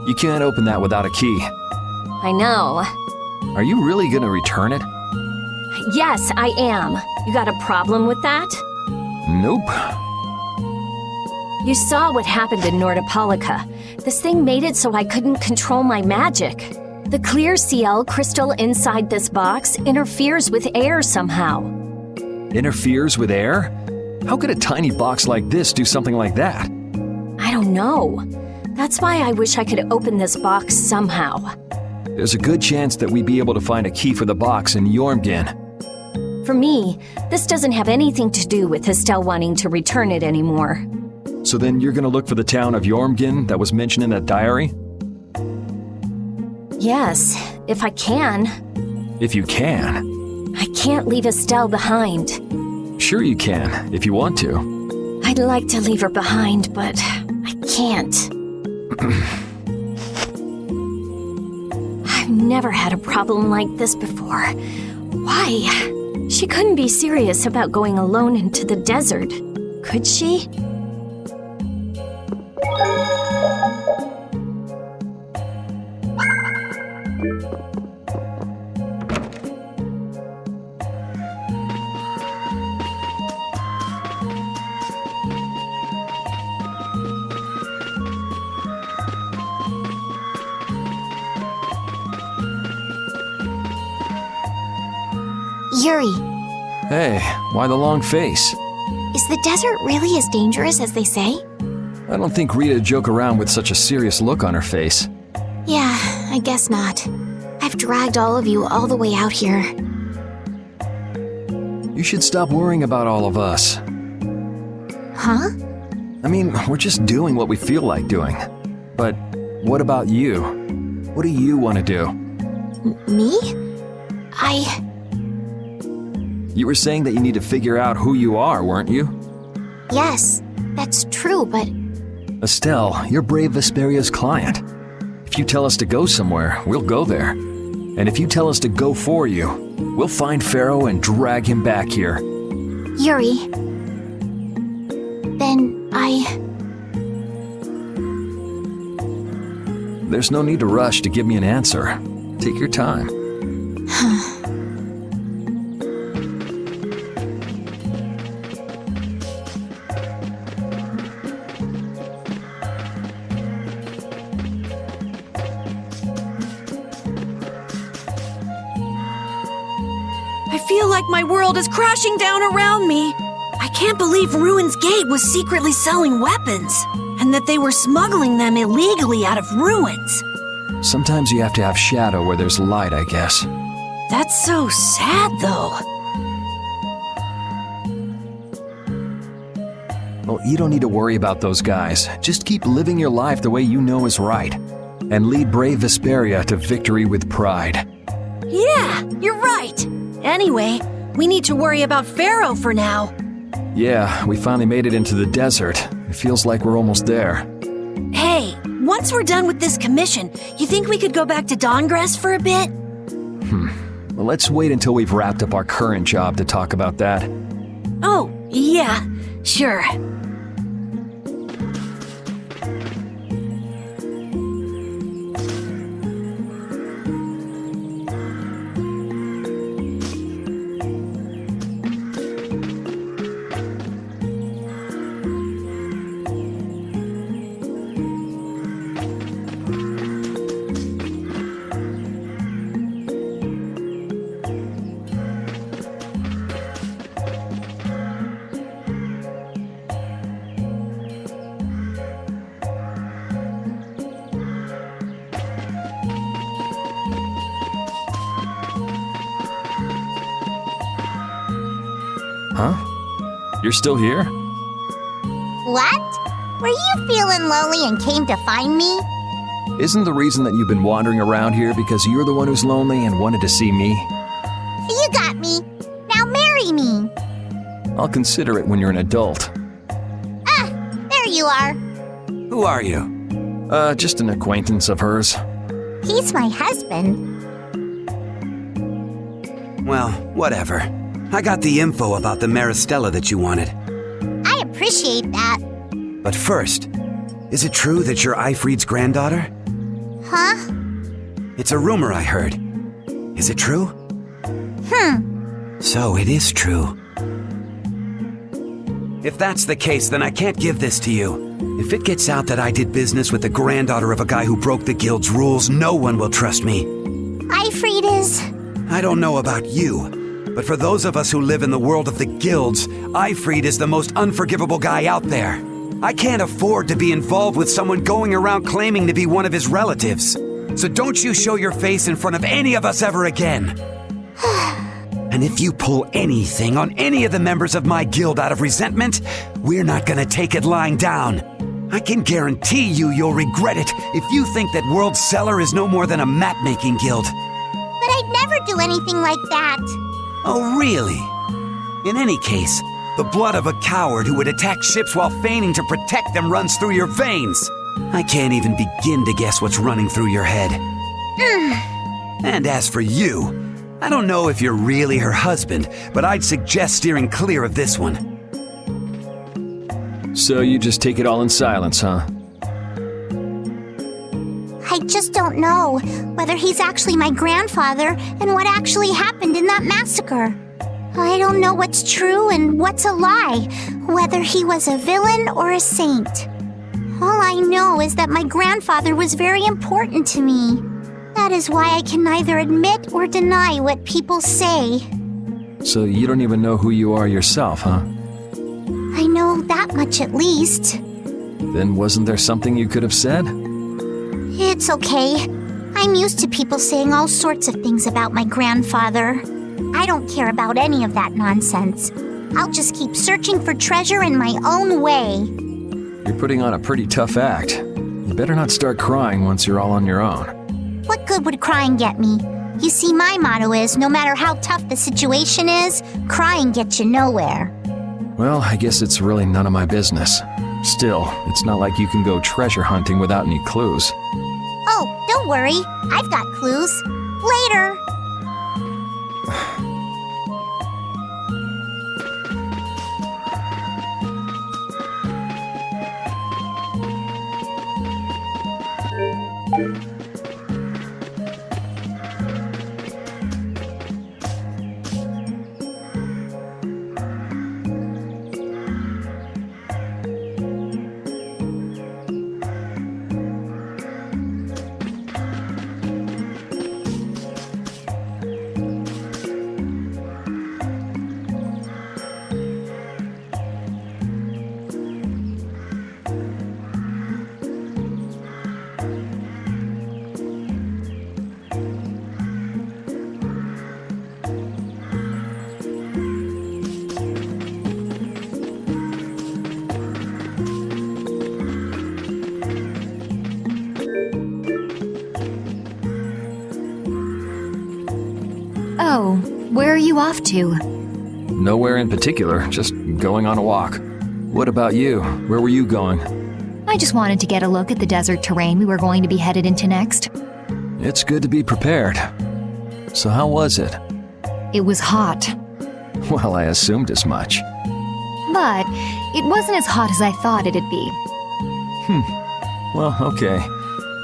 You can't open that without a key. I know. Are you really gonna return it? Yes, I am. You got a problem with that? Nope. You saw what happened in Nordopolica. This thing made it so I couldn't control my magic. The clear CL crystal inside this box interferes with air somehow. Interferes with air? How could a tiny box like this do something like that? I don't know. That's why I wish I could open this box somehow. There's a good chance that we'd be able to find a key for the box in Jormungand. For me, this doesn't have anything to do with Estelle wanting to return it anymore. So then you're gonna look for the town of Jormungand that was mentioned in that diary? Yes, if I can. If you can. I can't leave Estelle behind. Sure you can, if you want to. I'd like to leave her behind, but I can't. I've never had a problem like this before. Why? She couldn't be serious about going alone into the desert, could she? Yuri, Hey, why the long face? is the desert really as dangerous as they say? I don't think Rita joke around with such a serious look on her face. Yeah, I guess not. I've dragged all of you all the way out here. You should stop worrying about all of us. Huh? I mean, we're just doing what we feel like doing. But what about you? What do you want to do? Me? You were saying that you need to figure out who you are, weren't you? Yes, that's true, but Estelle, you're Brave Vesperia's client. If you tell us to go somewhere, we'll go there. And if you tell us to go for you, we'll find Pharaoh and drag him back here. Yuri. Then There's no need to rush to give me an answer. Take your time. I feel like my world is crashing down around me. I can't believe Ruin's Gate was secretly selling weapons, and that they were smuggling them illegally out of ruins. Sometimes you have to have shadow where there's light, I guess. That's so sad, though. Well, you don't need to worry about those guys. Just keep living your life the way you know is right. And lead brave Vesperia to victory with pride. Yeah, you're right. Anyway, we need to worry about Pharaoh for now. Yeah, we finally made it into the desert. It feels like we're almost there. Hey, once we're done with this commission, you think we could go back to Dawngrass for a bit? Well, let's wait until we've wrapped up our current job to talk about that. Oh, yeah, sure. Huh? You're still here? What? Were you feeling lonely and came to find me? Isn't the reason that you've been wandering around here because you're the one who's lonely and wanted to see me? You got me. Now marry me. I'll consider it when you're an adult. Ah, there you are. Who are you? Just an acquaintance of hers. He's my husband. Well, whatever. I got the info about the Maristella that you wanted. I appreciate that. But first, is it true that you're Eifried's granddaughter? Huh? It's a rumor I heard. Is it true? So it is true. If that's the case, then I can't give this to you. If it gets out that I did business with the granddaughter of a guy who broke the guild's rules, no one will trust me. Eifried is... I don't know about you, but for those of us who live in the world of the guilds, Eifried is the most unforgivable guy out there. I can't afford to be involved with someone going around claiming to be one of his relatives. So don't you show your face in front of any of us ever again. And if you pull anything on any of the members of my guild out of resentment, we're not gonna take it lying down. I can guarantee you'll regret it if you think that World Cellar is no more than a map-making guild. But I'd never do anything like that. Oh, really? In any case, the blood of a coward who would attack ships while feigning to protect them runs through your veins. I can't even begin to guess what's running through your head. And as for you, I don't know if you're really her husband, but I'd suggest steering clear of this one. So you just take it all in silence, huh? I just don't know whether he's actually my grandfather and what actually happened in that massacre. I don't know what's true and what's a lie, whether he was a villain or a saint. All I know is that my grandfather was very important to me. That is why I can neither admit or deny what people say. So you don't even know who you are yourself, huh? I know that much at least. Then wasn't there something you could have said? It's okay. I'm used to people saying all sorts of things about my grandfather. I don't care about any of that nonsense. I'll just keep searching for treasure in my own way. You're putting on a pretty tough act. You better not start crying once you're all on your own. What good would crying get me? You see, my motto is, no matter how tough the situation is, crying gets you nowhere. Well, I guess it's really none of my business. Still, it's not like you can go treasure hunting without any clues. Oh, don't worry. I've got clues. Later. So, where are you off to? Nowhere in particular, just going on a walk. What about you? Where were you going? I just wanted to get a look at the desert terrain we were going to be headed into next. It's good to be prepared. So how was it? It was hot. Well, I assumed as much. But it wasn't as hot as I thought it'd be. Well, okay.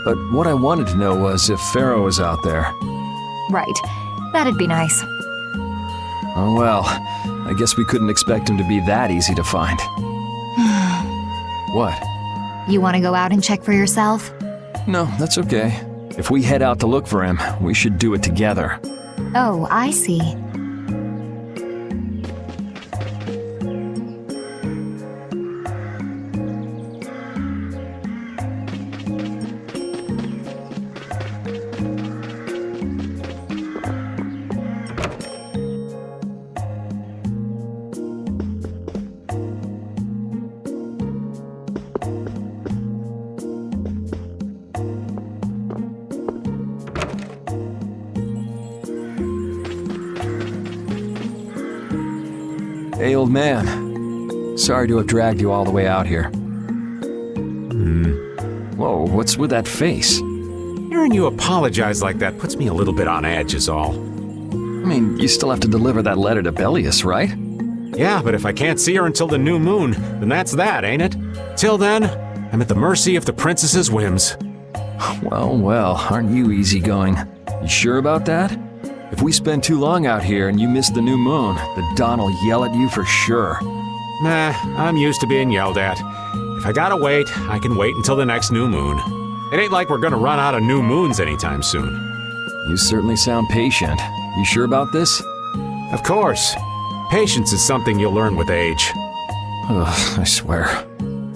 But what I wanted to know was if Pharaoh was out there. Right. That'd be nice. Oh well, I guess we couldn't expect him to be that easy to find. What? You want to go out and check for yourself? No, that's okay. If we head out to look for him, we should do it together. Oh, I see. Hey, old man. Sorry to have dragged you all the way out here. Whoa, what's with that face? Hearing you apologize like that puts me a little bit on edge is all. I mean, you still have to deliver that letter to Belius, right? Yeah, but if I can't see her until the new moon, then that's that, ain't it? Till then, I'm at the mercy of the princess's whims. Well, aren't you easygoing? You sure about that? If we spend too long out here and you miss the new moon, the Don will yell at you for sure. Nah, I'm used to being yelled at. If I gotta wait, I can wait until the next new moon. It ain't like we're gonna run out of new moons anytime soon. You certainly sound patient. You sure about this? Of course. Patience is something you'll learn with age. Ugh, I swear.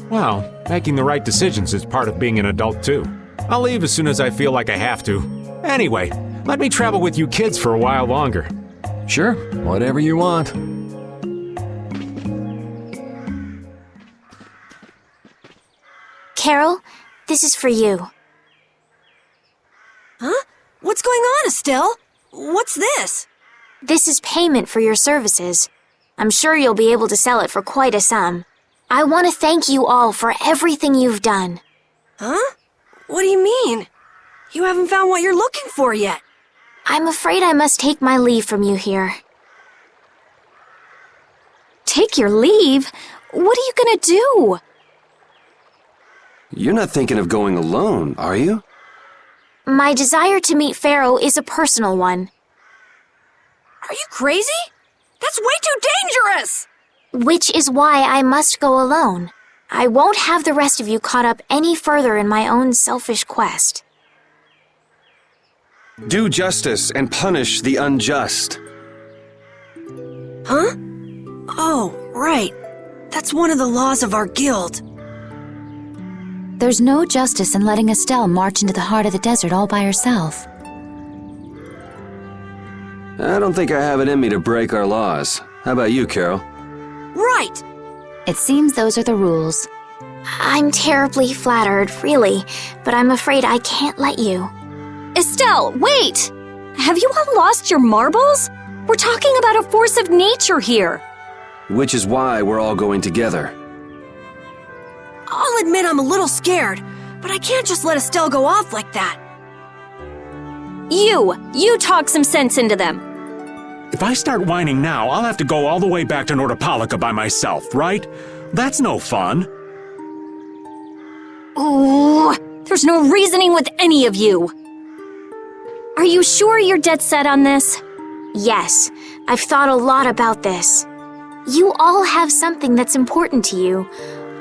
Well, making the right decisions is part of being an adult too. I'll leave as soon as I feel like I have to. Anyway, let me travel with you kids for a while longer. Sure, whatever you want. Carol, this is for you. Huh? What's going on, Estelle? What's this? This is payment for your services. I'm sure you'll be able to sell it for quite a sum. I want to thank you all for everything you've done. Huh? What do you mean? You haven't found what you're looking for yet. I'm afraid I must take my leave from you here. Take your leave? What are you gonna do? You're not thinking of going alone, are you? My desire to meet Pharaoh is a personal one. Are you crazy? That's way too dangerous! Which is why I must go alone. I won't have the rest of you caught up any further in my own selfish quest. Do justice and punish the unjust. Huh? Oh, right. That's one of the laws of our guild. There's no justice in letting Estelle march into the heart of the desert all by herself. I don't think I have it in me to break our laws. How about you, Carol? Right! It seems those are the rules. I'm terribly flattered, really, but I'm afraid I can't let you. Estelle, wait! Have you all lost your marbles? We're talking about a force of nature here. Which is why we're all going together. I'll admit I'm a little scared, but I can't just let Estelle go off like that. You talk some sense into them. If I start whining now, I'll have to go all the way back to Nordopolica by myself, right? That's no fun. Ooh, there's no reasoning with any of you. Are you sure you're dead set on this? Yes, I've thought a lot about this. You all have something that's important to you,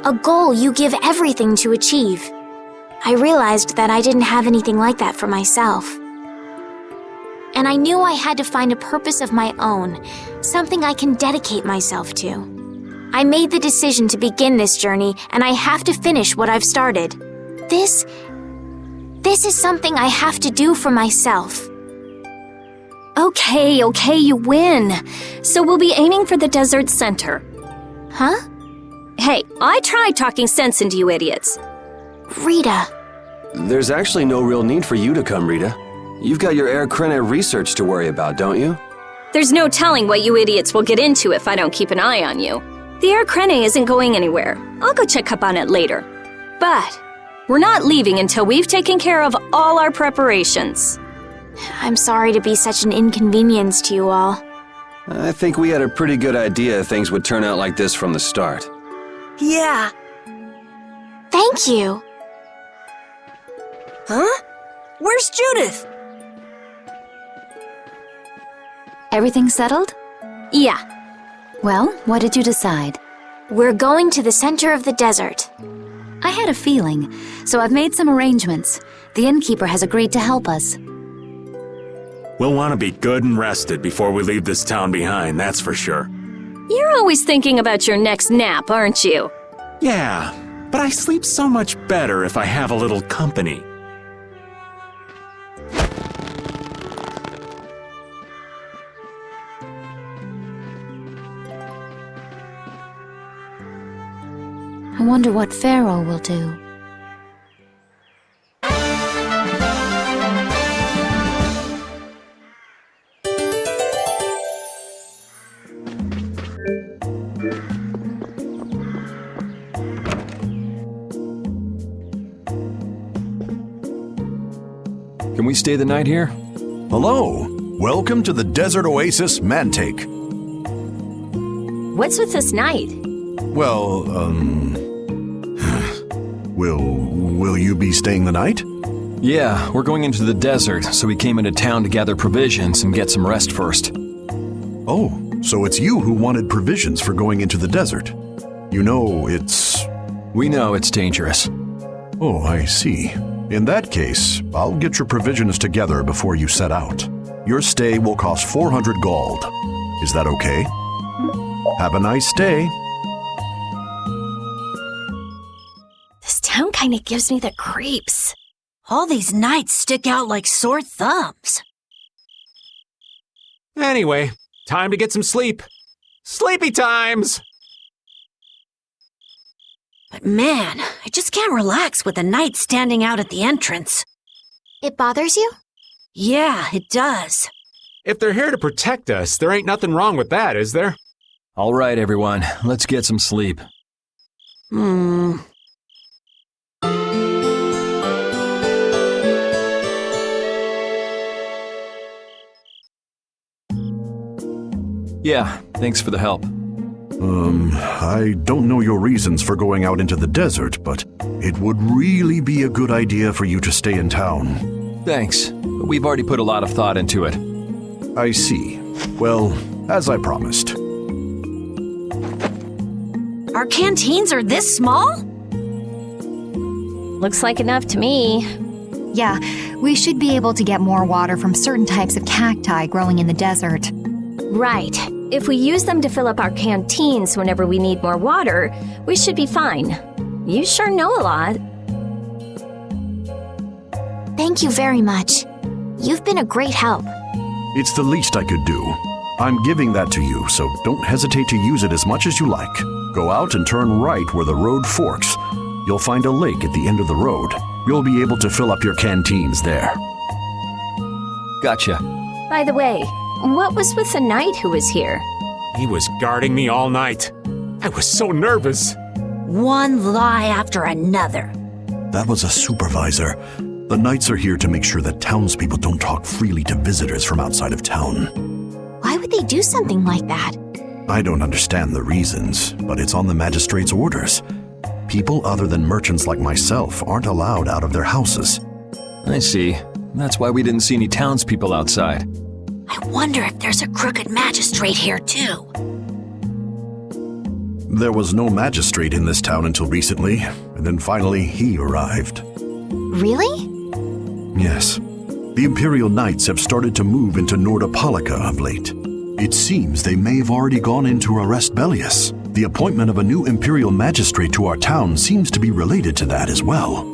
a goal you give everything to achieve. I realized that I didn't have anything like that for myself. And I knew I had to find a purpose of my own, something I can dedicate myself to. I made the decision to begin this journey, and I have to finish what I've started. This is something I have to do for myself. Okay, you win. So we'll be aiming for the desert center. Huh? Hey, I tried talking sense into you idiots. Rita. There's actually no real need for you to come, Rita. You've got your Air Krene research to worry about, don't you? There's no telling what you idiots will get into if I don't keep an eye on you. The air crane isn't going anywhere. I'll go check up on it later. But we're not leaving until we've taken care of all our preparations. I'm sorry to be such an inconvenience to you all. I think we had a pretty good idea things would turn out like this from the start. Yeah. Thank you. Huh? Where's Judith? Everything settled? Yeah. Well, what did you decide? We're going to the center of the desert. I had a feeling, so I've made some arrangements. The innkeeper has agreed to help us. We'll want to be good and rested before we leave this town behind, that's for sure. You're always thinking about your next nap, aren't you? Yeah, but I sleep so much better if I have a little company. I wonder what Pharaoh will do. Can we stay the night here? Hello. Welcome to the Desert Oasis Mantake. What's with this night? Well, Will you be staying the night? Yeah, we're going into the desert, so we came into town to gather provisions and get some rest first. Oh, so it's you who wanted provisions for going into the desert. You know, We know it's dangerous. Oh, I see. In that case, I'll get your provisions together before you set out. Your stay will cost 400 gold. Is that okay? Have a nice day. This town kind of gives me the creeps. All these nights stick out like sore thumbs. Anyway, time to get some sleep. Sleepy times! But man, I just can't relax with the night standing out at the entrance. It bothers you? Yeah, it does. If they're here to protect us, there ain't nothing wrong with that, is there? All right, everyone, let's get some sleep. Yeah, thanks for the help. I don't know your reasons for going out into the desert, but it would really be a good idea for you to stay in town. Thanks, but we've already put a lot of thought into it. I see. Well, as I promised. Our canteens are this small? Looks like enough to me. Yeah, we should be able to get more water from certain types of cacti growing in the desert. Right. If we use them to fill up our canteens whenever we need more water, we should be fine. You sure know a lot. Thank you very much. You've been a great help. It's the least I could do. I'm giving that to you, so don't hesitate to use it as much as you like. Go out and turn right where the road forks. You'll find a lake at the end of the road. You'll be able to fill up your canteens there. Gotcha. By the way, what was with the knight who was here? He was guarding me all night. I was so nervous. One lie after another. That was a supervisor. The knights are here to make sure that townspeople don't talk freely to visitors from outside of town. Why would they do something like that? I don't understand the reasons, but it's on the magistrate's orders. People other than merchants like myself aren't allowed out of their houses. I see. That's why we didn't see any townspeople outside. I wonder if there's a crooked magistrate here too. There was no magistrate in this town until recently, and then finally he arrived. Really? Yes. The Imperial Knights have started to move into Nordopolica of late. It seems they may have already gone in to arrest Bellius. The appointment of a new Imperial Magistrate to our town seems to be related to that as well.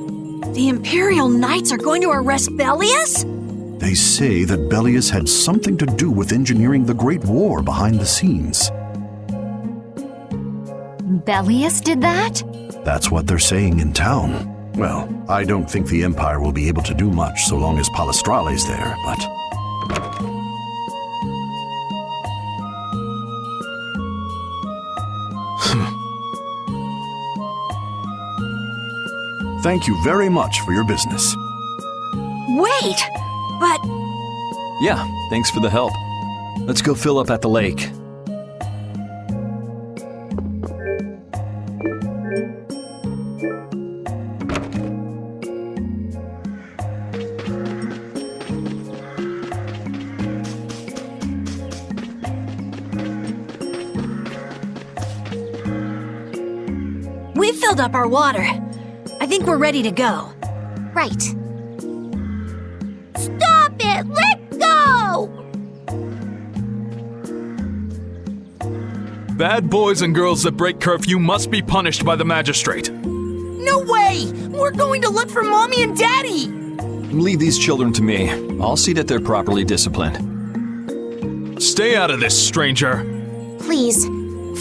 The Imperial Knights are going to arrest Bellius? They say that Bellius had something to do with engineering the Great War behind the scenes. Bellius did that? That's what they're saying in town. Well, I don't think the Empire will be able to do much so long as Palestrale's there, but... Thank you very much for your business. Wait! But Yeah, thanks for the help. Let's go fill up at the lake. we filled up our water. I think we're ready to go. Right. Stop it! Let go! Bad boys and girls that break curfew must be punished by the magistrate. No way! We're going to look for Mommy and Daddy! Leave these children to me. I'll see that they're properly disciplined. Stay out of this, stranger. Please,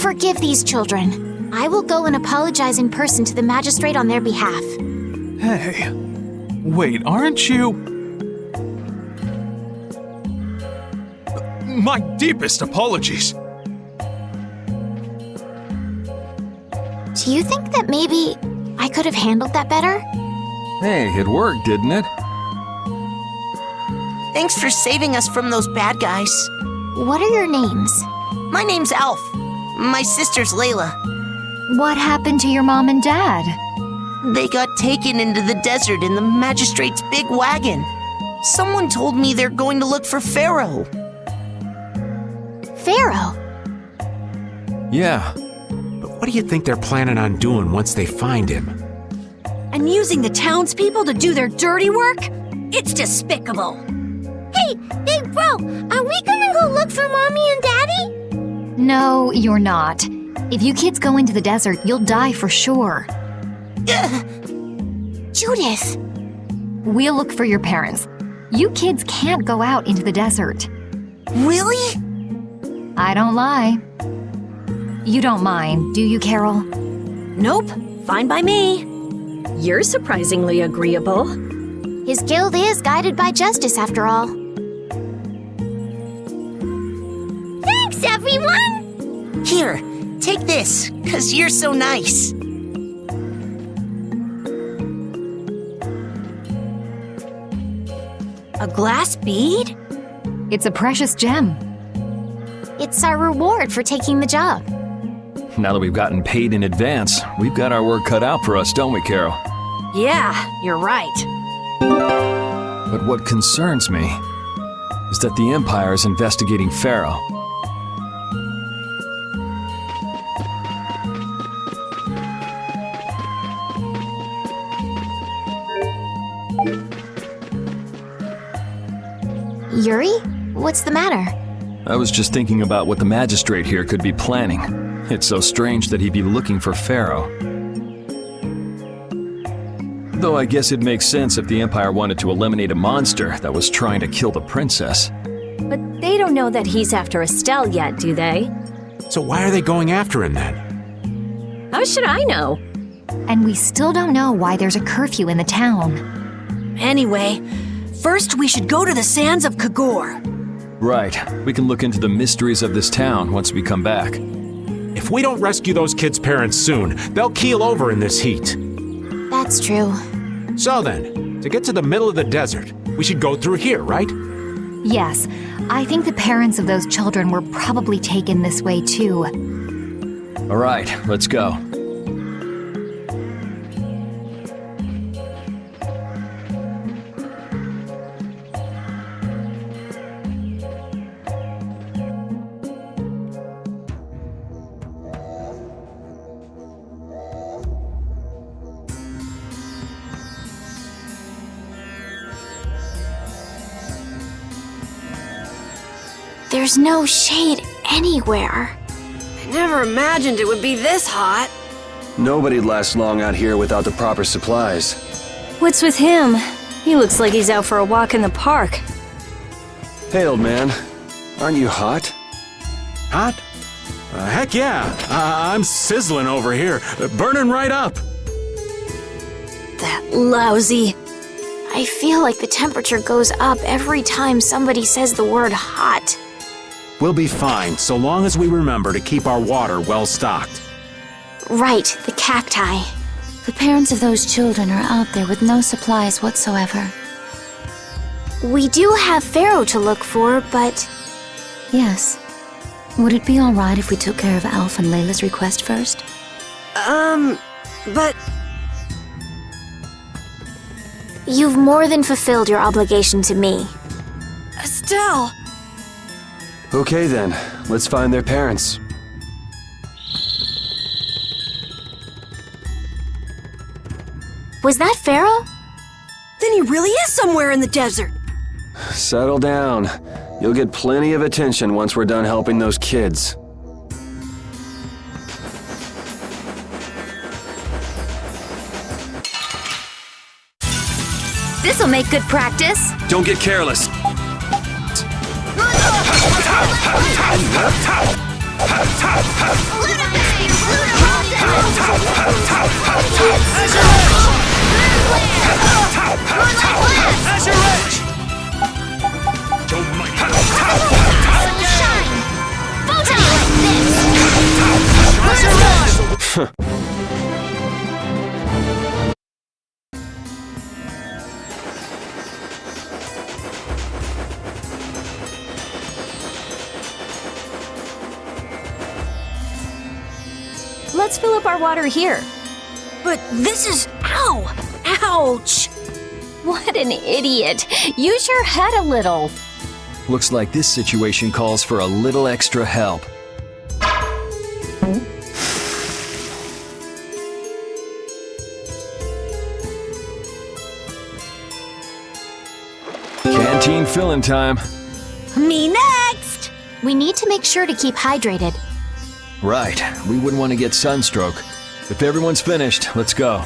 forgive these children. I will go and apologize in person to the magistrate on their behalf. Hey, wait, aren't you... My deepest apologies. Do you think that maybe I could have handled that better? Hey, it worked, didn't it? Thanks for saving us from those bad guys. What are your names? My name's Alf. My sister's Layla. What happened to your mom and dad? They got taken into the desert in the magistrate's big wagon. Someone told me they're going to look for Pharaoh. Pharaoh? Yeah. But what do you think they're planning on doing once they find him? And using the townspeople to do their dirty work? It's despicable. Hey, bro, are we gonna go look for Mommy and Daddy? No, you're not. If you kids go into the desert, you'll die for sure. Judith! We'll look for your parents. You kids can't go out into the desert. Really? I don't lie. You don't mind, do you, Carol? Nope, fine by me. You're surprisingly agreeable. His guild is guided by justice, after all. Thanks, everyone! Here, take this, 'cause you're so nice. A glass bead? It's a precious gem. It's our reward for taking the job. Now that we've gotten paid in advance, we've got our work cut out for us, don't we, Carol? Yeah, you're right. But what concerns me is that the Empire is investigating Pharaoh. Yuri? What's the matter? I was just thinking about what the magistrate here could be planning. It's so strange that he'd be looking for Pharaoh. Though I guess it makes sense if the Empire wanted to eliminate a monster that was trying to kill the princess. But they don't know that he's after Estelle yet, do they? So why are they going after him then? How should I know? And we still don't know why there's a curfew in the town. Anyway, first we should go to the sands of Kagor. Right. We can look into the mysteries of this town once we come back. If we don't rescue those kids' parents soon, they'll keel over in this heat. That's true. So then, to get to the middle of the desert, we should go through here, right? Yes, I think the parents of those children were probably taken this way too. All right, let's go. There's no shade anywhere. I never imagined it would be this hot. Nobody'd last long out here without the proper supplies. What's with him? He looks like he's out for a walk in the park. Hey, old man. Aren't you hot? Hot? Heck yeah. I'm sizzling over here. Burning right up. That lousy. I feel like the temperature goes up every time somebody says the word hot. We'll be fine, so long as we remember to keep our water well stocked. Right, the cacti. The parents of those children are out there with no supplies whatsoever. We do have Pharaoh to look for, but... Yes. Would it be alright if we took care of Alf and Layla's request first? But... You've more than fulfilled your obligation to me. Estelle! Okay then, let's find their parents. Was that Pharaoh? Then he really is somewhere in the desert. Settle down. You'll get plenty of attention once we're done helping those kids. This'll make good practice. Don't get careless. Let's fill up our water here. But this is... Ow! Ouch! What an idiot. Use your head a little. Looks like this situation calls for a little extra help. Canteen filling time. Me next! We need to make sure to keep hydrated. Right, we wouldn't want to get sunstroke. If everyone's finished, let's go.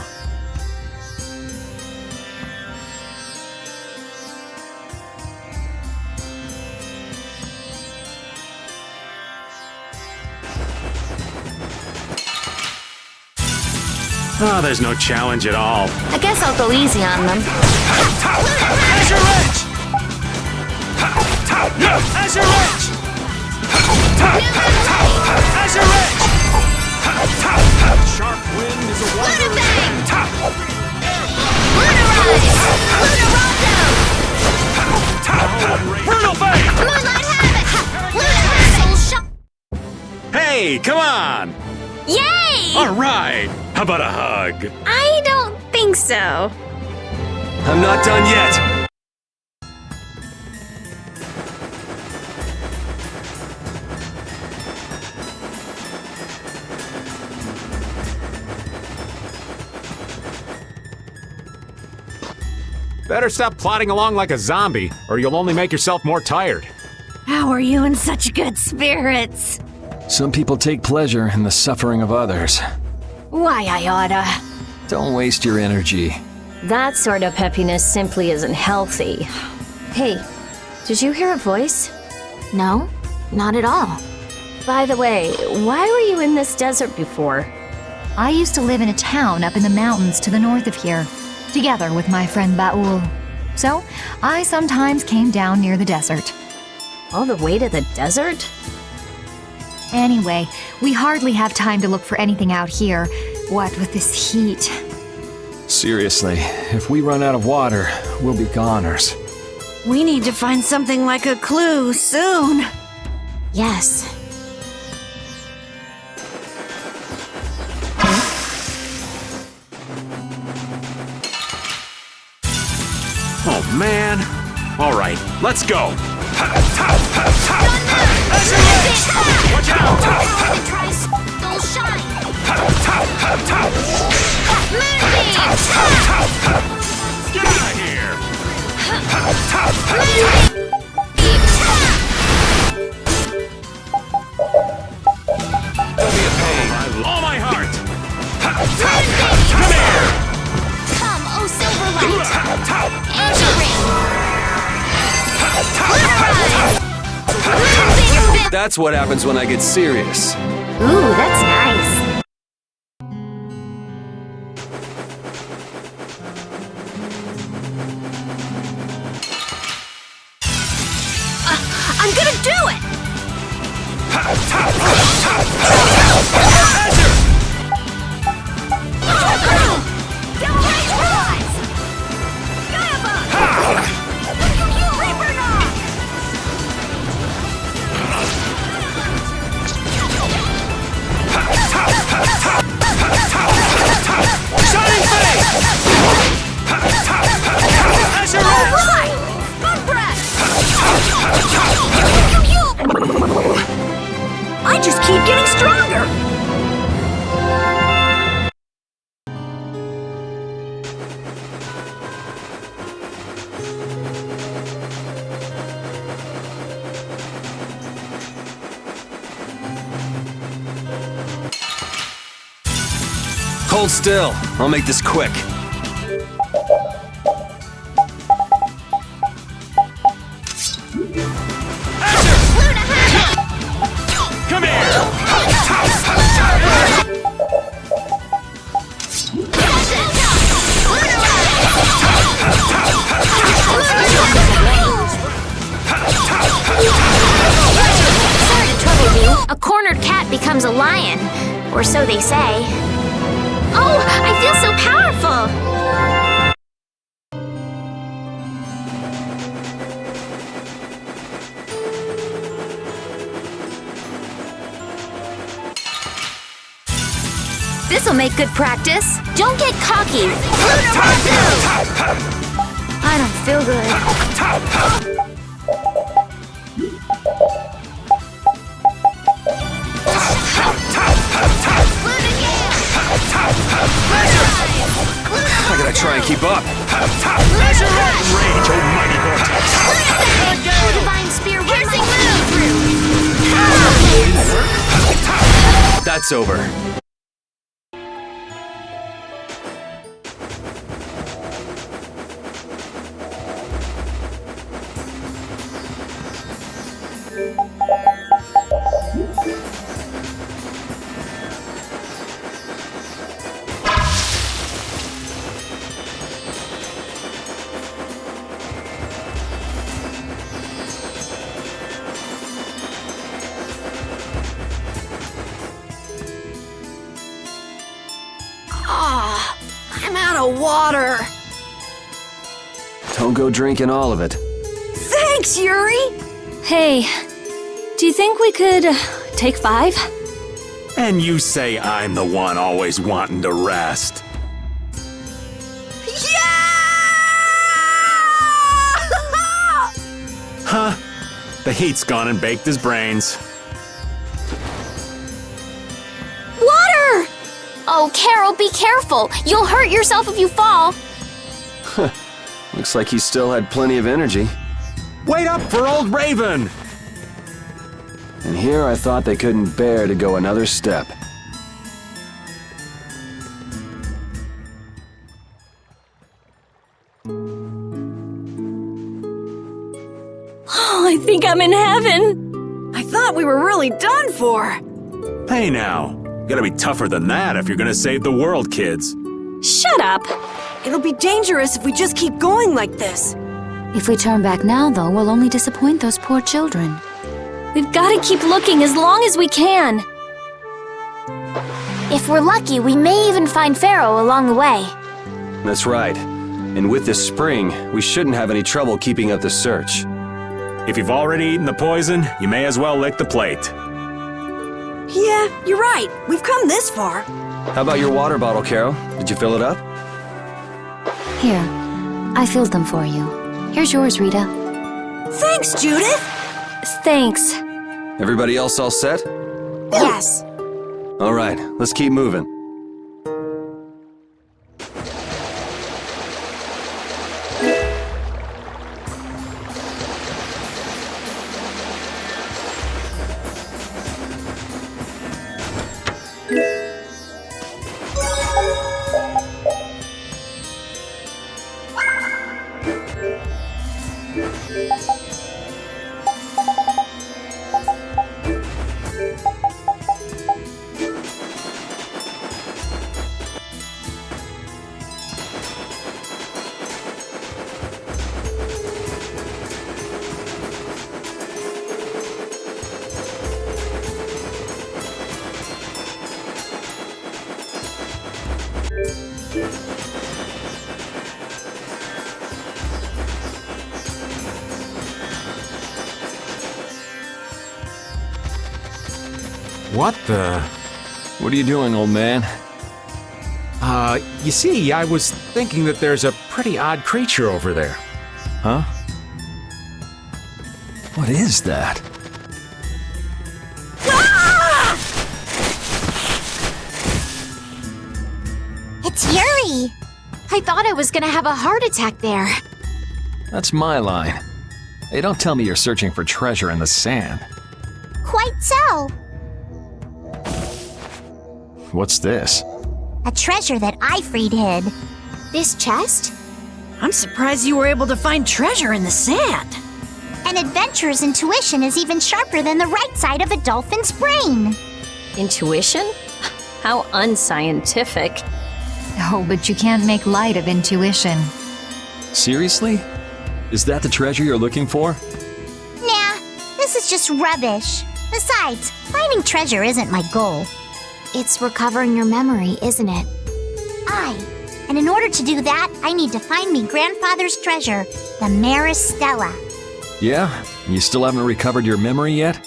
Oh, there's no challenge at all. I guess I'll go easy on them. Azure Edge! Azure Edge! Azure Edge! Sharp wind is a Luna Bang! Lunarize! Lunarado! Brutal Bang! Moonlight Havoc! Luna Havoc! Hey, come on! Yay! All right. How about a hug? I don't think so. I'm not done yet. Better stop plodding along like a zombie, or you'll only make yourself more tired. How are you in such good spirits? Some people take pleasure in the suffering of others. Why, I oughta. Don't waste your energy. That sort of peppiness simply isn't healthy. Hey, did you hear a voice? No, not at all. By the way, why were you in this desert before? I used to live in a town up in the mountains to the north of here, together with my friend Baul. So, I sometimes came down near the desert. All the way to the desert? Anyway, we hardly have time to look for anything out here, what with this heat. Seriously, if we run out of water, we'll be goners. We need to find something like a clue soon. Yes. Oh, man. All right, let's go. Watch out! Get out of here! Don't be a pain. All my heart. Come here! Come, oh Silverlight! Azure Ring! That's what happens when I get serious. Ooh, that's nice. I'm gonna do it! hold still. I'll make this quick. Come here! Sorry to trouble you. A cornered cat becomes a lion. Or so they say. Oh, I feel so powerful! This'll make good practice. Don't get cocky. I don't feel good. I gotta try and keep up. Rage, almighty vortex! Divine spear piercing move! That's over. I'm out of water. Don't go drinking all of it. Thanks, Yuri. Hey, do you think we could take 5? And you say I'm the one always wanting to rest. Huh? The heat's gone and baked his brains. Water! Oh, Carol, be careful. You'll hurt yourself if you fall. Looks like he still had plenty of energy. Wait up for old Raven! And here I thought they couldn't bear to go another step. Oh, I think I'm in heaven. I thought we were really done for. Hey now, you gotta be tougher than that if you're gonna save the world, kids. Shut up. It'll be dangerous if we just keep going like this. If we turn back now, though, we'll only disappoint those poor children. We've got to keep looking as long as we can. If we're lucky, we may even find Pharaoh along the way. That's right. And with this spring, we shouldn't have any trouble keeping up the search. If you've already eaten the poison, you may as well lick the plate. Yeah, you're right. We've come this far. How about your water bottle, Carol? Did you fill it up? Here, I filled them for you. Here's yours, Rita. Thanks, Judith. Thanks. Everybody else all set? Yes. All right, let's keep moving. What the? What are you doing, old man? You see, I was thinking that there's a pretty odd creature over there. Huh? What is that? It's Yuri. I thought I was gonna have a heart attack there. That's my line. Hey, don't tell me you're searching for treasure in the sand. Quite so. What's this? A treasure that Ifried hid. This chest? I'm surprised you were able to find treasure in the sand. An adventurer's intuition is even sharper than the right side of a dolphin's brain. Intuition? How unscientific. Oh, but you can't make light of intuition. Seriously? Is that the treasure you're looking for? Nah, this is just rubbish. Besides, finding treasure isn't my goal. It's recovering your memory, isn't it? And in order to do that, I need to find me grandfather's treasure, the Maris Stella. Yeah? You still haven't recovered your memory yet?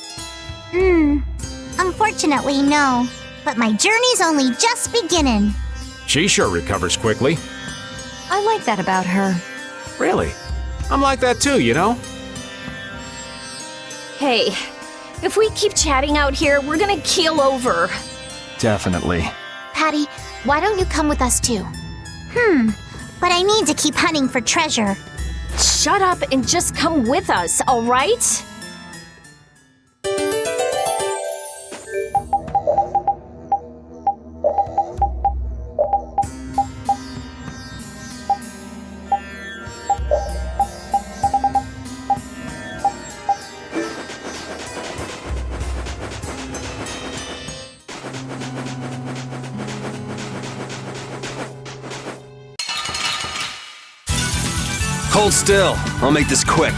Unfortunately, no. But my journey's only just beginning. She sure recovers quickly. I like that about her. Really? I'm like that too, you know? Hey, if we keep chatting out here, we're gonna keel over. Definitely. Patty, why don't you come with us too? But I need to keep hunting for treasure. Shut up and just come with us, all right? Hold still. I'll make this quick.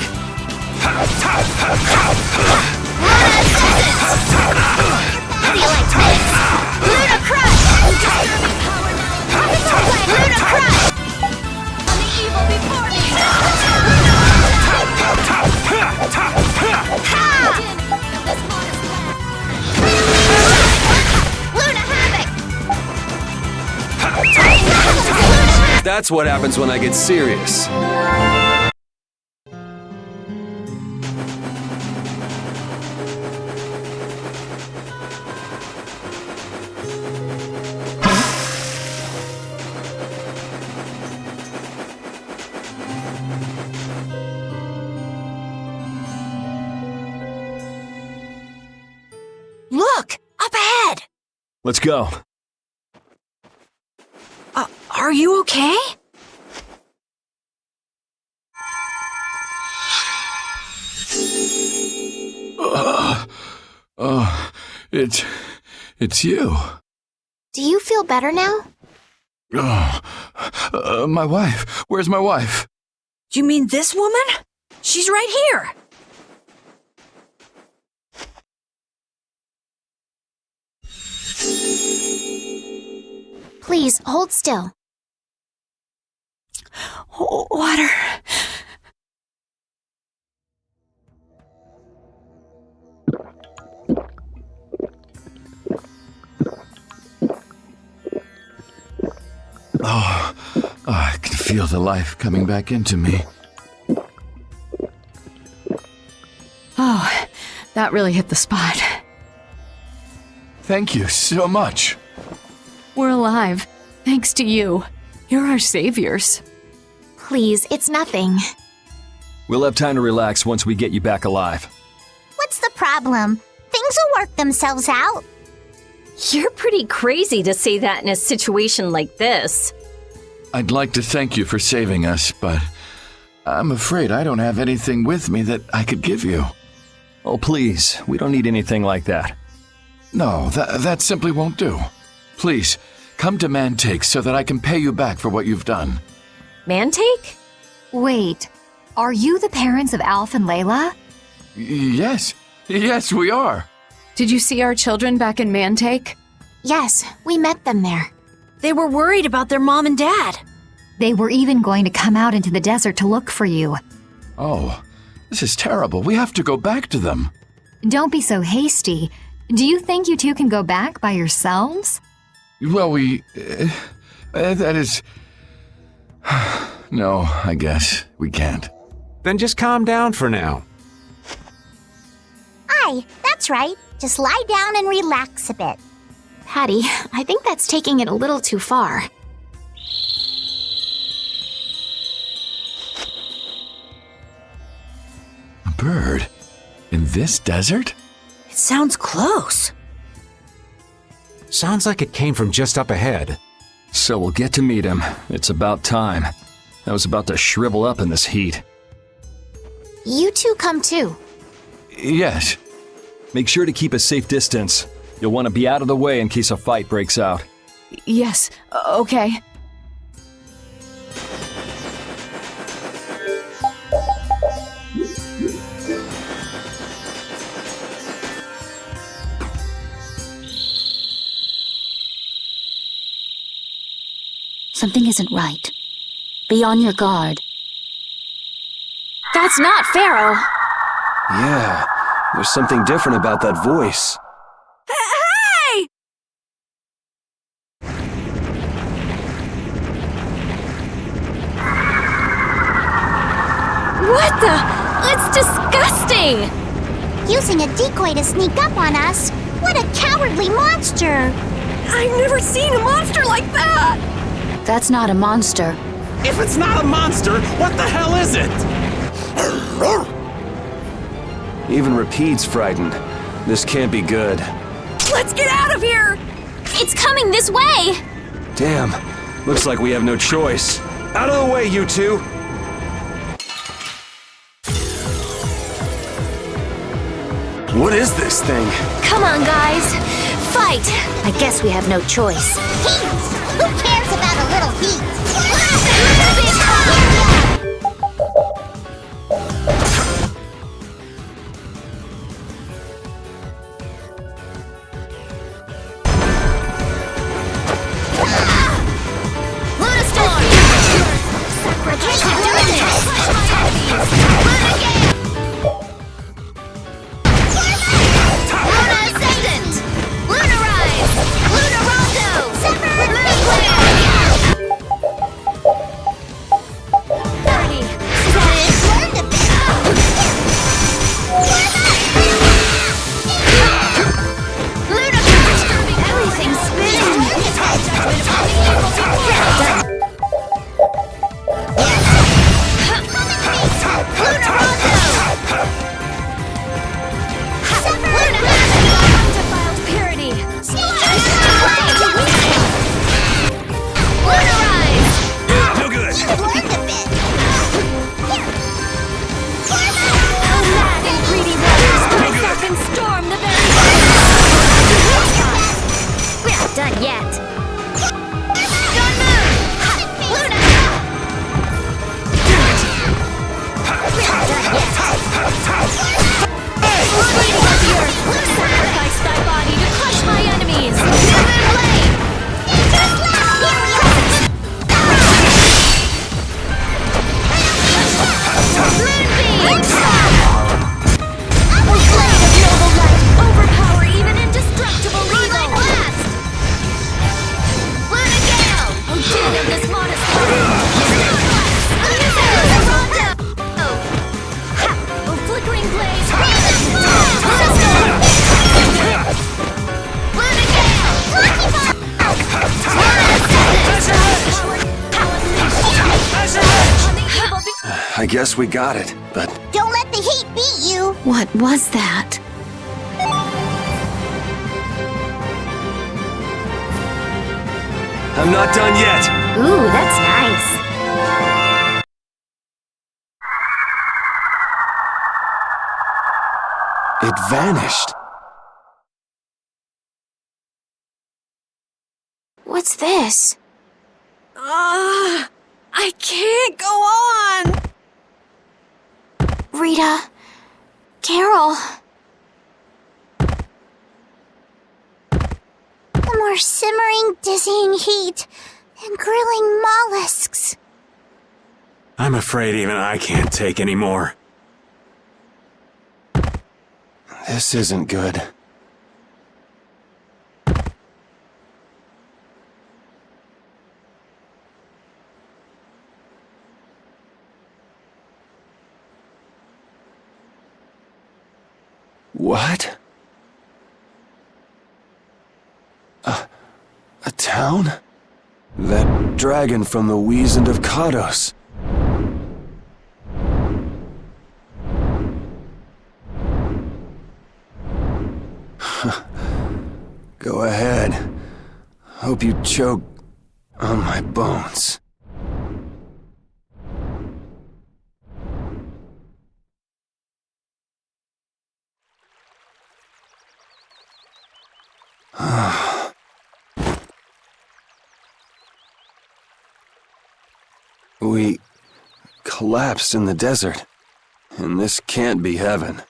That's what happens when I get serious. Look! Up ahead! Let's go. Are you okay? It's you. Do you feel better now? My wife. Where's my wife? Do you mean this woman? She's right here. Please, hold still. Water. Oh, I can feel the life coming back into me. Oh, that really hit the spot. Thank you so much. We're alive, thanks to you. You're our saviors. Please, it's nothing. We'll have time to relax once we get you back alive. What's the problem? Things will work themselves out. You're pretty crazy to say that in a situation like this. I'd like to thank you for saving us, but I'm afraid I don't have anything with me that I could give you. Oh, please, we don't need anything like that. No, that simply won't do. Please, come to Mantake so that I can pay you back for what you've done. Mantake? Wait, are you the parents of Alf and Layla? Yes, we are. Did you see our children back in Mantake? Yes, we met them there. They were worried about their mom and dad. They were even going to come out into the desert to look for you. Oh, this is terrible. We have to go back to them. Don't be so hasty. Do you think you two can go back by yourselves? Well, that is... No, I guess we can't. Then just calm down for now. Aye, that's right. Just lie down and relax a bit. Patty, I think that's taking it a little too far. A bird? In this desert? It sounds close. Sounds like it came from just up ahead. So we'll get to meet him. It's about time. I was about to shrivel up in this heat. You two come too. Yes. Make sure to keep a safe distance. You'll want to be out of the way in case a fight breaks out. Yes, okay. Something isn't right. Be on your guard. That's not Pharaoh. Yeah, there's something different about that voice. Hey! What the? It's disgusting! Using a decoy to sneak up on us? What a cowardly monster! I've never seen a monster like that! That's not a monster. If it's not a monster, what the hell is it? Even Repeat's frightened. This can't be good. Let's get out of here! It's coming this way! Damn, looks like we have no choice. Out of the way, you two! What is this thing? Come on, guys. Fight! I guess we have no choice. Heat! Who cares about a little heat? I guess we got it, but... Don't let the heat beat you! What was that? I'm not done yet! Ooh, that's nice. It vanished. What's this? I can't go on! Rita. Carol. The more simmering, dizzying heat and grilling mollusks. I'm afraid even I can't take any more. This isn't good. What? A town? That dragon from the Wizened of Kados. Go ahead. Hope you choke on my bones. We collapsed in the desert, and this can't be heaven.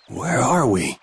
Where are we?